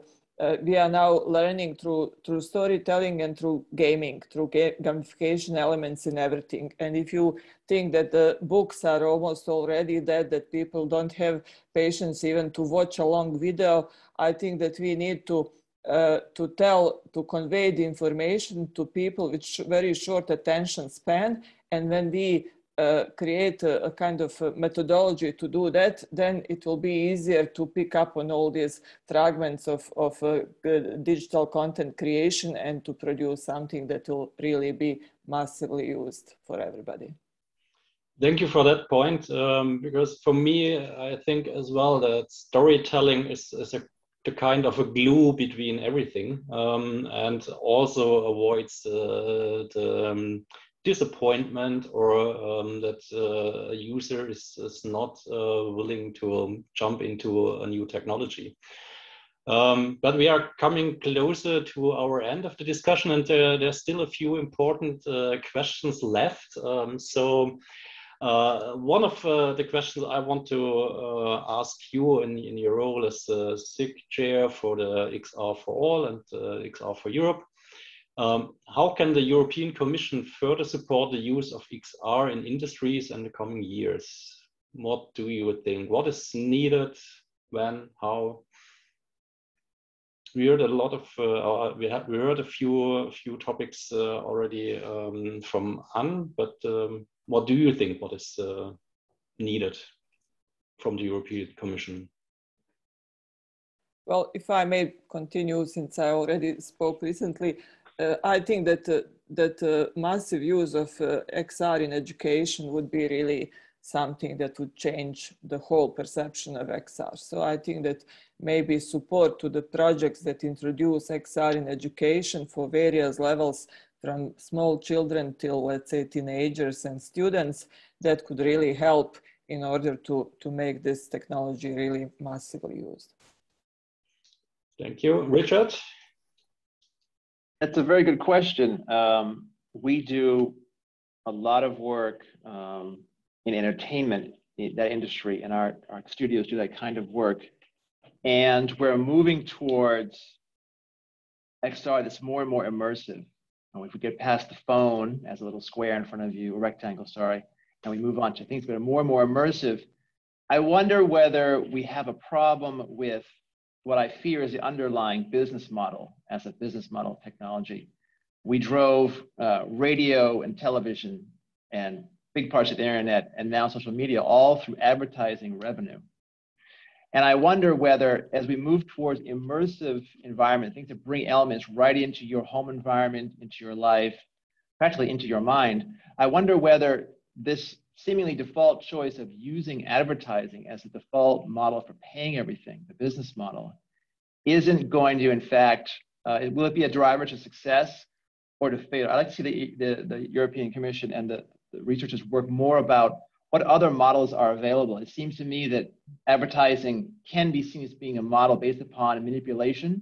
we are now learning through storytelling and through gaming, through gamification elements in everything. And if you think that the books are almost already dead, that people don't have patience even to watch a long video, I think that we need to convey the information to people with very short attention span. And when we create a kind of a methodology to do that, then it will be easier to pick up on all these fragments of digital content creation and to produce something that will really be massively used for everybody. Thank you for that point, because for me, I think as well that storytelling is the kind of a glue between everything, and also avoids the disappointment or that a user is not willing to jump into a new technology. But we are coming closer to our end of the discussion, and there's still a few important questions left. So one of the questions I want to ask you in your role as SIG chair for the XR4ALL and XR4Europe, how can the European Commission further support the use of XR in industries in the coming years? What do you think? What is needed? When? How? We heard a lot of we heard a few topics already from Anne, but what do you think? What is needed from the European Commission? Well, if I may continue, since I already spoke recently, I think that massive use of XR in education would be really something that would change the whole perception of XR. So I think that maybe support to the projects that introduce XR in education for various levels, from small children till, let's say, teenagers and students, that could really help in order to make this technology really massively used. Thank you. Richard? That's a very good question. We do a lot of work in entertainment, in that industry, and our studios do that kind of work. And we're moving towards XR that's more and more immersive. And if we get past the phone as a little square in front of you, a rectangle, sorry, and we move on to things that are more and more immersive, I wonder whether we have a problem with what I fear is the underlying business model as a business model technology. We drove radio and television and big parts of the internet and now social media all through advertising revenue. And I wonder whether, as we move towards immersive environment, things that bring elements right into your home environment, into your life, practically into your mind, I wonder whether this seemingly default choice of using advertising as a default model for paying everything, the business model, isn't going to, in fact, will it be a driver to success or to failure? I'd like to see the European Commission and the researchers work more about what other models are available. It seems to me that advertising can be seen as being a model based upon manipulation,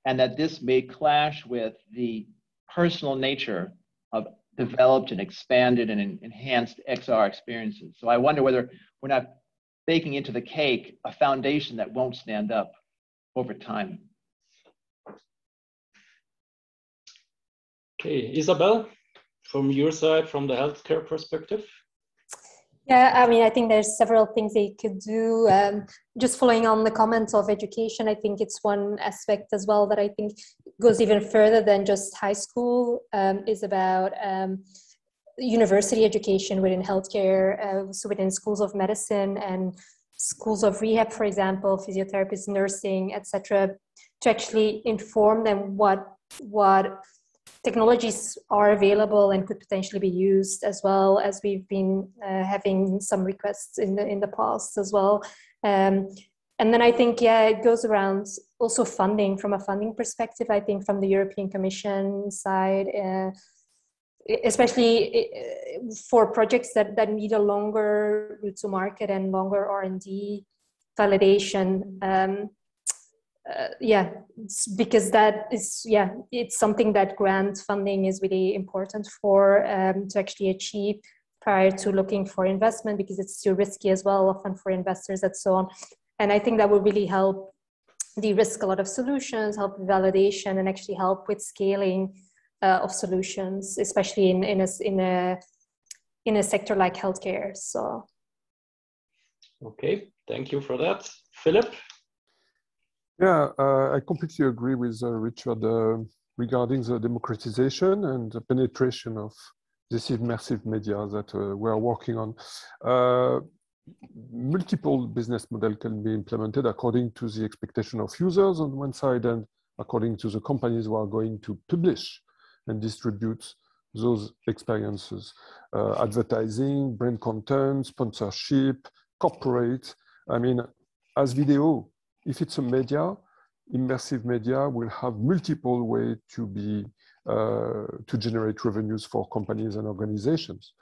and that this may clash with the personal nature of developed and expanded and enhanced XR experiences. So I wonder whether we're not baking into the cake a foundation that won't stand up over time. Okay, Isabel, from your side, from the healthcare perspective? Yeah, I mean, I think there's several things they could do. Just following on the comments of education, I think it's one aspect as well that I think goes even further than just high school, is about university education within healthcare, so within schools of medicine and schools of rehab, for example, physiotherapists, nursing, etc., to actually inform them what technologies are available and could potentially be used, as well as we've been having some requests in the past as well. And then I think, yeah, it goes around also funding. From a funding perspective, I think from the European Commission side, especially for projects that need a longer route to market and longer R&D validation, yeah, because that is, yeah, it's something that grant funding is really important for to actually achieve prior to looking for investment, because it's too risky as well, often for investors and so on. And I think that will really help de-risk a lot of solutions, help with validation, and actually help with scaling of solutions, especially in a sector like healthcare. So, okay, thank you for that, Philip. Yeah, I completely agree with Richard regarding the democratization and the penetration of this immersive media that we're working on. Multiple business models can be implemented according to the expectation of users on one side and according to the companies who are going to publish and distribute those experiences. Advertising, brand content, sponsorship, corporate. I mean, as video, if it's a media, immersive media will have multiple ways to generate revenues for companies and organizations.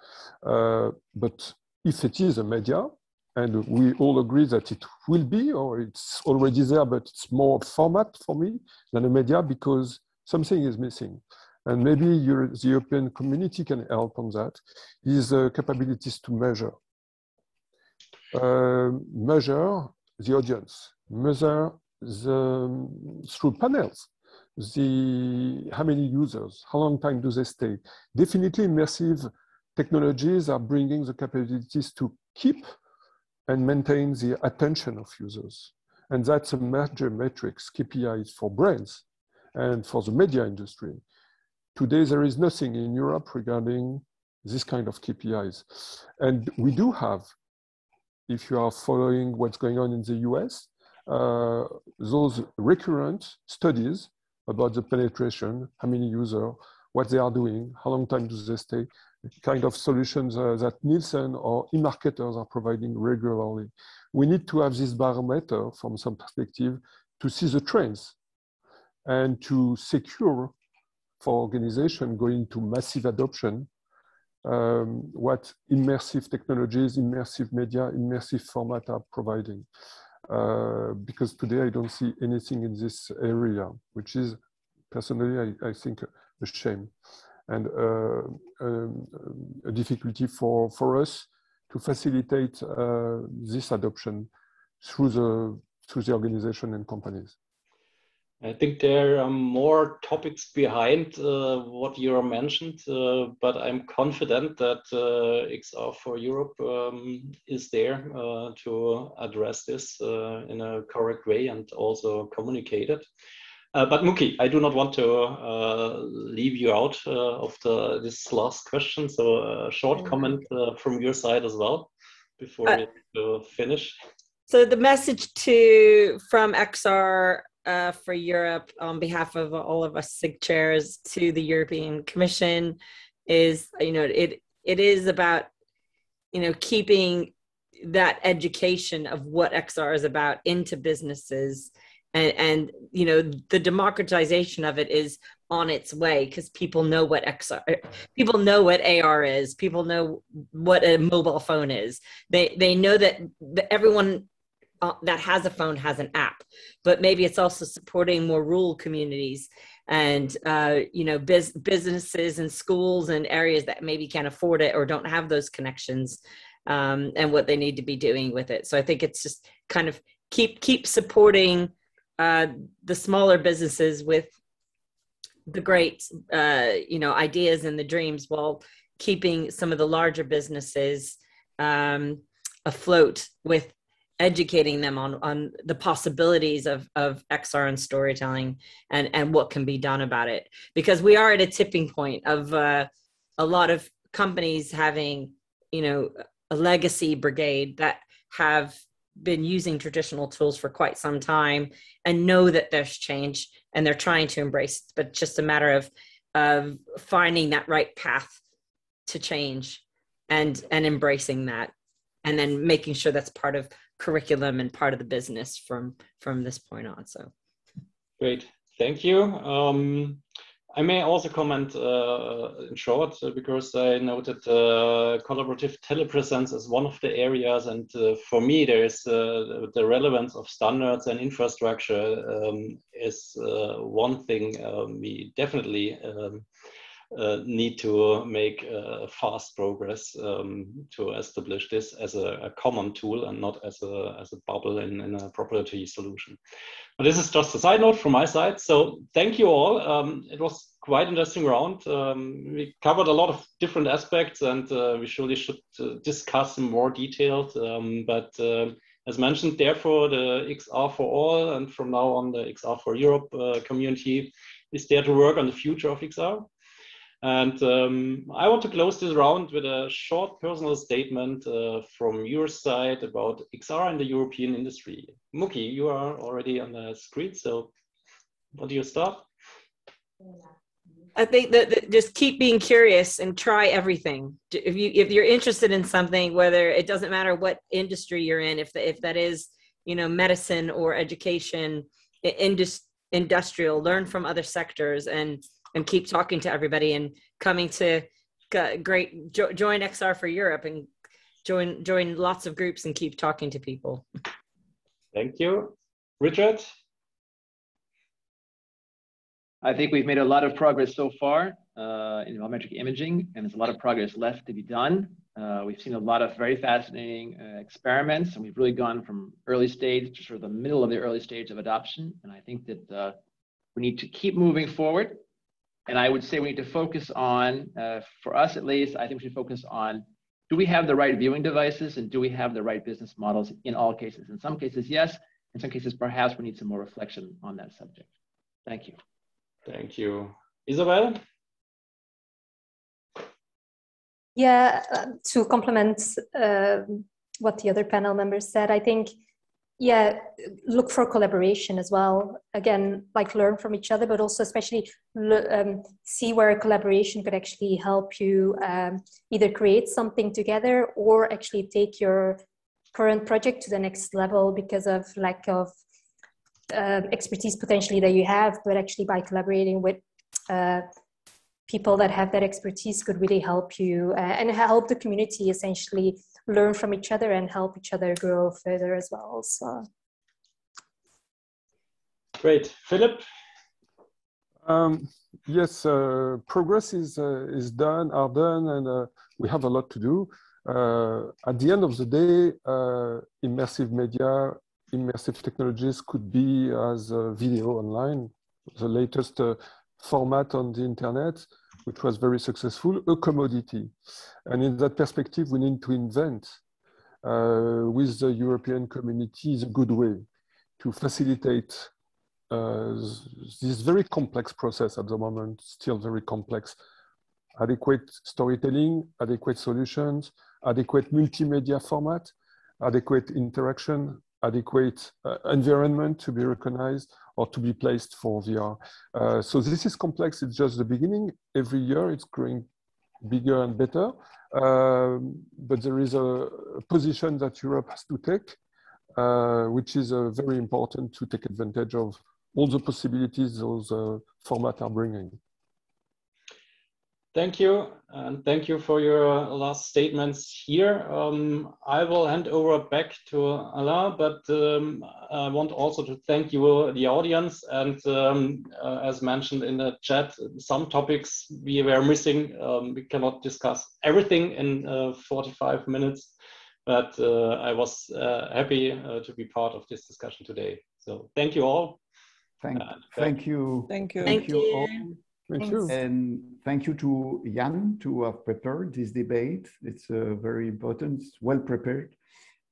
But if it is a media, and we all agree that it will be, or it's already there, but it's more format for me than a media because something is missing. And maybe the European community can help on that, is capabilities to measure. Measure the audience, measure through panels, how many users, how long time do they stay. Definitely immersive technologies are bringing the capabilities to keep and maintain the attention of users. And that's a major metrics, KPIs for brands and for the media industry. Today, there is nothing in Europe regarding this kind of KPIs. And we do have, if you are following what's going on in the US, those recurrent studies about the penetration, how many users, what they are doing, how long time do they stay, kind of solutions that Nielsen or e-marketers are providing regularly. We need to have this barometer from some perspective to see the trends and to secure for organization going to massive adoption, what immersive technologies, immersive media, immersive format are providing. Because today I don't see anything in this area, which is personally, I think, a shame and a difficulty for us to facilitate this adoption through the organization and companies. I think there are more topics behind what you mentioned, but I'm confident that XR for Europe is there to address this in a correct way and also communicate it. But Muki, I do not want to leave you out of this last question. So a short comment from your side as well before we finish. So the message from XR for Europe on behalf of all of us SIG chairs to the European Commission is, it is about, keeping that education of what XR is about into businesses. And the democratization of it is on its way because people know what people know what AR is. People know what a mobile phone is. They know that everyone that has a phone has an app, but maybe it's also supporting more rural communities and businesses and schools and areas that maybe can't afford it or don't have those connections, and what they need to be doing with it. So I think it's just kind of keep supporting the smaller businesses with the great ideas and the dreams, while keeping some of the larger businesses afloat with educating them on the possibilities of XR and storytelling and what can be done about it. Because we are at a tipping point of a lot of companies having, a legacy brigade that have been using traditional tools for quite some time and know that there's change and they're trying to embrace it, but just a matter of finding that right path to change and embracing that, and then making sure that's part of curriculum and part of the business from this point on. So great, thank you. I may also comment in short, because I noted collaborative telepresence is one of the areas, and for me there is the relevance of standards and infrastructure is one thing we definitely need to make fast progress to establish this as a common tool and not as a bubble in a proprietary solution. But this is just a side note from my side. So thank you all. It was quite interesting round. We covered a lot of different aspects, and we surely should discuss in more detail. But as mentioned, therefore, the XR4ALL and from now on the XR4Europe community is there to work on the future of XR. And I want to close this round with a short personal statement from your side about XR and the European industry. Muki, you are already on the screen, so what do you start? I think that just keep being curious and try everything. If you're interested in something, whether it doesn't matter what industry you're in, if that is, you know, medicine or education, industrial, learn from other sectors and keep talking to everybody and coming to join XR4Europe and join lots of groups and keep talking to people. Thank you. Richard? I think we've made a lot of progress so far in volumetric imaging, and there's a lot of progress left to be done. We've seen a lot of very fascinating experiments, and we've really gone from early stage to sort of the middle of the early stage of adoption. And I think that we need to keep moving forward. And I would say we need to focus on, for us at least, I think we should focus on, do we have the right viewing devices and do we have the right business models in all cases? In some cases, yes. In some cases, perhaps we need some more reflection on that subject. Thank you. Thank you. Isabel? Yeah, to complement what the other panel members said, I think, yeah, look for collaboration as well. Again, like learn from each other, but also especially see where collaboration could actually help you either create something together or actually take your current project to the next level because of lack of expertise potentially that you have, but actually by collaborating with people that have that expertise could really help you and help the community essentially learn from each other and help each other grow further as well. So great. Philip? Yes, progress is done, and we have a lot to do. At the end of the day, immersive media, immersive technologies could be as video online, the latest format on the internet, which was very successful, a commodity. And in that perspective, we need to invent with the European community the good way to facilitate this very complex process at the moment, still very complex. Adequate storytelling, adequate solutions, adequate multimedia format, adequate interaction, adequate environment to be recognized or to be placed for VR. So this is complex, it's just the beginning. Every year it's growing bigger and better, but there is a position that Europe has to take, which is very important to take advantage of all the possibilities those formats are bringing. Thank you, and thank you for your last statements here. I will hand over back to Alain, but I want also to thank you, the audience, and as mentioned in the chat, some topics we were missing. We cannot discuss everything in 45 minutes, but I was happy to be part of this discussion today. So thank you all. Thank you. Thank you. Thank Thank you you. all. Thank you. And thank you to Jan to have prepared this debate. It's very important, well prepared,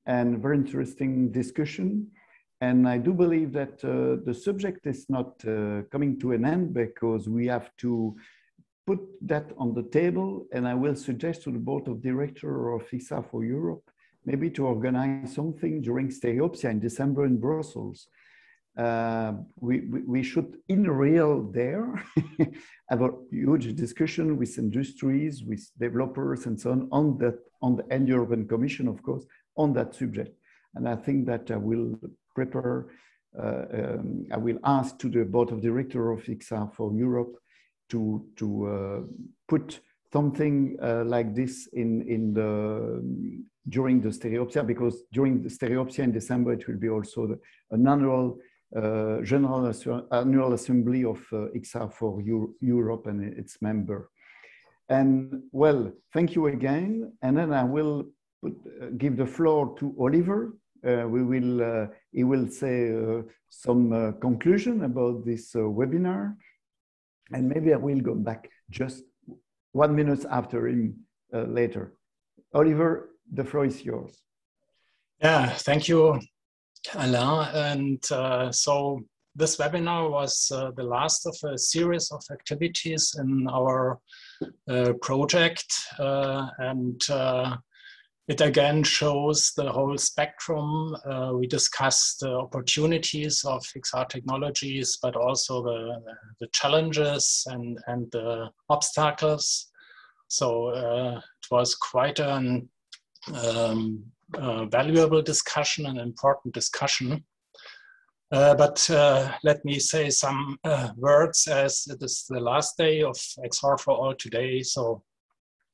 and very interesting discussion. And I do believe that the subject is not coming to an end because we have to put that on the table. And I will suggest to the board of directors of XR4Europe maybe to organize something during Stereopsia in December in Brussels. We should in real there have a huge discussion with industries, with developers and so on the and European Commission, of course, on that subject. And I think that I will prepare, I will ask to the board of directors of XR4Europe to put something like this during the Stereopsia, because during the Stereopsia in December, it will be also an annual annual assembly of XR4Europe and its member. And well, thank you again. And then I will give the floor to Oliver. He will say some conclusion about this webinar. And maybe I will go back just 1 minute after him later. Oliver, the floor is yours. Yeah, thank you, Alain. And so this webinar was the last of a series of activities in our project. It again shows the whole spectrum. We discussed the opportunities of XR technologies, but also the challenges and the obstacles. So it was quite an valuable discussion, an important discussion. But let me say some words, as it is the last day of XR4ALL today. So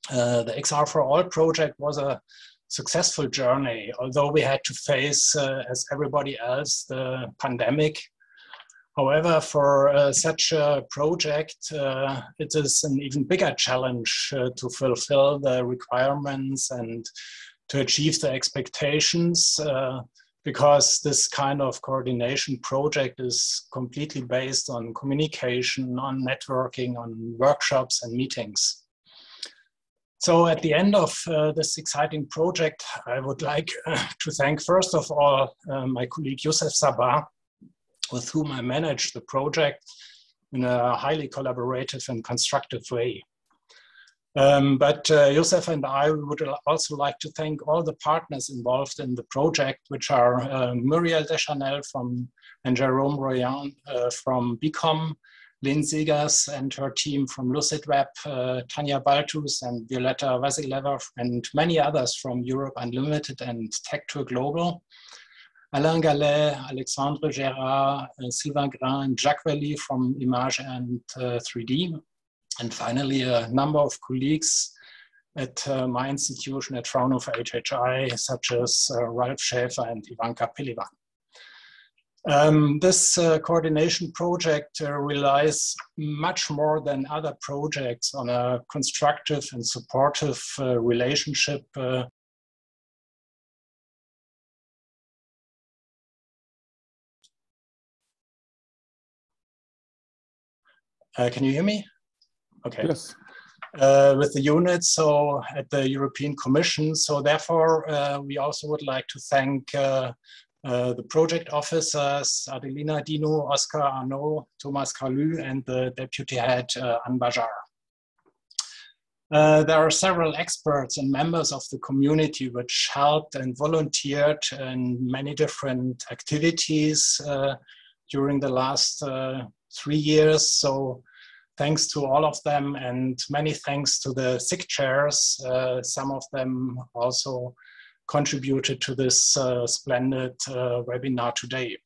the XR4ALL project was a successful journey, although we had to face, as everybody else, the pandemic. However, for such a project, it is an even bigger challenge to fulfill the requirements and to achieve the expectations, because this kind of coordination project is completely based on communication, on networking, on workshops and meetings. So at the end of this exciting project, I would like to thank first of all my colleague Youssef Sabah, with whom I managed the project in a highly collaborative and constructive way. But Youssef and I would also like to thank all the partners involved in the project, which are Muriel Deschanel and Jerome Royan from BICOM, Lynn Segers and her team from LucidWeb, Tanya Baltus and Violetta Vasileva, and many others from Europe Unlimited and Tech2 Global. Alain Gallet, Alexandre Gérard, Sylvain Grain, and Jacques Velli from Image and 3D. And finally, a number of colleagues at my institution at Fraunhofer HHI, such as Ralf Schäfer and Ivanka Pilivan. This coordination project relies much more than other projects on a constructive and supportive relationship can you hear me? Okay. Yes. With the units, so at the European Commission. So therefore, we also would like to thank the project officers, Adelina Dino, Oscar Arnaud, Thomas Calu, and the deputy head, Anne Bajar. There are several experts and members of the community which helped and volunteered in many different activities during the last 3 years. So thanks to all of them, and many thanks to the SIG chairs. Some of them also contributed to this splendid webinar today.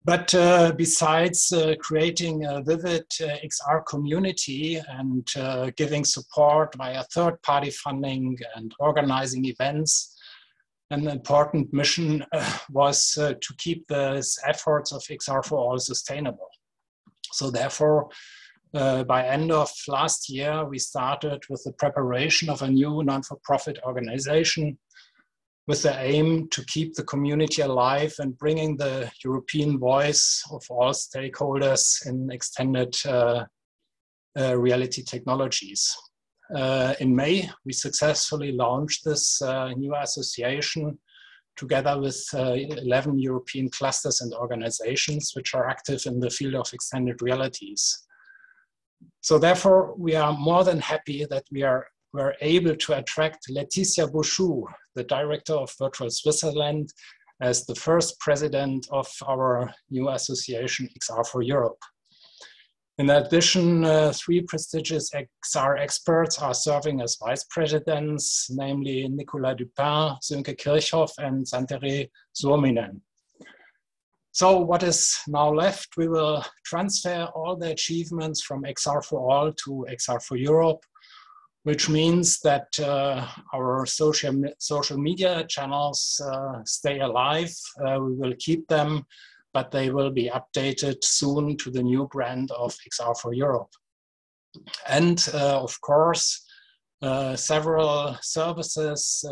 But besides creating a vivid XR community and giving support via third-party funding and organizing events, an important mission was to keep the efforts of XR4ALL sustainable. So therefore, by end of last year, we started with the preparation of a new non-for-profit organization with the aim to keep the community alive and bringing the European voice of all stakeholders in extended reality technologies. In May, we successfully launched this new association together with 11 European clusters and organizations which are active in the field of extended realities. So therefore, we are more than happy that we're able to attract Laetitia Bouchou, the director of Virtual Switzerland, as the first president of our new association, XR4Europe. In addition, 3 prestigious XR experts are serving as vice presidents, namely Nicolas Dupin, Sönke Kirchhoff, and Santere Suominen. So what is now left? We will transfer all the achievements from XR4ALL to XR4Europe, which means that our social media channels stay alive. We will keep them, but they will be updated soon to the new brand of XR4Europe. And of course, several services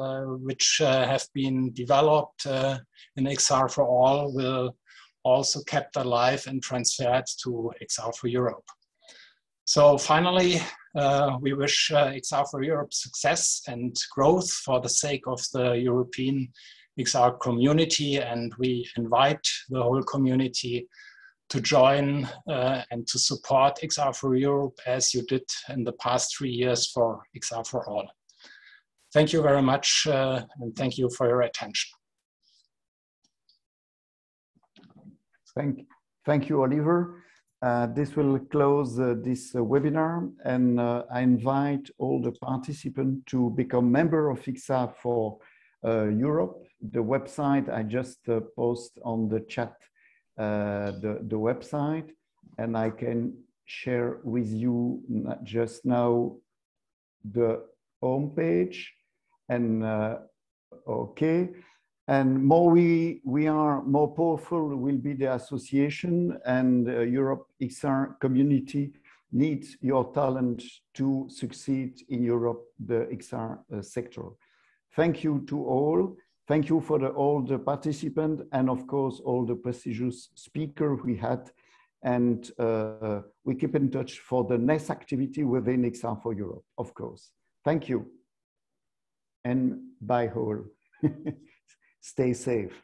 which have been developed in XR4ALL will also kept alive and transferred to XR4Europe. So finally, we wish XR4Europe success and growth for the sake of the European XR community, and we invite the whole community to join and to support XR4Europe as you did in the past 3 years for XR4ALL. Thank you very much, and thank you for your attention. Thank you, Oliver. This will close this webinar, and I invite all the participants to become member of XR4Europe. The website I just post on the chat, the website, and I can share with you just now the home page. And okay. And more we are more powerful will be the association, and Europe XR community needs your talent to succeed in Europe, the XR sector. Thank you to all. Thank you for all the participants, and of course, all the prestigious speakers we had. And we keep in touch for the next activity within XR4Europe, of course. Thank you. And bye all. Stay safe.